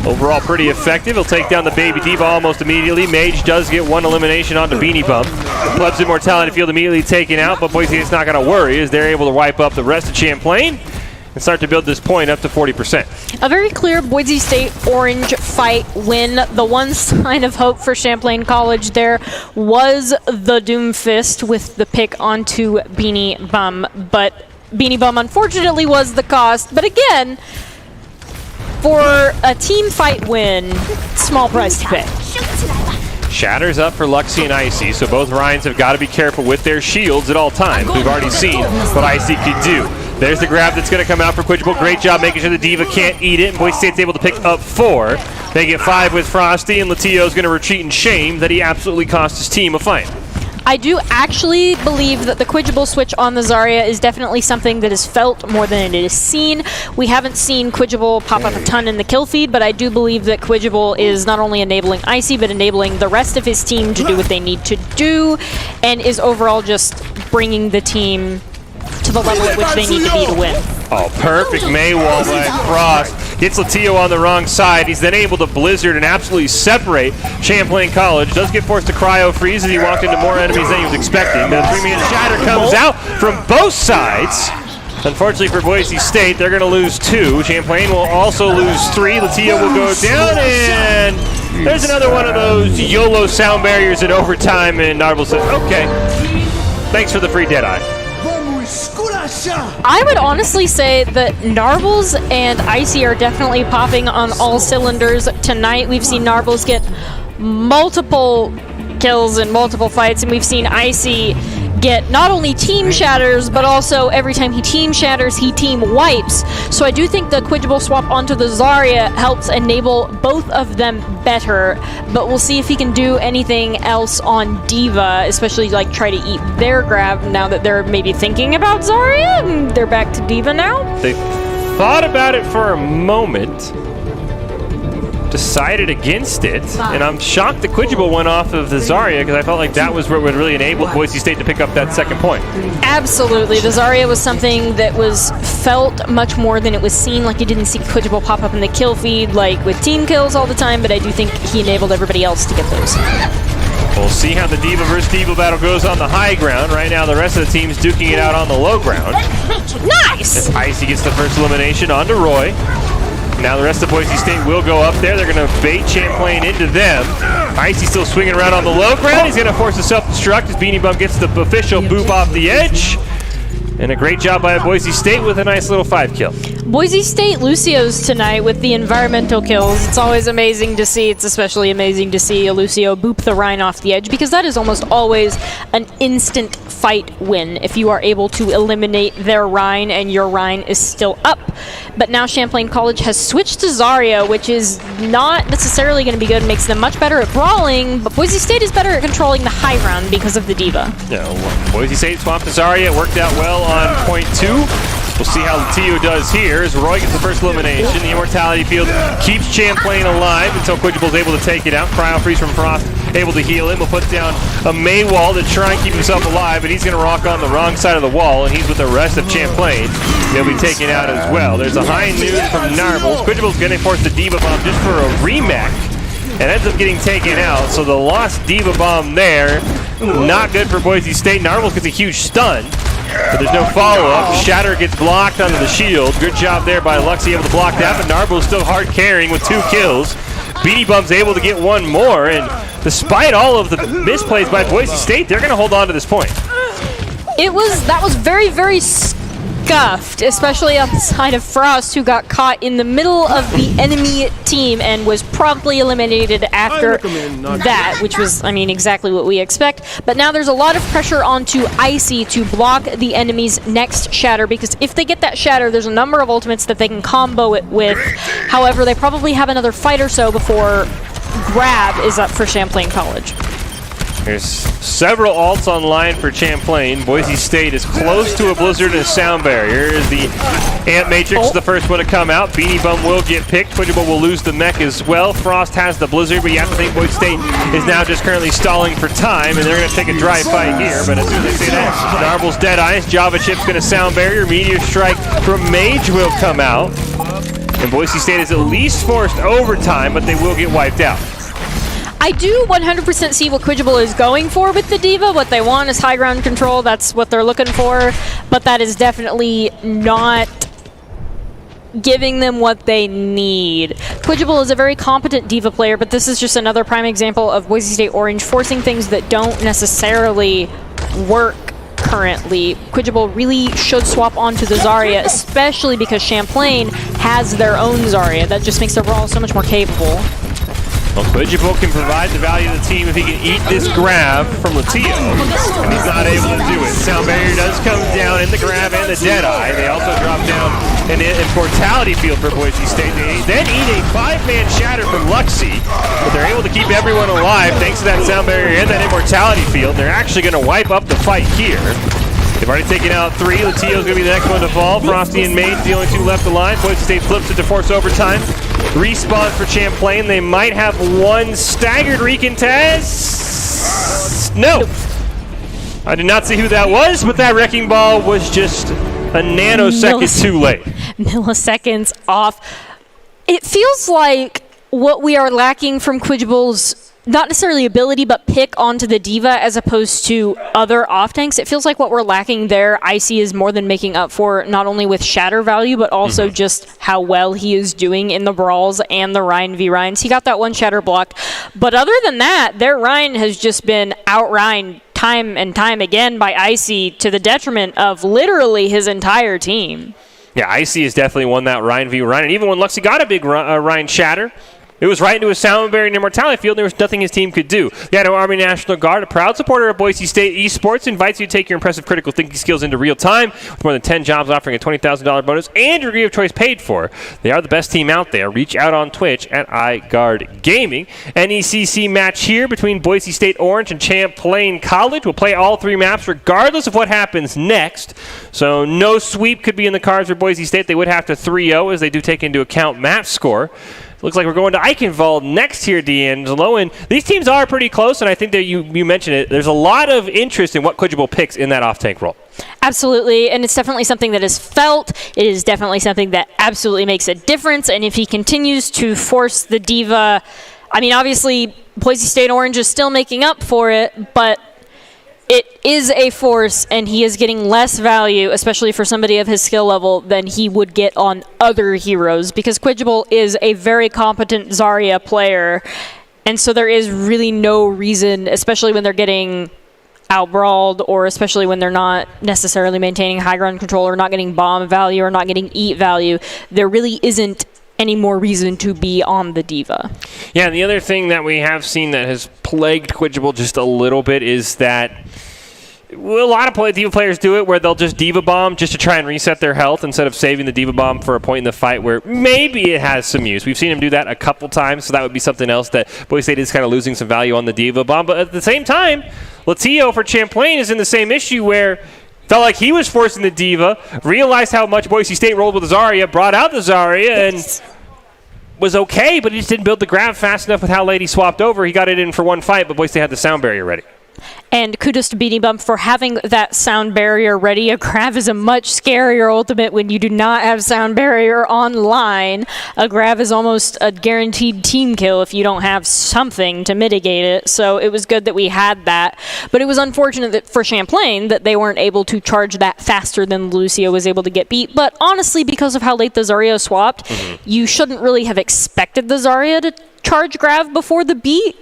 Overall pretty effective. He'll take down the Baby Diva almost immediately. Mage does get 1 elimination onto Beanie Bum. Pleb's immortality field immediately taken out, but Boise State's not going to worry as they're able to wipe up the rest of Champlain. and start to build this point up to 40%. A very clear Boise State orange fight win. The one sign of hope for Champlain College there was the Doomfist with the pick onto Beanie Bum, but Beanie Bum unfortunately was the cost. But again, for a team fight win, small price to pay. Shatter's up for Luxie and Icy, so both Ryans have got to be careful with their shields at all times. We've already seen what Icy can do. There's the grab that's going to come out for Quidgible. Great job making sure the Diva can't eat it, and Boise State's able to pick up 4. They get 5 with Frosty, and Latio's going to retreat in shame that he absolutely cost his team a fight. I do actually believe that the Quidgible switch on the Zarya is definitely something that is felt more than it is seen. We haven't seen Quidgible pop up a ton in the kill feed, but I do believe that Quidgible is not only enabling Icy, but enabling the rest of his team to do what they need to do, and is overall just bringing the team to the level at which they need to be to win. Oh, perfect Maywall by Frost. Gets Latio on the wrong side. He's then able to Blizzard and absolutely separate Champlain College. Does get forced to cryo freeze as he walked into more enemies than he was expecting. The 3-man shatter comes out from both sides. Unfortunately for Boise State, they're going to lose 2. Champlain will also lose 3. Latio will go down, and there's another one of those YOLO sound barriers in overtime, and Narble says, okay, thanks for the free Deadeye. I would honestly say that Narbles and Icy are definitely popping on all cylinders tonight. We've seen Narbles get multiple kills in multiple fights, and we've seen Icy get not only team shatters, but also every time he team shatters, he team wipes. So I do think the Quidgible swap onto the Zarya helps enable both of them better, but we'll see if he can do anything else on Diva, especially like try to eat their grab now that they're maybe thinking about Zarya, and they're back to Diva now. They thought about it for a moment, decided against it, and I'm shocked the Quidgible went off of the Zarya because I felt like that was what would really enable Boise State to pick up that second point. Absolutely. The Zarya was something that was felt much more than it was seen. Like you didn't see Quidgible pop up in the kill feed like with team kills all the time, but I do think he enabled everybody else to get those. We'll see how the Diva versus Diva battle goes on the high ground. Right now the rest of the team's duking it out on the low ground. Nice! As Icy gets the first elimination onto Roy. Now the rest of Boise State will go up there. They're going to bait Champlain into them. Icy still swinging around on the low ground. He's going to force a self-destruct as Beanie Bum gets the official boop off the edge. And a great job by Boise State with a nice little 5-kill. Boise State Lucio's tonight with the environmental kills. It's always amazing to see. It's especially amazing to see a Lucio boop the Rhine off the edge, because that is almost always an instant fight win if you are able to eliminate their Rhine and your Rhine is still up. But now Champlain College has switched to Zarya, which is not necessarily going to be good. It makes them much better at brawling, but Boise State is better at controlling the high ground because of the Diva. Yeah, Boise State swapped to Zarya. It worked out well on point 2. We'll see how Latio does here as Roy gets the first elimination. The Immortality Field keeps Champlain alive until Quidgible's able to take it out. Cryo freeze from Frost, able to heal him. We'll put down a Maywall to try and keep himself alive, but he's going to rock on the wrong side of the wall, and he's with the rest of Champlain. They'll be taken out as well. There's a high noon from Narbles. Quidgible's going to force the Diva Bomb just for a remake, and ends up getting taken out. So the lost Diva Bomb there, not good for Boise State. Narbles gets a huge stun, but there's no follow-up. Shatter gets blocked onto the shield. Good job there by Luxie, able to block that, but Narbles still hard carrying with 2 kills. Beanie Bum's able to get 1 more, and despite all of the misplays by Boise State, they're going to hold on to this point. That was very, very scuffed, especially on the side of Frost, who got caught in the middle of the enemy team and was promptly eliminated after that, which was, I mean, exactly what we expect. But now there's a lot of pressure onto Icy to block the enemy's next shatter, because if they get that shatter, there's a number of ultimates that they can combo it with. However, they probably have another fight or so before grab is up for Champlain College. There's several ults online for Champlain. Boise State is close to a Blizzard and a Sound Barrier. The Ant Matrix is the first one to come out. Beanie Bum will get picked. Quidgible will lose the mech as well. Frost has the Blizzard, but you have to think Boise State is now just currently stalling for time, and they're going to take a dry fight here. But as soon as they say that, Narbles Dead Eyes, Java Chip's going to Sound Barrier. Meteor Strike from Mage will come out. And Boise State is at least forced overtime, but they will get wiped out. I do 100% see what Quidgible is going for with the Diva. What they want is high ground control. That's what they're looking for. But that is definitely not giving them what they need. Quidgible is a very competent diva player, but this is just another prime example of Boise State Orange forcing things that don't necessarily work currently. Quidgible really should swap onto the Zarya, especially because Champlain has their own Zarya. That just makes their brawl so much more capable. Well, Quidgible can provide the value to the team if he can eat this grab from Latio, and he's not able to do it. Sound Barrier does come down in the grab and the Deadeye. They also drop down in the Mortality Field for Boise State. They then eat a 5-man shatter from Luxie, but they're able to keep everyone alive thanks to that Sound Barrier and that Immortality Field. They're actually going to wipe up the fight here. They've already taken out 3. Latio's going to be the next one to fall. Frosty and Maid's the only 2 left alive. Boise State flips it to force overtime. Respawn for Champlain. They might have 1 staggered recontest. No! I did not see who that was, but that Wrecking Ball was just a nanosecond too late. Milliseconds off. It feels like what we are lacking from Quidgible's not necessarily ability, but pick onto the diva as opposed to other off-tanks. It feels like what we're lacking there, Icy is more than making up for, not only with shatter value, but also just how well he is doing in the brawls and the Rhine v. Rhines. He got that 1 shatter blocked. But other than that, their Rhine has just been out-Rhined time and time again by Icy to the detriment of literally his entire team. Yeah, Icy has definitely won that Rhine v. Rhine. And even when Luxie got a big Rhine shatter, it was right into a Sound Barrier and Immortality Field. There was nothing his team could do. The Idaho Army National Guard, a proud supporter of Boise State Esports, invites you to take your impressive critical thinking skills into real time with more than 10 jobs offering a $20,000 bonus and your degree of choice paid for. They are the best team out there. Reach out on Twitch at iGuard Gaming. NECC match here between Boise State Orange and Champlain College. We'll play all 3 maps regardless of what happens next. So no sweep could be in the cards for Boise State. They would have to 3-0 as they do take into account map score. Looks like we're going to Eichenwald next here, D'Angelo. And these teams are pretty close, and I think that you mentioned it. There's a lot of interest in what Quidgible picks in that off-tank role. Absolutely, and it's definitely something that is felt. It is definitely something that absolutely makes a difference. And if he continues to force the diva, I mean, obviously, Boise State Orange is still making up for it, but it is a force, and he is getting less value, especially for somebody of his skill level, than he would get on other heroes, because Quidgible is a very competent Zarya player, and so there is really no reason, especially when they're getting out-brawled, or especially when they're not necessarily maintaining high ground control, or not getting bomb value, or not getting eat value, there really isn't any more reason to be on the diva. Yeah, and the other thing that we have seen that has plagued Quidgible just a little bit is that a lot of diva players do it where they'll just diva bomb just to try and reset their health instead of saving the diva bomb for a point in the fight where maybe it has some use. We've seen him do that a couple times, so that would be something else that Boise State is kind of losing some value on the diva bomb. But at the same time, Latio for Champlain is in the same issue where felt like he was forcing the diva, realized how much Boise State rolled with Zarya, brought out the Zarya, and was okay, but he just didn't build the grab fast enough with how late he swapped over. He got it in for 1 fight, but Boise State had the Sound Barrier ready. And kudos to Beanie Bump for having that Sound Barrier ready. A grab is a much scarier ultimate when you do not have Sound Barrier online. A grab is almost a guaranteed team kill if you don't have something to mitigate it. So it was good that we had that. But it was unfortunate that for Champlain that they weren't able to charge that faster than Lucio was able to get beat. But honestly, because of how late the Zarya swapped, you shouldn't really have expected the Zarya to charge grab before the beat.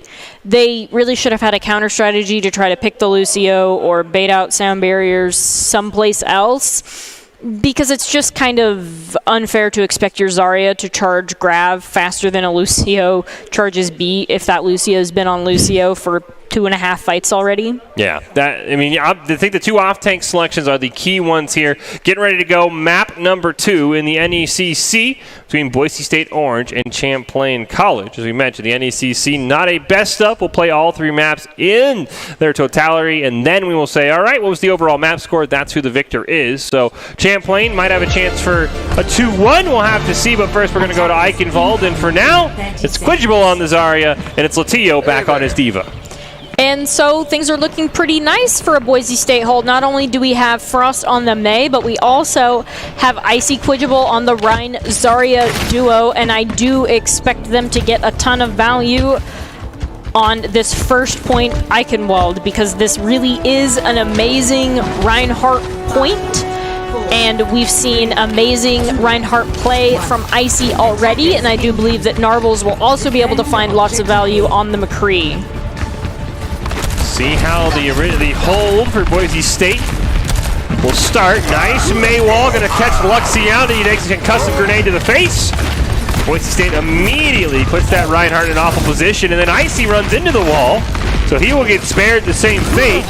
They really should have had a counter strategy to try to pick the Lucio or bait out Sound Barriers someplace else, because it's just kind of unfair to expect your Zarya to charge grab faster than a Lucio charges beat if that Lucio has been on Lucio for 2.5 fights already. Yeah, I think the 2 off-tank selections are the key ones here. Getting ready to go map number 2 in the NECC between Boise State Orange and Champlain College. As we mentioned, the NECC, not a best up. We'll play all 3 maps in their totality, and then we will say, all right, what was the overall map score? That's who the victor is. So Champlain might have a chance for a 2-1. We'll have to see, but first we're going to go to Eichenwald, and for now, it's Quidgible on the Zarya, and it's Latio back on his diva. And so things are looking pretty nice for a Boise State hold. Not only do we have Frost on the May, but we also have Icy Quidgible on the Rhine Zarya duo, and I do expect them to get a ton of value on this first point Eichenwald, because this really is an amazing Reinhardt point. And we've seen amazing Reinhardt play from Icy already, and I do believe that Narbles will also be able to find lots of value on the McCree. See how the hold for Boise State will start. Nice Maywall, gonna catch Luxy out. He takes a concussive grenade to the face. Boise State immediately puts that Reinhardt in an awful position, and then Icy runs into the wall, so he will get spared the same fate.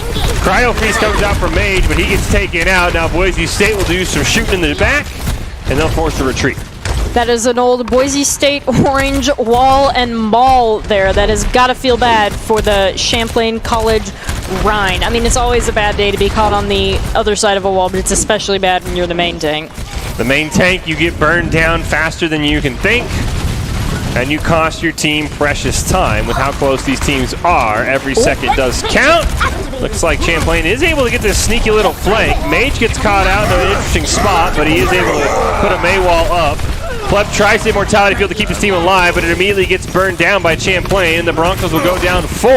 Cryo Freeze comes out from Mage, but he gets taken out. Now Boise State will do some shooting in the back, and they'll force a retreat. That is an old Boise State orange wall and maul there. That has got to feel bad for the Champlain College Rhine. I mean, it's always a bad day to be caught on the other side of a wall, but it's especially bad when you're the main tank. The main tank, you get burned down faster than you can think, and you cost your team precious time. With how close these teams are, every second does count. Looks like Champlain is able to get this sneaky little flank. Mage gets caught out in an interesting spot, but he is able to put a Maywall up. Pleb tries the Immortality Field to keep his team alive, but it immediately gets burned down by Champlain. The Broncos will go down 4.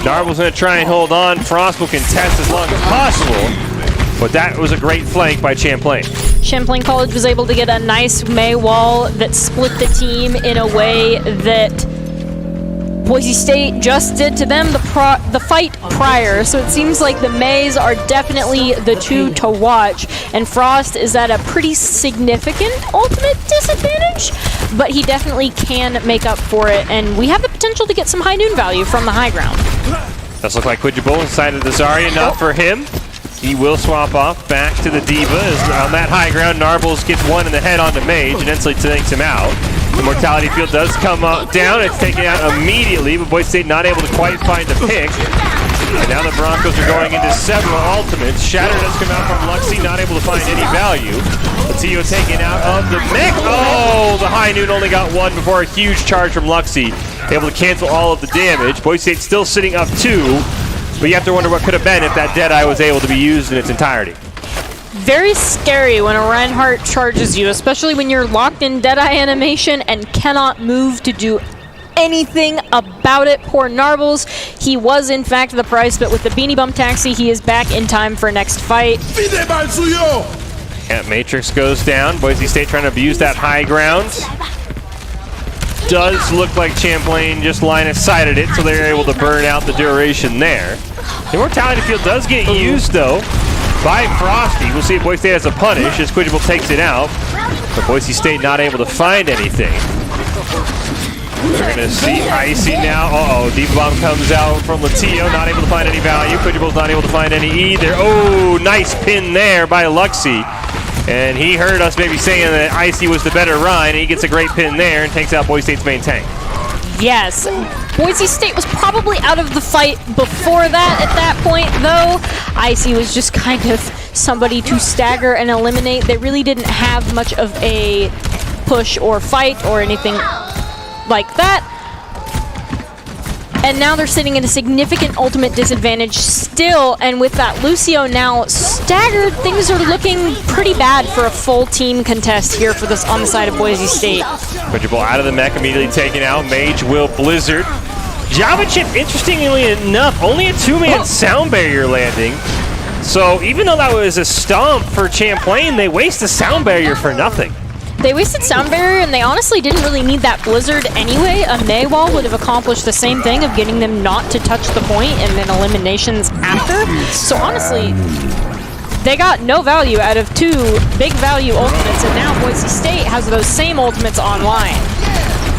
Narvel's going to try and hold on. Frost will contest as long as possible, but that was a great flank by Champlain. Champlain College was able to get a nice Maywall that split the team in a way that Boise State just did to them the fight prior. So it seems like the Mays are definitely the two to watch, and Frost is at a pretty significant ultimate disadvantage, but he definitely can make up for it, and we have the potential to get some high noon value from the high ground. Does look like Quidjabul inside of the Zarya, not for him. He will swap off back to the Diva. As on that high ground, Narbles gets one in the head onto Mage and instantly takes him out. The Mortality Field does come down. It's taken out immediately, but Boise State not able to quite find the pick. And now the Broncos are going into several ultimates. Shatter does come out from Luxy, not able to find any value. Latio taken out of the mech. Oh, the high noon only got one before a huge charge from Luxy, able to cancel all of the damage. Boise State still sitting up 2, but you have to wonder what could have been if that Deadeye was able to be used in its entirety. Very scary when a Reinhardt charges you, especially when you're locked in Deadeye animation and cannot move to do anything about it. Poor Narbles. He was in fact the price, but with the Beanie Bum Taxi, he is back in time for next fight. Yeah, Matrix goes down. Boise State trying to abuse that high ground. Does look like Champlain just line-of-sighted it, so they're able to burn out the duration there. The Immortality Field does get used, though, by Frosty. We'll see if Boise State has a punish as Quidjabul takes it out, but Boise State not able to find anything. We're going to see Icy now. Uh-oh, Deep Bomb comes out from Latio, not able to find any value. Quidjabul's not able to find any either. Oh, nice pin there by Luxy. And he heard us maybe saying that Icy was the better run, and he gets a great pin there and takes out Boise State's main tank. Yes, Boise State was probably out of the fight before that at that point, though. Icy was just kind of somebody to stagger and eliminate. They really didn't have much of a push or fight or anything like that. And now they're sitting at a significant ultimate disadvantage still, and with that Lucio now staggered, things are looking pretty bad for a full team contest here for this on the side of Boise State. Quidjabul out of the mech, immediately taken out. Mage will Blizzard. Java Chip, interestingly enough, only a 2-man sound barrier landing. So even though that was a stomp for Champlain, they waste the sound barrier for nothing. They wasted sound barrier, and they honestly didn't really need that Blizzard anyway. A Maywall would have accomplished the same thing of getting them not to touch the point and then eliminations after. So honestly, they got no value out of 2 big value ultimates, and now Boise State has those same ultimates online.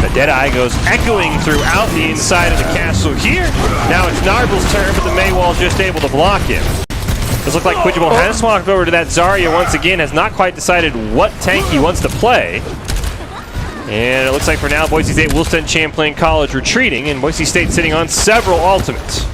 The Deadeye goes echoing throughout the inside of the castle here. Now it's Narble's turn, but the Maywall just able to block him. Does look like Quidjabul has walked over to that Zarya once again, has not quite decided what tank he wants to play. And it looks like for now, Boise State will send Champlain College retreating, and Boise State sitting on several ultimates.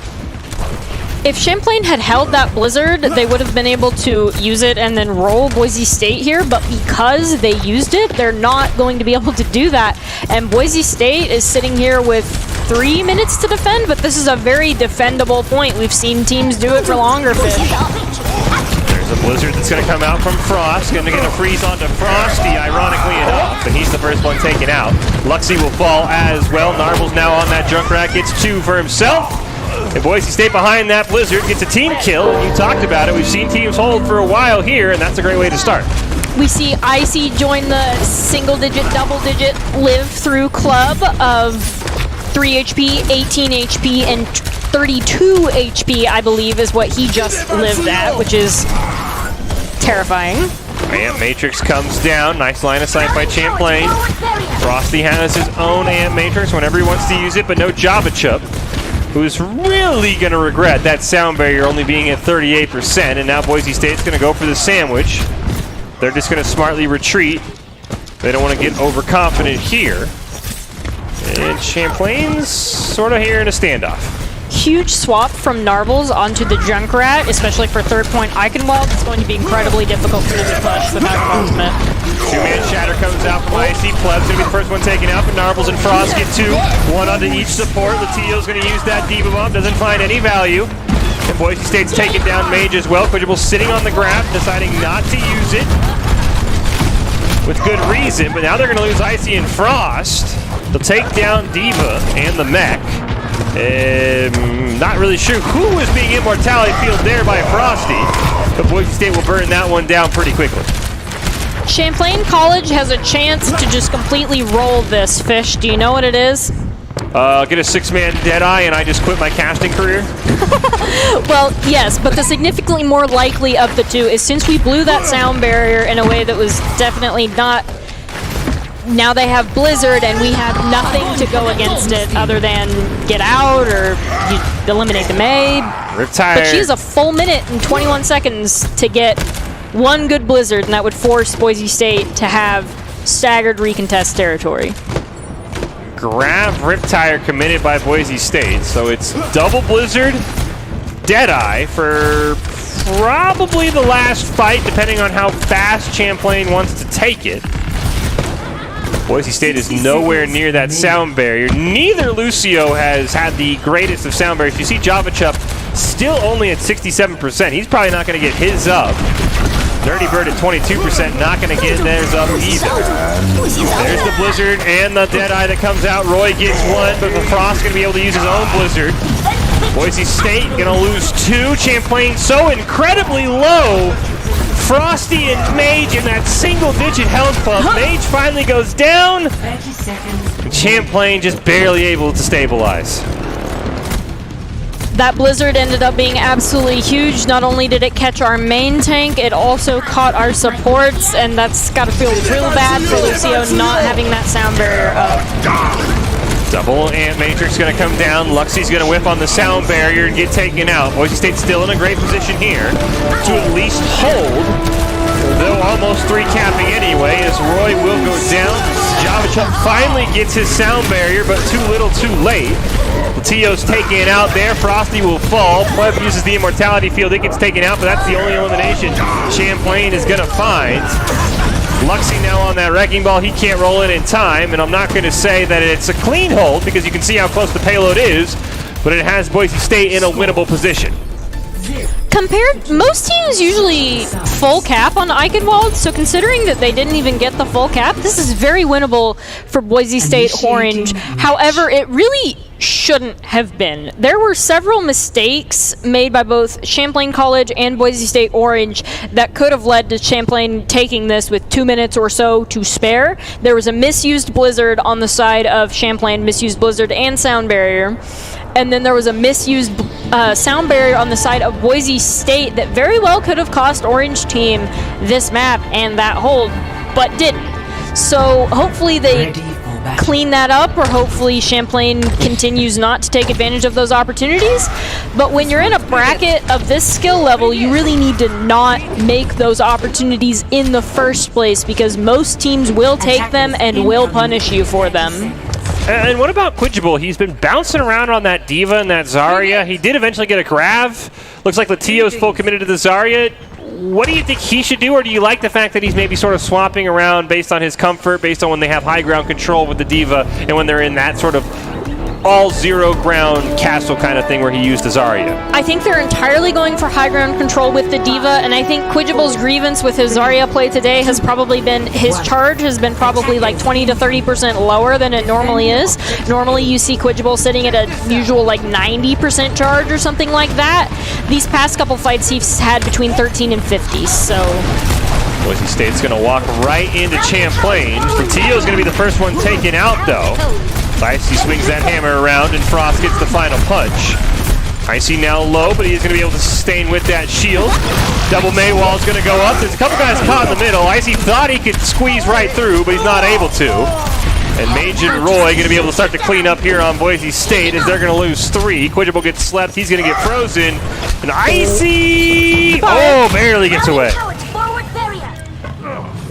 If Champlain had held that Blizzard, they would have been able to use it and then roll Boise State here, but because they used it, they're not going to be able to do that. And Boise State is sitting here with 3 minutes to defend, but this is a very defendable point. We've seen teams do it for longer, Fish. There's a Blizzard that's going to come out from Frost, going to get a freeze onto Frosty, ironically enough, but he's the first one taken out. Luxy will fall as well. Narble's now on that Junkrat, gets 2 for himself. And Boise State behind that Blizzard gets a team kill, and you talked about it. We've seen teams hold for a while here, and that's a great way to start. We see Icy join the single-digit, double-digit live-through club of 3 HP, 18 HP, and 32 HP, I believe, is what he just lived at, which is terrifying. Amp Matrix comes down. Nice line of sight by Champlain. Frosty has his own Amp Matrix whenever he wants to use it, but no Java Chup, who's really going to regret that sound barrier only being at 38%, and now Boise State's going to go for the sandwich. They're just going to smartly retreat. They don't want to get overconfident here. And Champlain's sort of here in a standoff. Huge swap from Narbles onto the Junkrat, especially for third point Eichenwald. It's going to be incredibly difficult for them to push without an ultimate. Two-man shatter comes out from IC. Pleb's going to be the first one taken out, but Narbles and Frost get two. One onto each support. Latio's going to use that Diva Bomb. Doesn't find any value. And Boise State's taking down Mage as well. Quidgible sitting on the grab, deciding not to use it. With good reason, but now they're going to lose Icy and Frost. They'll take down Diva and the mech. Not really sure who was being immortality field there by Frosty, but Boise State will burn that one down pretty quickly. Champlain College has a chance to just completely roll this, Fish. Do you know what it is? Get a 6-man Deadeye and I just quit my casting career? Well, yes, but the significantly more likely of the two is since we blew that sound barrier in a way that was definitely not... Now they have Blizzard, and we have nothing to go against it other than get out or eliminate the May. Riptire. But she has a full minute and 21 seconds to get one good Blizzard, and that would force Boise State to have staggered recontest territory. Grab Riptire committed by Boise State, so it's double Blizzard, Deadeye for probably the last fight, depending on how fast Champlain wants to take it. Boise State is nowhere near that sound barrier. Neither Lucio has had the greatest of sound barriers. You see Java Chup still only at 67%. He's probably not going to get his up. Dirty Bird at 22%, not going to get theirs up either. There's the Blizzard and the Deadeye that comes out. Roy gets one, but Frost going to be able to use his own Blizzard. Boise State going to lose two. Champlain so incredibly low. Frosty and Mage in that single-digit health pump. Mage finally goes down. And Champlain just barely able to stabilize. That Blizzard ended up being absolutely huge. Not only did it catch our main tank, it also caught our supports, and that's got to feel real bad for Lucio not having that sound barrier up. Double Ant Matrix going to come down. Luxie's going to whip on the sound barrier and get taken out. Boise State's still in a great position here to at least hold, though almost 3-capping anyway, as Roy will go down. Java Chup finally gets his sound barrier, but too little too late. Latio's taking it out there. Frosty will fall. Pleb uses the immortality field. It gets taken out, but that's the only elimination Champlain is going to find. Luxie now on that wrecking ball. He can't roll it in time, and I'm not going to say that it's a clean hold because you can see how close the payload is, but it has Boise State in a winnable position. Most teams usually full cap on Eichenwald, so considering that they didn't even get the full cap, this is very winnable for Boise State Orange. However, it really shouldn't have been. There were several mistakes made by both Champlain College and Boise State Orange that could have led to Champlain taking this with 2 minutes or so to spare. There was a misused Blizzard on the side of Champlain, misused Blizzard and sound barrier. And then there was a misused sound barrier on the side of Boise State that very well could have cost Orange Team this map and that hold, but didn't. So hopefully they clean that up, or hopefully Champlain continues not to take advantage of those opportunities. But when you're in a bracket of this skill level, you really need to not make those opportunities in the first place, because most teams will take them and will punish you for them. And what about Quidgible? He's been bouncing around on that Diva and that Zarya. He did eventually get a grav. Looks like Latio's full committed to the Zarya. What do you think he should do, or do you like the fact that he's maybe sort of swapping around based on his comfort, based on when they have high ground control with the Diva, and when they're in that sort of all zero ground castle kind of thing where he used the Zarya? I think they're entirely going for high ground control with the Diva, and I think Quidgible's grievance with his Zarya play today has probably been, his charge has been probably like 20 to 30% lower than it normally is. Normally you see Quidgible sitting at a usual like 90% charge or something like that. These past couple fights he's had between 13 and 50, so... Boise State's going to walk right into Champlain. Portillo's going to be the first one taken out, though. Icy swings that hammer around, and Frost gets the final punch. Icy now low, but he's going to be able to sustain with that shield. Double Maywall's going to go up. There's a couple guys caught in the middle. Icy thought he could squeeze right through, but he's not able to. And Mage and Roy going to be able to start to clean up here on Boise State as they're going to lose 3. Quidgible gets slept. He's going to get frozen. And Icy, oh, barely gets away.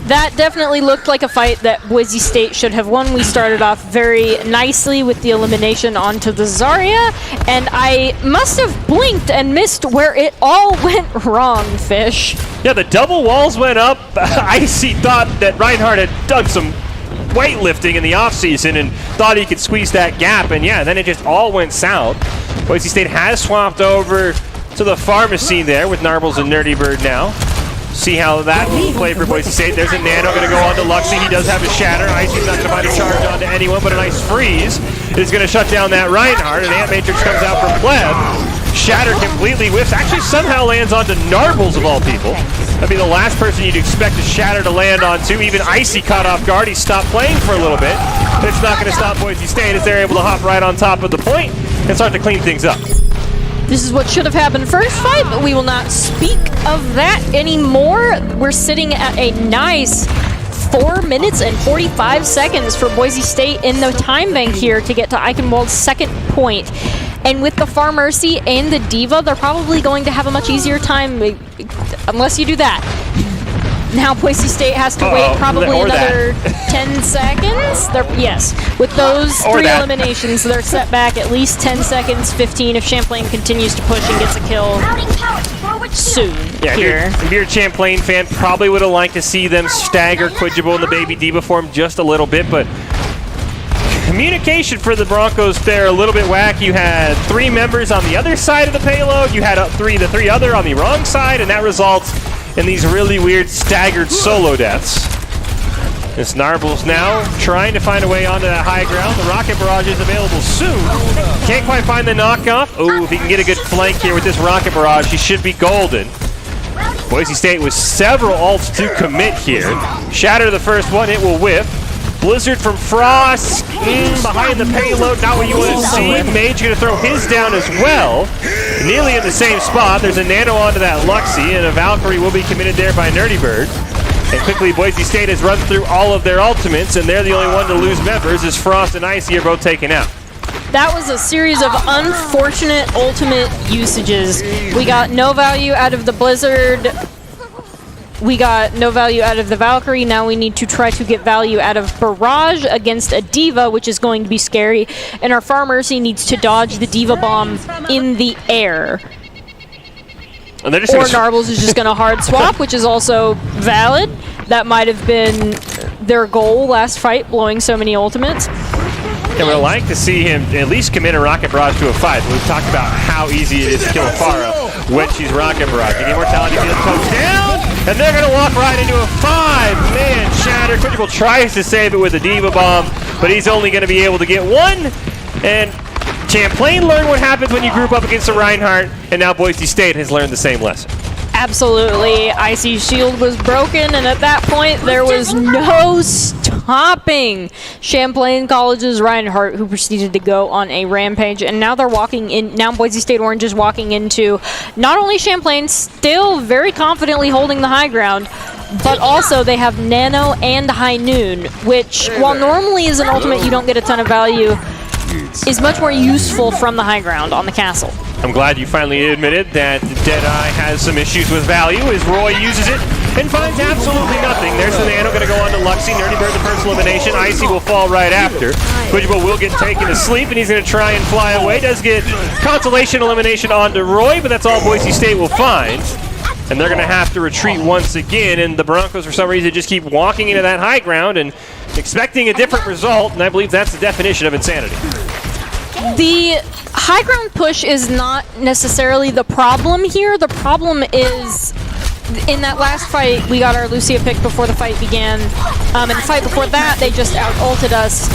That definitely looked like a fight that Boise State should have won. We started off very nicely with the elimination onto the Zarya, and I must have blinked and missed where it all went wrong, Fish. Yeah, the double walls went up. Icy thought that Reinhardt had done some weightlifting in the offseason and thought he could squeeze that gap, and yeah, then it just all went south. Boise State has swapped over to the pharmacy there with Narbles and Nerdy Bird now. See how that will play for Boise State. There's a Nano going to go on to Luxie. He does have a shatter. Icy's not going to find a charge onto anyone, but a nice freeze is going to shut down that Reinhardt. And Ant Matrix comes out from Pleb. Shatter completely whiffs. Actually somehow lands onto Narbles of all people. That'd be the last person you'd expect a shatter to land onto. Even Icy caught off guard. He stopped playing for a little bit. But it's not going to stop Boise State as they're able to hop right on top of the point and start to clean things up. This is what should have happened first fight, but we will not speak of that anymore. We're sitting at a nice 4 minutes and 45 seconds for Boise State in the time bank here to get to Eichenwald's second point. And with the Pharmercy and the Diva, they're probably going to have a much easier time, unless you do that. Now Boise State has to wait probably another 10 seconds. Yes, with those 3 eliminations, they're set back at least 10 seconds, 15 if Champlain continues to push and gets a kill soon. Yeah, if you're a Champlain fan, probably would have liked to see them stagger Quidgible in the Baby Diva form just a little bit, but communication for the Broncos there a little bit whack. You had 3 members on the other side of the payload. You had the 3 other on the wrong side, and that results in these really weird staggered solo deaths. This Narbles now trying to find a way onto that high ground. The rocket barrage is available soon. Can't quite find the knockoff. Oh, if he can get a good flank here with this rocket barrage, he should be golden. Boise State with several ults to commit here. Shatter the first one, it will whiff. Blizzard from Frost behind the payload, not what you want to see. Mage going to throw his down as well. Nearly in the same spot. There's a Nano onto that Luxie, and a Valkyrie will be committed there by Nerdy Bird. And quickly, Boise State has run through all of their ultimates, and they're the only one to lose members as Frost and Icy are both taken out. That was a series of unfortunate ultimate usages. We got no value out of the Blizzard. We got no value out of the Valkyrie. Now we need to try to get value out of Barrage against a Diva, which is going to be scary. And our Pharmercy needs to dodge the Diva bomb in the air. And or Narbles is just going to hard swap, which is also valid. That might have been their goal last fight, blowing so many ultimates. Yeah, we'd like to see him at least commit a Rocket Barrage to a fight. We've talked about how easy it is to kill a Pharah when she's Rocket Barrage. The Immortality field comes down, and they're going to walk right into a 5-man shatter. Quidgible tries to save it with a Diva Bomb, but he's only going to be able to get 1. And Champlain learned what happens when you group up against a Reinhardt, and now Boise State has learned the same lesson. Absolutely. Icy's shield was broken, and at that point, there was no stopping Champlain College's Reinhardt, who proceeded to go on a rampage. And now they're walking in. Now Boise State Orange is walking into not only Champlain, still very confidently holding the high ground, but also they have Nano and High Noon, which, while normally is an ultimate you don't get a ton of value, is much more useful from the high ground on the castle. I'm glad you finally admitted that Deadeye has some issues with value as Roy uses it and finds absolutely nothing. There's the Nano going to go on to Luxie. Nerdy Bird the first elimination. Icy will fall right after. Quidgible will get taken to sleep, and he's going to try and fly away. Does get consolation elimination onto Roy, but that's all Boise State will find. And they're going to have to retreat once again, and the Broncos, for some reason, just keep walking into that high ground and expecting a different result, and I believe that's the definition of insanity. The high ground push is not necessarily the problem here. The problem is in that last fight, we got our Lucia pick before the fight began. In the fight before that, they just out-ulted us.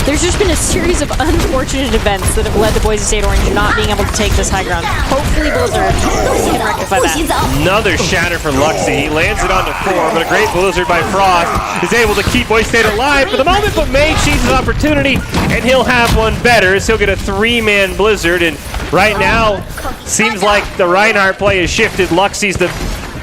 There's just been a series of unfortunate events that have led to Boise State Orange not being able to take this high ground. Hopefully Blizzard can rectify that. Another shatter for Luxie. He lands it onto 4, but a great Blizzard by Frost is able to keep Boise State alive for the moment, but May sees his opportunity, and he'll have one better, so he'll get a 3-man Blizzard, and right now, seems like the Reinhardt play has shifted. Luxie's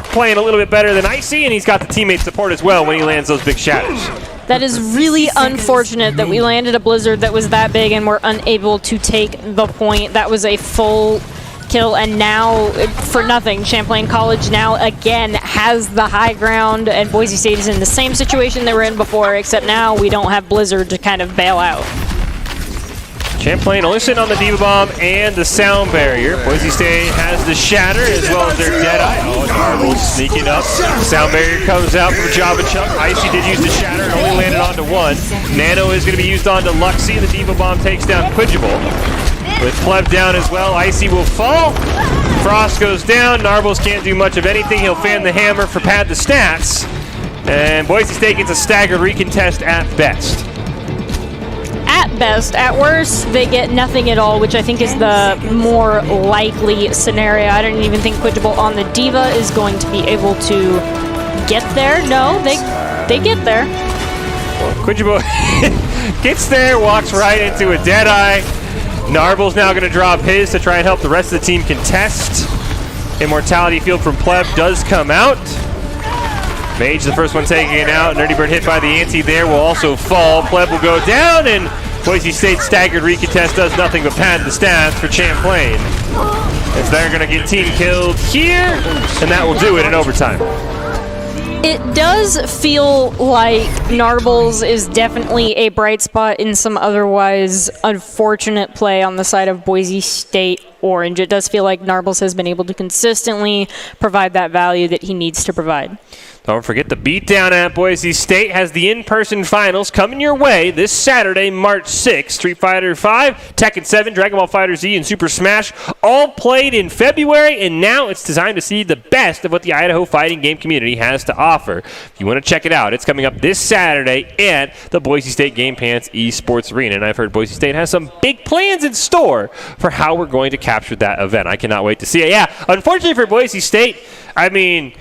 playing a little bit better than Icy, and he's got the teammate support as well when he lands those big shatters. That is really unfortunate that we landed a Blizzard that was that big and were unable to take the point. That was a full kill, and now, for nothing, Champlain College now again has the high ground, and Boise State is in the same situation they were in before, except now we don't have Blizzard to kind of bail out. Champlain only sitting on the Diva Bomb and the Sound Barrier. Boise State has the Shatter as well as their Deadeye. Oh, Marvel sneaking up. Sound Barrier comes out from Java Chuck. Icy did use the Shatter and only landed onto 1. Nano is going to be used onto Luxie. The Diva Bomb takes down Quidgible. With Pleb down as well, Icy will fall. Frost goes down. Narbles can't do much of anything. He'll fan the hammer for pad the stats. And Boise State gets a staggered recontest at best. At best. At worst, they get nothing at all, which I think is the more likely scenario. I don't even think Quidgible on the Diva is going to be able to get there. No, they get there. Well, Quidgible gets there, walks right into a Deadeye. Narble's now going to drop his to try and help the rest of the team contest. Immortality Field from Pleb does come out. Mage, the first one taking it out. Nerdy Bird hit by the anti there will also fall. Pleb will go down, and Boise State staggered recontest does nothing but pad the stats for Champlain. As they're going to get team killed here, and that will do it in overtime. It does feel like Narbles is definitely a bright spot in some otherwise unfortunate play on the side of Boise State Orange. It does feel like Narbles has been able to consistently provide that value that he needs to provide. Don't forget the beatdown at Boise State has the in-person finals coming your way this Saturday, March 6th. Street Fighter V, Tekken 7, Dragon Ball FighterZ, and Super Smash all played in February, and now it's designed to see the best of what the Idaho fighting game community has to offer. If you want to check it out, it's coming up this Saturday at the Boise State Game Pants Esports Arena, and I've heard Boise State has some big plans in store for how we're going to capture that event. I cannot wait to see it. Yeah, unfortunately for Boise State, I mean,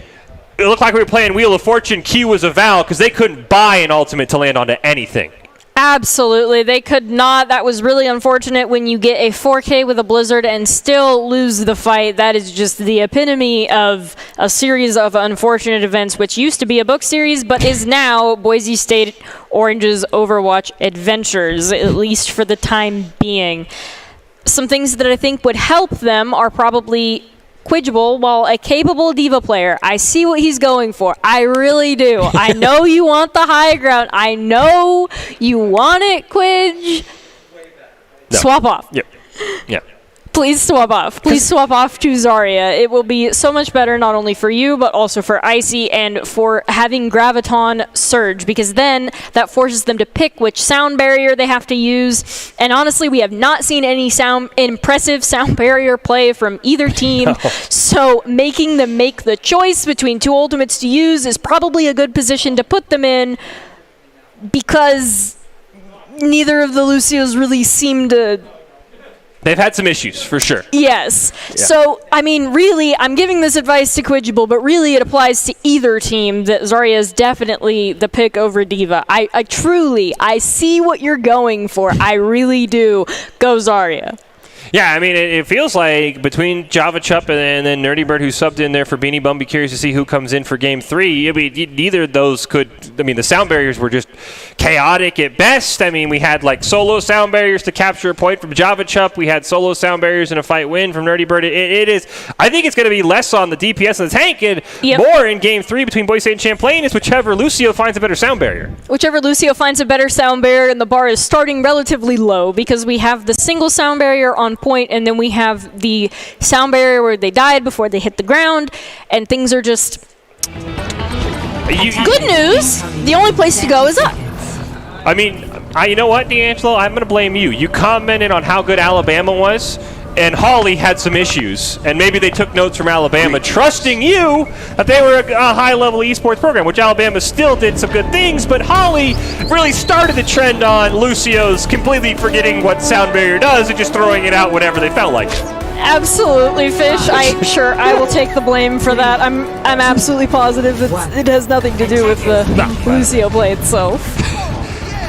it looked like we were playing Wheel of Fortune. Q was a vowel because they couldn't buy an ultimate to land onto anything. Absolutely. They could not. That was really unfortunate when you get a 4K with a Blizzard and still lose the fight. That is just the epitome of a series of unfortunate events, which used to be a book series, but is now Boise State Orange's Overwatch Adventures, at least for the time being. Some things that I think would help them are probably Quidgible, while a capable Diva player. I see what he's going for. I really do. I know you want the high ground. I know you want it, Quidge. No. Swap off. Yep. Yeah. Please swap off. Please swap off to Zarya. It will be so much better, not only for you, but also for Icy and for having Graviton Surge, because then that forces them to pick which sound barrier they have to use. And honestly, we have not seen any impressive sound barrier play from either team. No. So making them make the choice between two ultimates to use is probably a good position to put them in, because neither of the Lucios really seem to... They've had some issues, for sure. Yes. Yeah. So, I mean, really, I'm giving this advice to Quidgible, but really it applies to either team, that Zarya is definitely the pick over Diva. I truly see what you're going for. I really do. Go Zarya. Yeah, I mean, it feels like between Java Chup and then Nerdy Bird, who subbed in there for Beanie Bum, be curious to see who comes in for Game 3. I mean, neither of those could... I mean, the sound barriers were just chaotic at best. I mean, we had, like, solo sound barriers to capture a point from Java Chup. We had solo sound barriers in a fight win from Nerdy Bird. It is... I think it's going to be less on the DPS and the tank and more in Game 3 between Boise State and Champlain is whichever Lucio finds a better sound barrier. Whichever Lucio finds a better sound barrier, and the bar is starting relatively low because we have the single sound barrier on point, and then we have the sound barrier where they died before they hit the ground, and things are just... Good news! The only place to go is up. I mean, You know what, D'Angelo? I'm going to blame you. You commented on how good Alabama was, and Hawley had some issues, and maybe they took notes from Alabama, trusting you that they were a high-level esports program, which Alabama still did some good things, but Hawley really started the trend on Lucio's completely forgetting what sound barrier does and just throwing it out whenever they felt like it. Absolutely, Fish. I will take the blame for that. I'm absolutely positive that it has nothing to do with the Lucio play itself.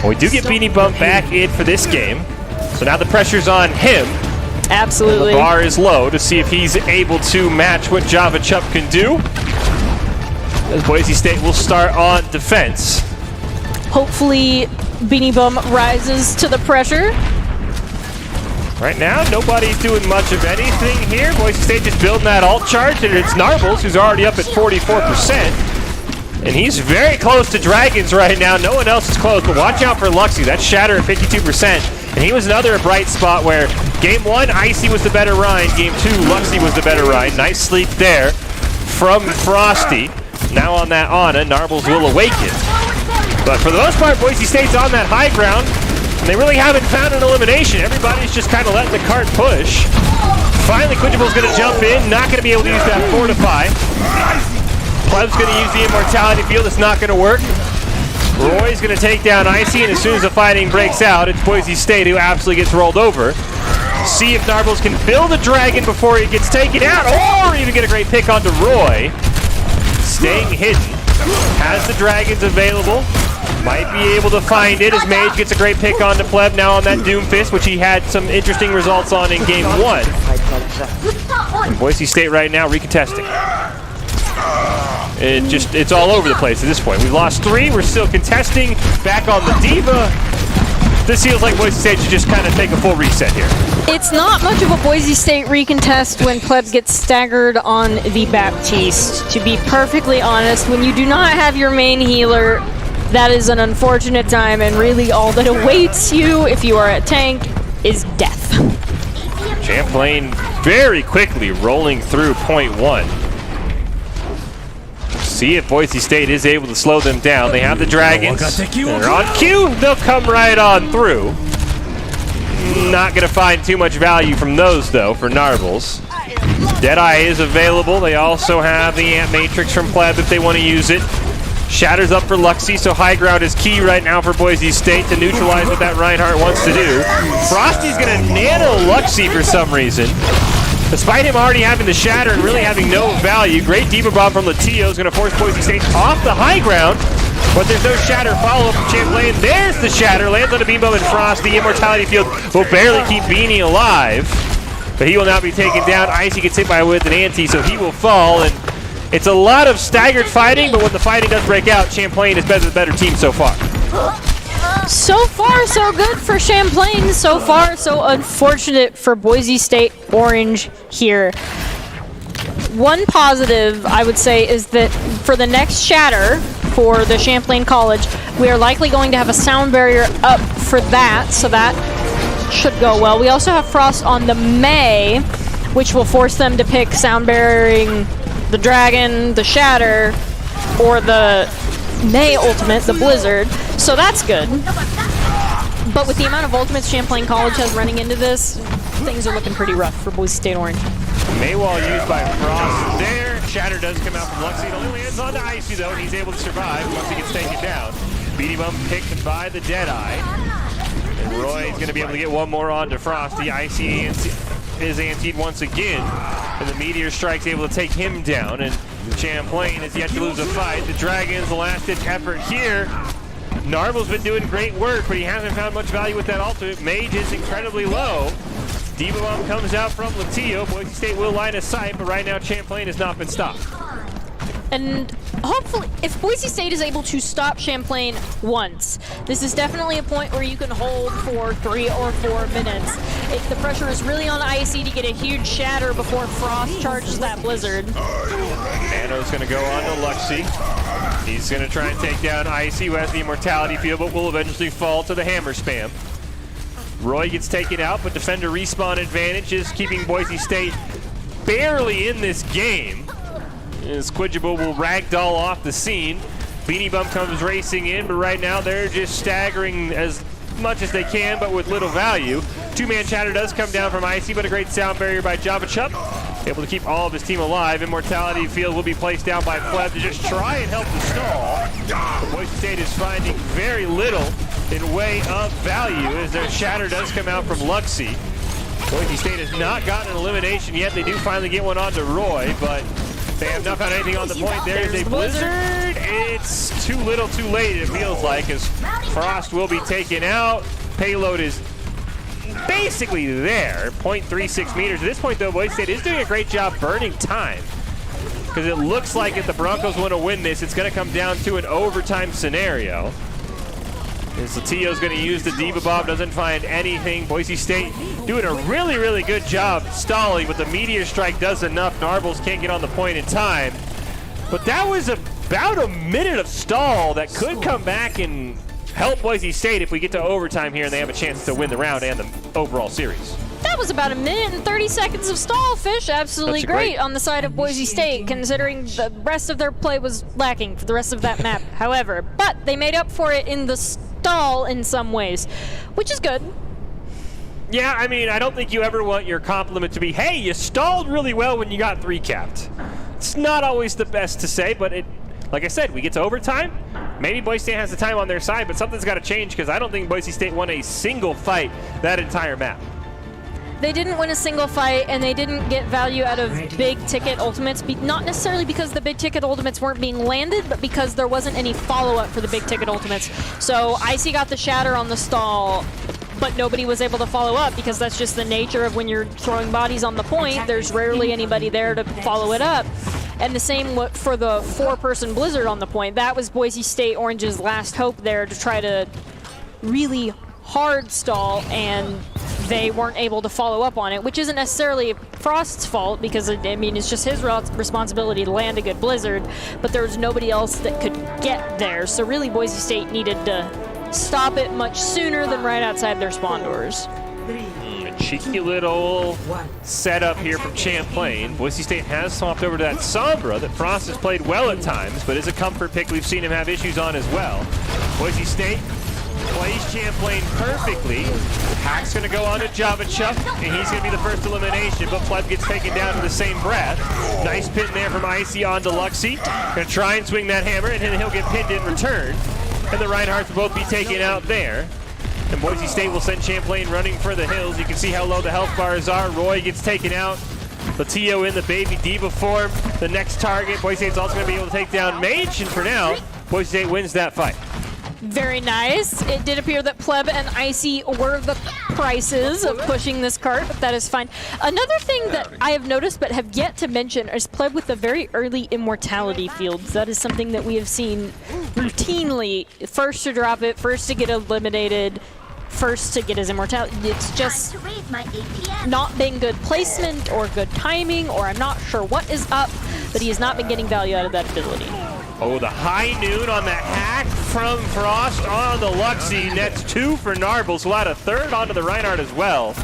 Well, we do get Beanie Bump back in for this game, so now the pressure's on him. Absolutely. The bar is low to see if he's able to match what Java Chup can do. As Boise State will start on defense. Hopefully, Beanie Bum rises to the pressure. Right now, nobody's doing much of anything here. Boise State just building that alt charge, and it's Narbles, who's already up at 44%. And he's very close to Dragons right now. No one else is close, but watch out for Luxy. That's Shatter at 52%. And he was another bright spot where Game 1, Icy was the better Rhine. Game 2, Luxy was the better Rhine. Nice sleep there from Frosty. Now on that Ana, Narbles will awaken. But for the most part, Boise State's on that high ground. And they really haven't found an elimination. Everybody's just kind of letting the cart push. Finally, Quintable's going to jump in. Not going to be able to use that Fortify. Pleb's going to use the Immortality Field. It's not going to work. Roy's going to take down Icy, and as soon as the fighting breaks out, it's Boise State who absolutely gets rolled over. See if Narbles can build a dragon before he gets taken out, or even get a great pick onto Roy. Staying hidden. Has the dragons available. Might be able to find it as Mage gets a great pick onto Pleb now on that Doomfist, which he had some interesting results on in Game 1. And Boise State right now recontesting. It's all over the place at this point. We've lost 3. We're still contesting. Back on the Diva. This feels like Boise State should just kind of take a full reset here. It's not much of a Boise State recontest when Pleb gets staggered on the Baptiste. To be perfectly honest, when you do not have your main healer, that is an unfortunate time, and really all that awaits you if you are a tank is death. Champlain very quickly rolling through point 1. See if Boise State is able to slow them down. They have the Dragons. They're on cue. They'll come right on through. Not going to find too much value from those, though, for Narbles. Deadeye is available. They also have the Ant Matrix from Pleb if they want to use it. Shatter's up for Luxy, so high ground is key right now for Boise State to neutralize what that Reinhardt wants to do. Frosty's going to nano Luxy for some reason. Despite him already having the Shatter and really having no value, great Diva Bomb from Latio is going to force Boise State off the high ground, but there's no Shatter follow-up from Champlain. There's the Shatter, lands on a Beam Bomb and Frost. The Immortality Field will barely keep Beanie alive, but he will now be taken down. Icy gets hit by with an anti, so he will fall, and it's a lot of staggered fighting, but when the fighting does break out, Champlain is the better team so far. So far, so good for Champlain. So far, so unfortunate for Boise State Orange here. One positive, I would say, is that for the next Shatter for the Champlain College, we are likely going to have a sound barrier up for that, so that should go well. We also have Frost on the May, which will force them to pick sound barriering the Dragon, the Shatter, or the May ultimate, the Blizzard, so that's good. But with the amount of ultimates Champlain College has running into this, things are looking pretty rough for Boise State Orange. Maywall used by Frost there. Shatter does come out from Luxy. It only lands on to Icy though, and he's able to survive once he gets taken down. Beanie Bump picked by the Deadeye. And Roy's going to be able to get one more on to Frosty. Icy is antied once again. And the Meteor Strike's able to take him down. And Champlain has yet to lose a fight. The Dragons, the last-ditch effort here. Narvel's been doing great work, but he hasn't found much value with that ultimate. Mage is incredibly low. Diva Bomb comes out from Latio. Boise State will line of sight, but right now Champlain has not been stopped. And hopefully, if Boise State is able to stop Champlain once, this is definitely a point where you can hold for 3 or 4 minutes. If the pressure is really on Icy to get a huge Shatter before Frost charges that Blizzard. Nano's going to go on to Luxy. He's going to try and take down Icy, who has the Immortality Field, but will eventually fall to the Hammer Spam. Roy gets taken out, but Defender respawn advantage is keeping Boise State barely in this game. As Quidjable will ragdoll off the scene. Beanie Bump comes racing in, but right now they're just staggering as much as they can, but with little value. Two-man shatter does come down from Icy, but a great sound barrier by Java Chup. Able to keep all of his team alive. Immortality field will be placed down by Pleb to just try and help the stall. But Boise State is finding very little in way of value as their shatter does come out from Luxie. Boise State has not gotten an elimination yet. They do finally get one onto Roy, but they have not found anything on the point. There's a blizzard. It's too little too late, it feels like, as Frost will be taken out. Payload is basically there, 0.36 meters. At this point, though, Boise State is doing a great job burning time, because it looks like if the Broncos want to win this, it's going to come down to an overtime scenario. As Latillo's going to use the Diva Bomb, doesn't find anything. Boise State doing a really, really good job stalling, but the Meteor Strike does enough. Narbles can't get on the point in time. But that was about a minute of stall that could come back and help Boise State if we get to overtime here and they have a chance to win the round and the overall series. That was about a minute and 30 seconds of stall, Fish. Absolutely great on the side of Boise State, considering the rest of their play was lacking for the rest of that map, however. But they made up for it in the stall in some ways, which is good. Yeah, I mean, I don't think you ever want your compliment to be, hey, you stalled really well when you got 3 capped. It's not always the best to say, but it, like I said, we get to overtime. Maybe Boise State has the time on their side, but something's got to change, because I don't think Boise State won a single fight that entire map. They didn't win a single fight, and they didn't get value out of big-ticket ultimates, not necessarily because the big-ticket ultimates weren't being landed, but because there wasn't any follow-up for the big-ticket ultimates. So Icy got the shatter on the stall, but nobody was able to follow up, because that's just the nature of when you're throwing bodies on the point. There's rarely anybody there to follow it up. And the same for the 4-person Blizzard on the point. That was Boise State Orange's last hope there to try to really hard stall, and they weren't able to follow up on it, which isn't necessarily Frost's fault, because I mean, it's just his responsibility to land a good Blizzard, but there was nobody else that could get there. So really Boise State needed to stop it much sooner than right outside their spawn doors. A cheeky little setup here from Champlain. Boise State has swapped over to that Sombra that Frost has played well at times, but is a comfort pick we've seen him have issues on as well. Boise State plays Champlain perfectly. Hack's going to go on to Java Chup, and he's going to be the first elimination, but Pleb gets taken down in the same breath. Nice pin there from Icy on to Luxie. Going to try and swing that hammer, and then he'll get pinned in return. And the Reinhardts will both be taken out there. And Boise State will send Champlain running for the hills. You can see how low the health bars are. Roy gets taken out. Latillo in the baby diva form. The next target, Boise State's also going to be able to take down Mage, and for now, Boise State wins that fight. Very nice. It did appear that Pleb and Icy were the prices of pushing this cart, but that is fine. Another thing that I have noticed but have yet to mention is Pleb with the very early immortality fields. That is something that we have seen routinely. First to drop it, first to get eliminated, first to get his immortality. It's just not been good placement or good timing, or I'm not sure what is up, but he has not been getting value out of that ability. Oh, the high noon on the hack from Frost on the Luxie. Nets 2 for Narbles. We'll add a third onto the Reinhardt as well.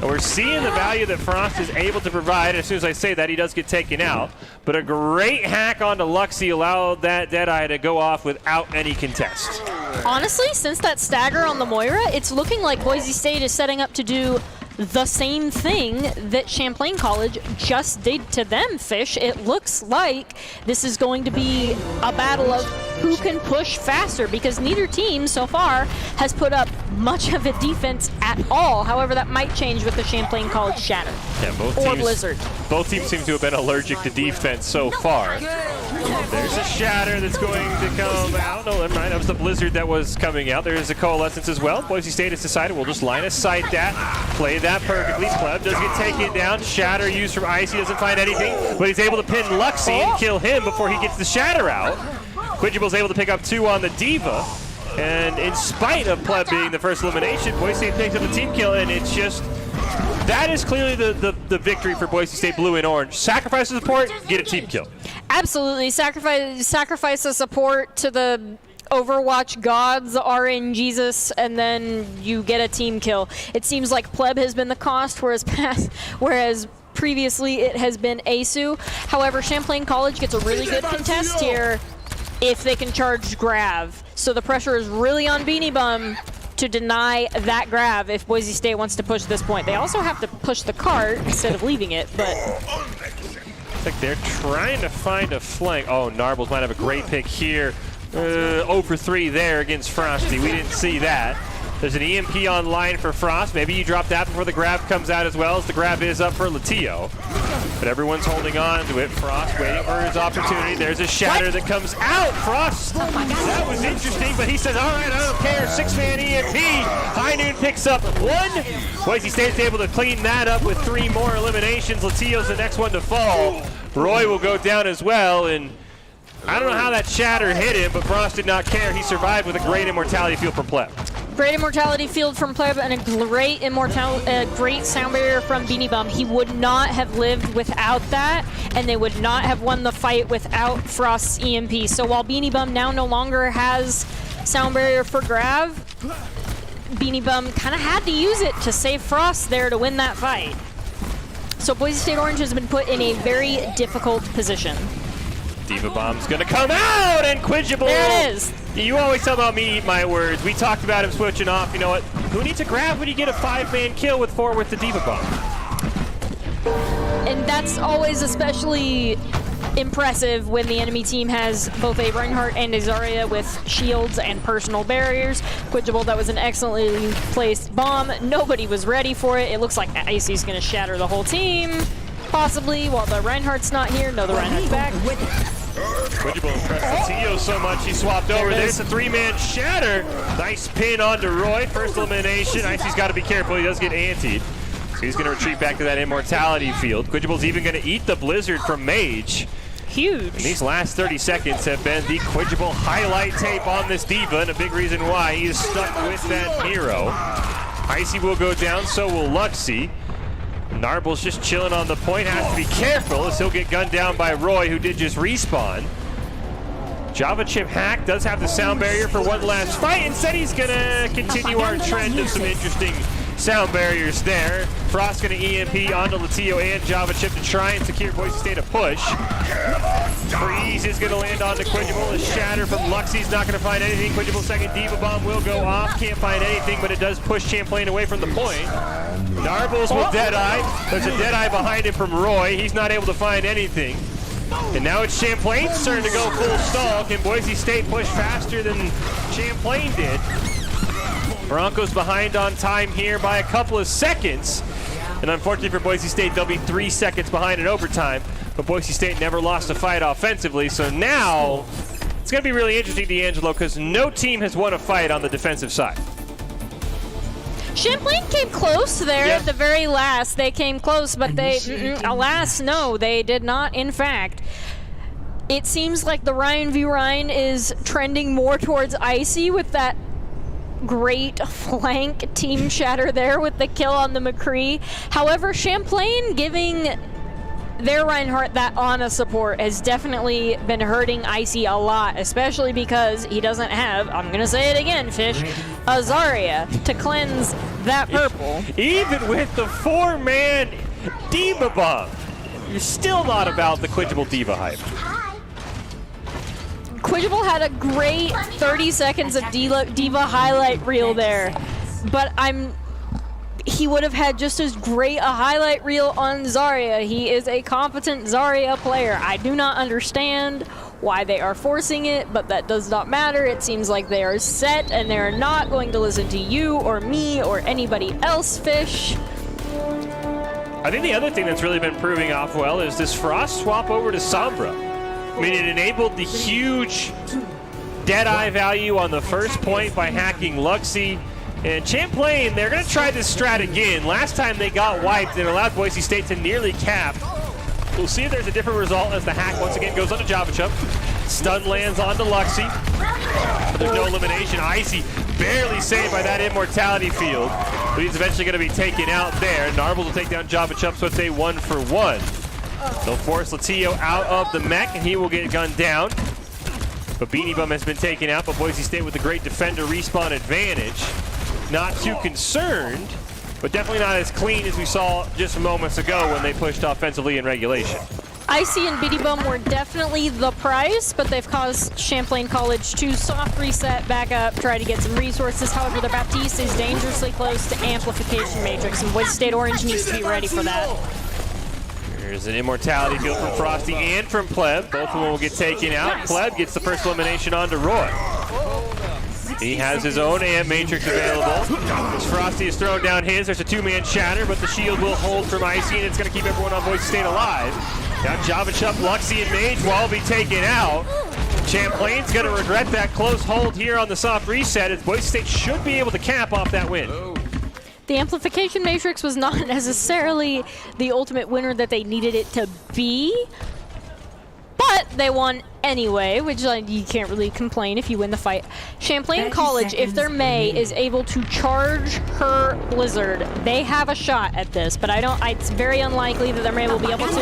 And we're seeing the value that Frost is able to provide. As soon as I say that, he does get taken out. But a great hack onto Luxie allowed that Deadeye to go off without any contest. Honestly, since that stagger on the Moira, it's looking like Boise State is setting up to do the same thing that Champlain College just did to them, Fish. It looks like this is going to be a battle of who can push faster, because neither team so far has put up much of a defense at all. However, that might change with the Champlain College Shatter. Yeah, or Blizzard. Both teams seem to have been allergic to defense so far. There's a Shatter that's going to come out. No, never mind. That was the Blizzard that was coming out. There's a Coalescence as well. Boise State has decided we'll just line of sight that, play that perfectly. Pleb does get taken down. Shatter used from Icy, doesn't find anything, but he's able to pin Luxie and kill him before he gets the Shatter out. Quidgible's able to pick up 2 on the Diva, and in spite of Pleb being the first elimination, Boise State picks up the team kill, and it's just, that is clearly the victory for Boise State Blue and Orange. Sacrifice the support, get a team kill. Absolutely. Sacrifice the support to the Overwatch gods, the RN Jesus, and then you get a team kill. It seems like Pleb has been the cost, whereas previously it has been Asu. However, Champlain College gets a really good contest here if they can charge Grav. So the pressure is really on Beanie Bum to deny that grab if Boise State wants to push this point. They also have to push the cart instead of leaving it, but... Looks like they're trying to find a flank. Oh, Narbles might have a great pick here. 0 for 3 there against Frosty. We didn't see that. There's an EMP online for Frost. Maybe you drop that before the grab comes out as well, as the grab is up for Latio. But everyone's holding on to it. Frost waiting for his opportunity. There's a shatter that comes out. Frost, that was interesting, but he says, all right, I don't care. 6-man EMP. High Noon picks up 1. Boise State's able to clean that up with 3 more eliminations. Latio's the next one to fall. Roy will go down as well, and I don't know how that shatter hit him, but Frost did not care. He survived with a great immortality field from Pleb. Great immortality field from Pleb and a great sound barrier from Beanie Bum. He would not have lived without that, and they would not have won the fight without Frost's EMP. So while Beanie Bum now no longer has sound barrier for grab, Beanie Bum kind of had to use it to save Frost there to win that fight. So Boise State Orange has been put in a very difficult position. Diva Bomb's gonna come out, and Quidgible. There it is. You always tell about me eat my words. We talked about him switching off. You know what? Who needs a grab when you get a 5-man kill with 4 with the Diva Bomb? And that's always especially impressive when the enemy team has both a Reinhardt and a Zarya with shields and personal barriers. Quidgible, that was an excellently placed bomb. Nobody was ready for it. It looks like Icy's gonna shatter the whole team. Possibly, while the Reinhardt's not here. No, the Reinhardt's back. Quidgible impressed Latio so much he swapped over. There's a 3-man shatter. Nice pin onto Roy. First elimination. Icy's got to be careful. He does get antied. So he's going to retreat back to that immortality field. Quidgible's even going to eat the Blizzard from Mage. Huge. And these last 30 seconds have been the Quidgible highlight tape on this Diva, and a big reason why he's stuck with that hero. Icy will go down, so will Luxie. Narble's just chilling on the point, has to be careful as he'll get gunned down by Roy, who did just respawn. Java Chip Hack does have the sound barrier for one last fight. Instead, he's going to continue our trend of some interesting sound barriers there. Frost going to EMP onto Latio and Java Chip to try and secure Boise State a push. Freeze is going to land onto Quidgible. A shatter from Luxie's not going to find anything. Quidgible's second Diva Bomb will go off. Can't find anything, but it does push Champlain away from the point. Narbles with Deadeye. There's a Deadeye behind him from Roy. He's not able to find anything. And now it's Champlain's turn to go full stall. Can Boise State push faster than Champlain did? Broncos behind on time here by a couple of seconds. And unfortunately for Boise State, they'll be 3 seconds behind in overtime. But Boise State never lost a fight offensively. So now it's going to be really interesting, D'Angelo, because no team has won a fight on the defensive side. Champlain came close there at the very last. They came close, but they, alas, no, they did not, in fact. It seems like the Ryan v. Ryan is trending more towards Icy with that great flank team shatter there with the kill on the McCree. However, Champlain giving their Reinhardt that Ana support has definitely been hurting Icy a lot, especially because he doesn't have, I'm going to say it again, Fish, a Zarya to cleanse that purple. Even with the 4-man Diva Bomb, you're still not about the Quidgible Diva hype. Quidgible had a great 30 seconds of Diva highlight reel there, but he would have had just as great a highlight reel on Zarya. He is a competent Zarya player. I do not understand why they are forcing it, but that does not matter. It seems like they are set and they're not going to listen to you or me or anybody else, Fish. I think the other thing that's really been proving off well is this Frost swap over to Sombra. I mean, it enabled the huge Deadeye value on the first point by hacking Luxie. And Champlain, they're going to try this strat again. Last time they got wiped and allowed Boise State to nearly cap. We'll see if there's a different result as the hack once again goes onto Java Chip. Stun lands onto Luxie. But there's no elimination. Icy barely saved by that immortality field. But he's eventually going to be taken out there. Narbles will take down Java Chip, so it's a 1-for-1. They'll force Latio out of the mech, and he will get gunned down. But Beanie Bum has been taken out, but Boise State with a great defender respawn advantage. Not too concerned, but definitely not as clean as we saw just moments ago when they pushed offensively in regulation. Icy and Biddy Bum were definitely the price, but they've caused Champlain College to soft reset, back up, try to get some resources. However, the Baptiste is dangerously close to Amplification Matrix, and Boise State Orange needs to be ready for that. There's an immortality field from Frosty and from Pleb. Both of them will get taken out. Pleb gets the first elimination onto Roy. He has his own Amp Matrix available. As Frosty is throwing down his, there's a two-man shatter, but the shield will hold from Icy, and it's going to keep everyone on Boise State alive. Now Java Chup, Luxy, and Mage will all be taken out. Champlain's going to regret that close hold here on the soft reset, as Boise State should be able to cap off that win. The Amplification Matrix was not necessarily the ultimate winner that they needed it to be, but they won anyway, which you can't really complain if you win the fight. Champlain College, if their Mei is able to charge her Blizzard, they have a shot at this, but it's very unlikely that their Mei will be able to.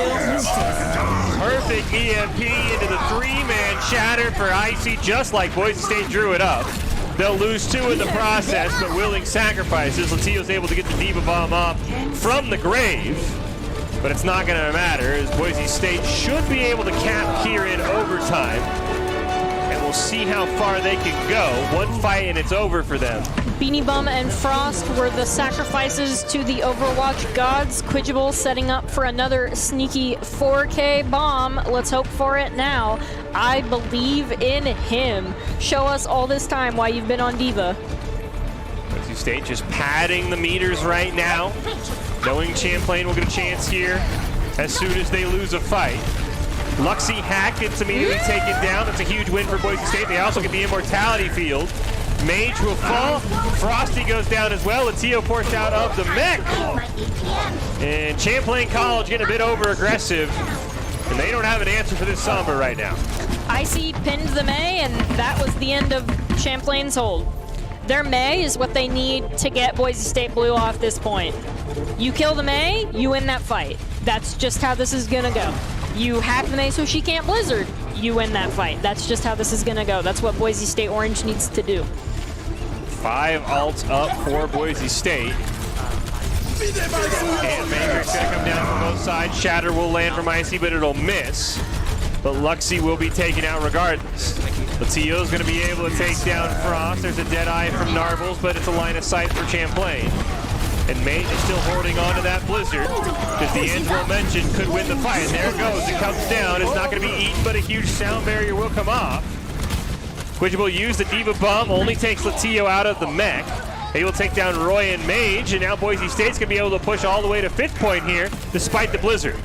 Perfect EMP into the three-man shatter for Icy, just like Boise State drew it up. They'll lose two in the process, but willing sacrifices. Latillo's able to get the Diva Bomb up from the grave, but it's not going to matter, as Boise State should be able to cap here in overtime. And we'll see how far they can go. One fight and it's over for them. Beanie Bum and Frost were the sacrifices to the Overwatch gods. Quidgible setting up for another sneaky 4K bomb. Let's hope for it now. I believe in him. Show us all this time why you've been on Diva. Boise State just padding the meters right now, knowing Champlain will get a chance here as soon as they lose a fight. Luxy hack gets immediately taken down. That's a huge win for Boise State. They also get the immortality field. Mage will fall. Frosty goes down as well. Latillo forced out of the mech. And Champlain College getting a bit over-aggressive, and they don't have an answer for this Samba right now. Icy pinned the Mei, and that was the end of Champlain's hold. Their Mei is what they need to get Boise State Blue off this point. You kill the Mei, you win that fight. That's just how this is gonna go. You hack the Mei so she can't Blizzard, you win that fight. That's just how this is gonna go. That's what Boise State Orange needs to do. 5 ults up for Boise State. And Matrix gonna come down from both sides. Shatter will land from Icy, but it'll miss. But Luxy will be taken out regardless. Latillo's gonna be able to take down Frost. There's a dead eye from Narbles, but it's a line of sight for Champlain. And Mate is still holding on to that Blizzard, because the Angelo mentioned could win the fight. And there it goes, it comes down. It's not gonna be eaten, but a huge sound barrier will come off. Quidgible used the Diva Bomb, only takes Latillo out of the mech. He will take down Roy and Mage, and now Boise State's gonna be able to push all the way to 5th point here, despite the Blizzard.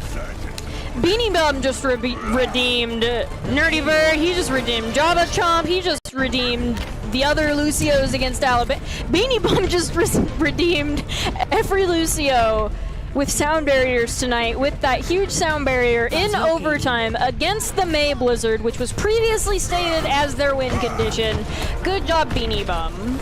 Beanie Bum just redeemed Nerdy Bird, he just redeemed Java Chomp, he just redeemed the other Lucios against Alabama. Beanie Bum just redeemed every Lucio with sound barriers tonight, with that huge sound barrier in overtime against the Mei Blizzard, which was previously stated as their win condition. Good job, Beanie Bum.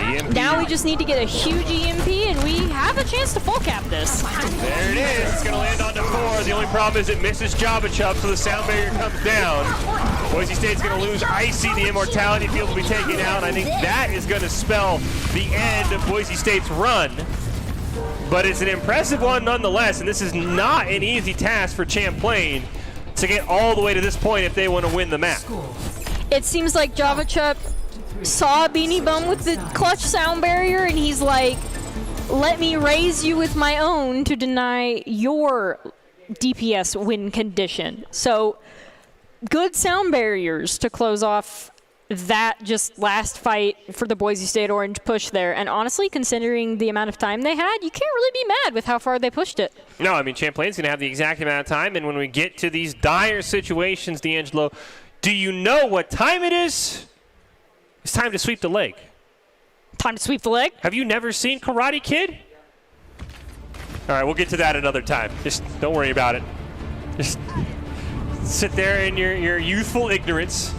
EMP. Now we just need to get a huge EMP, and we have a chance to full cap this. There it is. It's going to land on to 4. The only problem is it misses Java Chup, so the sound barrier comes down. Boise State's going to lose Icy. The immortality field will be taken out. I think that is going to spell the end of Boise State's run. But it's an impressive one nonetheless, and this is not an easy task for Champlain to get all the way to this point if they want to win the map. It seems like Java Chup saw Beanie Bum with the clutch sound barrier, and he's like, let me raise you with my own to deny your DPS win condition. So good sound barriers to close off that just last fight for the Boise State Orange push there. And honestly, considering the amount of time they had, you can't really be mad with how far they pushed it. No, I mean, Champlain's going to have the exact amount of time, and when we get to these dire situations, D'Angelo, do you know what time it is? It's time to sweep the leg. Time to sweep the leg? Have you never seen Karate Kid? All right, we'll get to that another time. Just don't worry about it. Just sit there in your youthful ignorance.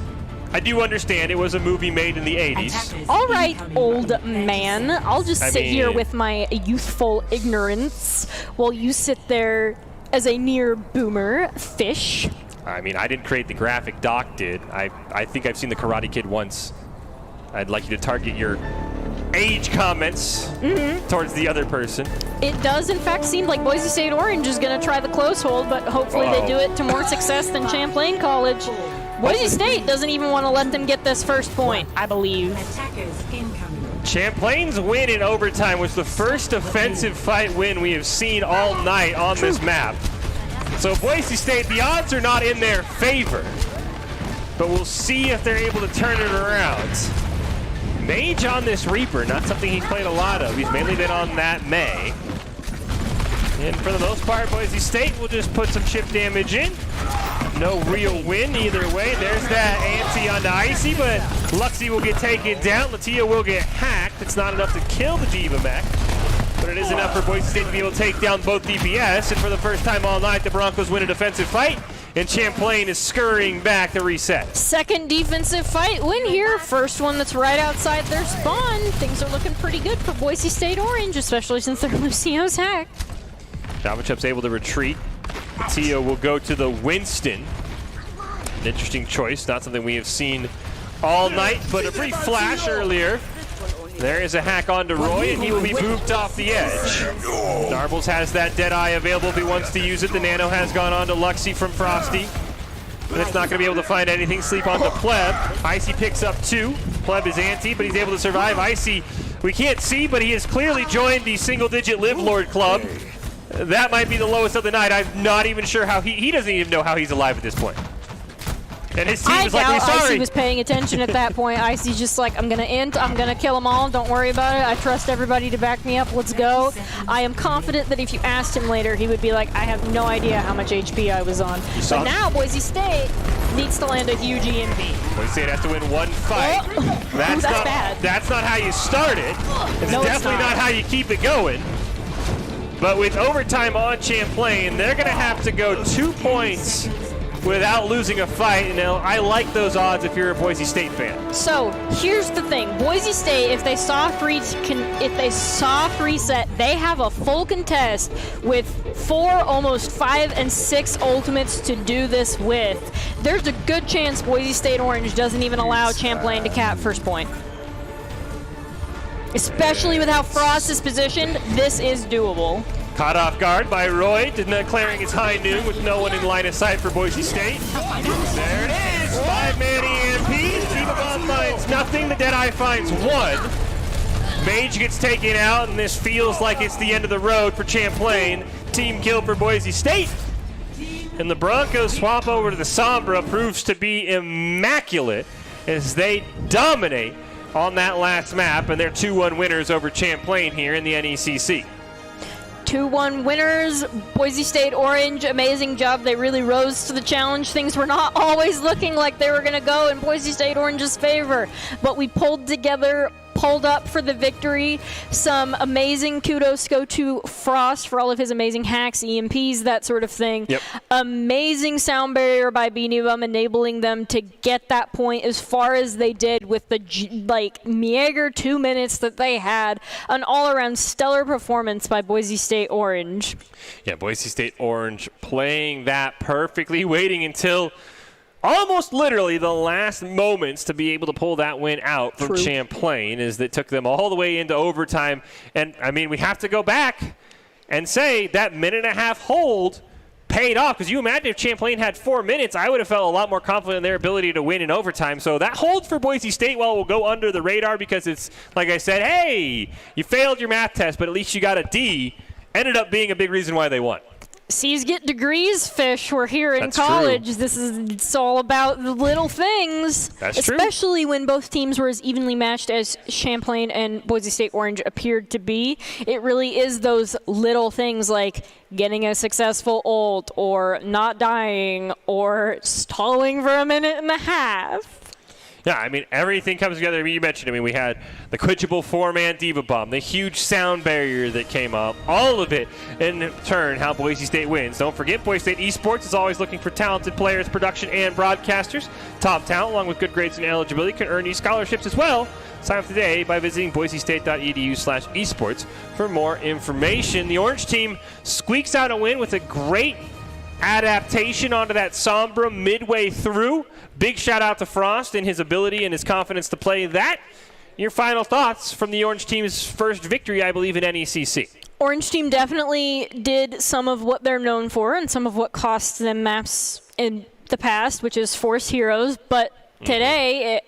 I do understand it was a movie made in the 80s. All right, old man. I'll just sit here with my youthful ignorance while you sit there as a near boomer fish. I mean, I didn't create the graphic, Doc did. I think I've seen the Karate Kid once. I'd like you to target your age comments towards the other person. It does, in fact, seem like Boise State Orange is going to try the close hold, but hopefully they do it to more success than Champlain College. Boise State doesn't even want to let them get this first point, I believe. Champlain's win in overtime was the first offensive fight win we have seen all night on this map. So Boise State, the odds are not in their favor, but we'll see if they're able to turn it around. Mage on this Reaper, not something he's played a lot of. He's mainly been on that May. And for the most part, Boise State will just put some chip damage in. No real win either way. There's that ante onto Icy, but Luxy will get taken down. Latia will get hacked. It's not enough to kill the Diva mech, but it is enough for Boise State to be able to take down both DPS. And for the first time all night, the Broncos win a defensive fight, and Champlain is scurrying back to reset. Second defensive fight win here. First one that's right outside their spawn. Things are looking pretty good for Boise State Orange, especially since their Lucio's hacked. Javachup's able to retreat. Tio will go to the Winston. An interesting choice, not something we have seen all night, but a brief flash earlier. There is a hack onto Roy, and he will be booped off the edge. Narbles has that Deadeye available if he wants to use it. The Nano has gone on to Luxy from Frosty. And it's not going to be able to find anything. Sleep on the Pleb. Icy picks up 2. Pleb is anti, but he's able to survive. Icy, we can't see, but he has clearly joined the single-digit Live Lord Club. That might be the lowest of the night. I'm not even sure how he doesn't even know how he's alive at this point. And his team is like, we're sorry. Icy was paying attention at that point. Icy's just like, I'm going to int, I'm going to kill them all, don't worry about it. I trust everybody to back me up, let's go. I am confident that if you asked him later, he would be like, I have no idea how much HP I was on. But now Boise State needs to land a huge EMP. Boise State has to win one fight. That's bad. That's not how you start it. It's definitely not how you keep it going. But with overtime on Champlain, they're going to have to go 2 points without losing a fight. And I like those odds if you're a Boise State fan. So here's the thing: Boise State, if they soft reset, they have a full contest with 4, almost 5, and 6 ultimates to do this with. There's a good chance Boise State Orange doesn't even allow Champlain to cap first point. Especially with how Frost is positioned, this is doable. Caught off guard by Roy, declaring it's high noon with no one in line of sight for Boise State. There it is, 5-man EMP. Diva Bomb finds nothing, the Deadeye finds 1. Mage gets taken out, and this feels like it's the end of the road for Champlain. Team kill for Boise State. And the Broncos swap over to the Sombra, proves to be immaculate as they dominate on that last map, and they're 2-1 winners over Champlain here in the NECC. 2-1 winners. Boise State Orange, amazing job. They really rose to the challenge. Things were not always looking like they were going to go in Boise State Orange's favor, but we pulled together, pulled up for the victory. Some amazing kudos go to Frost for all of his amazing hacks, EMPs, that sort of thing. Yep. Amazing sound barrier by Beanie Bum, enabling them to get that point as far as they did with the meager 2 minutes that they had. An all-around stellar performance by Boise State Orange. Yeah, Boise State Orange playing that perfectly, waiting until almost literally the last moments to be able to pull that win out from Champlain, as it took them all the way into overtime. And, I mean, we have to go back and say that minute-and-a-half hold paid off, because you imagine if Champlain had 4 minutes, I would have felt a lot more confident in their ability to win in overtime. So that hold for Boise State, while it will go under the radar because it's, like I said, hey, you failed your math test, but at least you got a D, ended up being a big reason why they won. C's get degrees, Fish. We're here in That's college. true. It's all about the little things. That's true. Especially when both teams were as evenly matched as Champlain and Boise State Orange appeared to be. It really is those little things like getting a successful ult, or not dying, or stalling for a minute and a half. Yeah, I mean, everything comes together. I mean, you mentioned, we had the quenchable 4-man Diva Bomb, the huge sound barrier that came up, all of it in turn how Boise State wins. Don't forget, Boise State Esports is always looking for talented players, production, and broadcasters. Top talent, along with good grades and eligibility, can earn you scholarships as well. Sign up today by visiting boisestate.edu/esports for more information. The Orange team squeaks out a win with a great adaptation onto that Sombra midway through. Big shout out to Frost and his ability and his confidence to play that. your final thoughts from the Orange team's first victory, I believe, in NECC. Orange team definitely did some of what they're known for and some of what cost them maps in the past, which is force heroes. But today it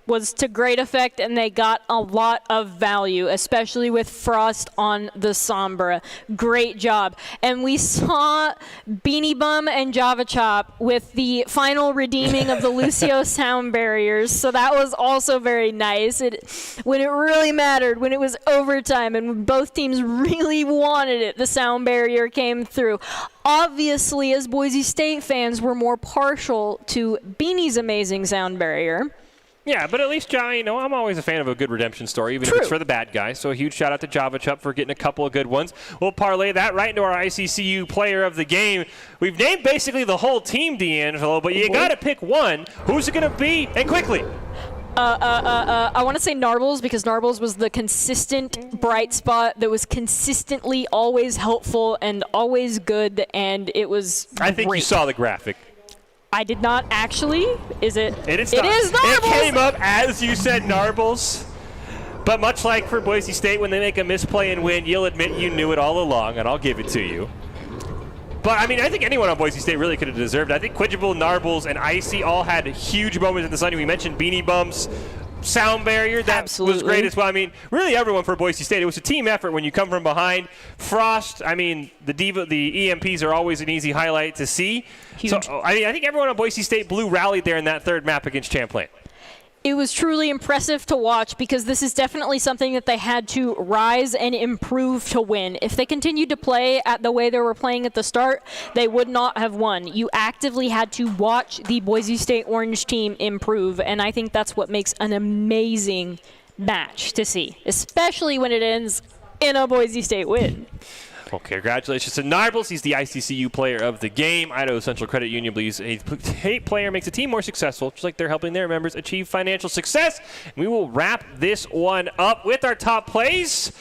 was to great effect, and they got a lot of value, especially with Frost on the Sombra. Great job. And we saw Beanie Bum and Java Chop with the final redeeming of the Lucio sound barriers, so that was also very nice. When it really mattered, when it was overtime and when both teams really wanted it, the sound barrier came through. Obviously, as Boise State fans, we're more partial to Beanie's amazing sound barrier. Yeah, but at least, Johnny, I'm always a fan of a good redemption story, even if it's for the bad guy. So a huge shout out to Java Chup for getting a couple of good ones. We'll parlay that right into our ICCU player of the game. We've named basically the whole team, D'Angelo, but you got to pick one. Who's it going to be? And quickly. I want to say Narbles, because Narbles was the consistent bright spot that was consistently always helpful and always good, and it was I think great. You saw the graphic. I did not actually. Is it? It is Narbles! It came up as you said Narbles. But much like for Boise State, when they make a misplay and win, you'll admit you knew it all along, and I'll give it to you. But, I mean, I think anyone on Boise State really could have deserved it. I think Quidgible, Narbles, and Icy all had huge moments in the sun. We mentioned Beanie Bum's sound barrier. That was great as well. I mean, really everyone for Boise State. It was a team effort when you come from behind. Frost, I mean, the EMPs are always an easy highlight to see. Huge. So, I think everyone on Boise State Blue rallied there in that third map against Champlain. It was truly impressive to watch, because this is definitely something that they had to rise and improve to win. If they continued to play at the way they were playing at the start, they would not have won. You actively had to watch the Boise State Orange team improve, and I think that's what makes an amazing match to see, especially when it ends in a Boise State win. Well, congratulations to Narbles. He's the ICCU player of the game. Idaho Central Credit Union believes a player makes a team more successful, just like they're helping their members achieve financial success. And we will wrap this one up with our top plays.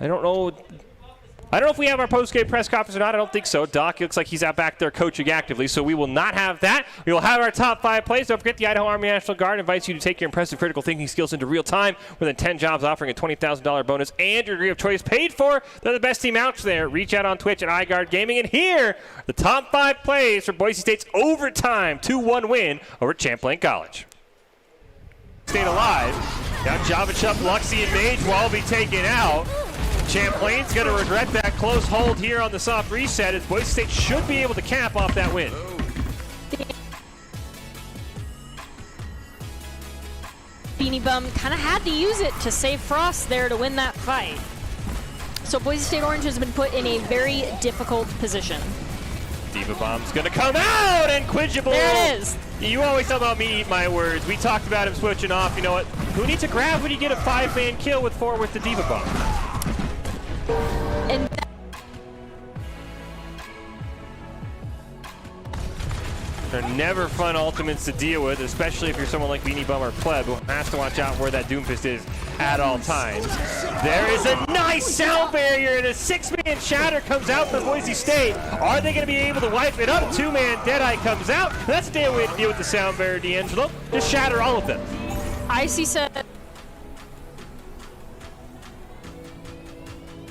I don't know if we have our post-game press conference or not. I don't think so. Doc looks like he's out back there coaching actively, so we will not have that. We will have our top 5 plays. Don't forget, the Idaho Army National Guard invites you to take your impressive critical thinking skills into real time. More than 10 jobs offering a $20,000 bonus and your degree of choice paid for. They're the best team out there. Reach out on Twitch at iGuard Gaming. And here are the top 5 plays for Boise State's overtime 2-1 win over Champlain College. Stayed alive. Now Java Chup, Luxie, and Mage will all be taken out. Champlain's going to regret that close hold here on the soft reset, as Boise State should be able to cap off that win. Beanie Bum kind of had to use it to save Frost there to win that fight. So Boise State Orange has been put in a very difficult position. Diva Bomb's going to come out, and Quidgible. There it is. You always talk about me eat my words. We talked about him switching off. You know what? Who needs to grab when you get a 5-man kill with the Diva Bomb? And they're never fun ultimates to deal with, especially if you're someone like Beanie Bum or Pleb, who has to watch out where that Doomfist is at all times. There is a nice sound barrier, and a 6-man Shatter comes out for Boise State. Are they going to be able to wipe it up? 2-man Deadeye comes out. That's a damn way to deal with the sound barrier, D'Angelo. Just shatter all of them. Icy said,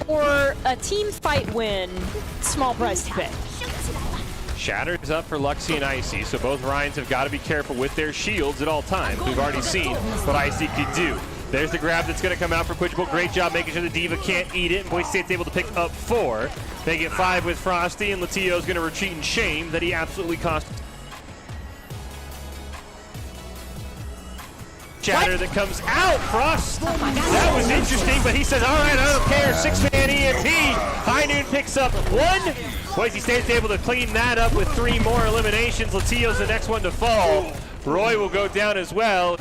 for a team fight win, small price to pay. Shatter is up for Luxie and Icy, so both Ryans have got to be careful with their shields at all times. We've already seen what Icy can do. There's the grab that's going to come out for Quidgible. Great job making sure the Diva can't eat it, and Boise State's able to pick up 4. They get 5 with Frosty, and Latio's going to retreat in shame that he absolutely cost. Shatter that comes out. Frost. That was interesting, but he says, all right, I don't care. 6-man EMP. High Noon picks up 1. Boise State's able to clean that up with 3 more eliminations. Latio's the next one to fall. Roy will go down as well.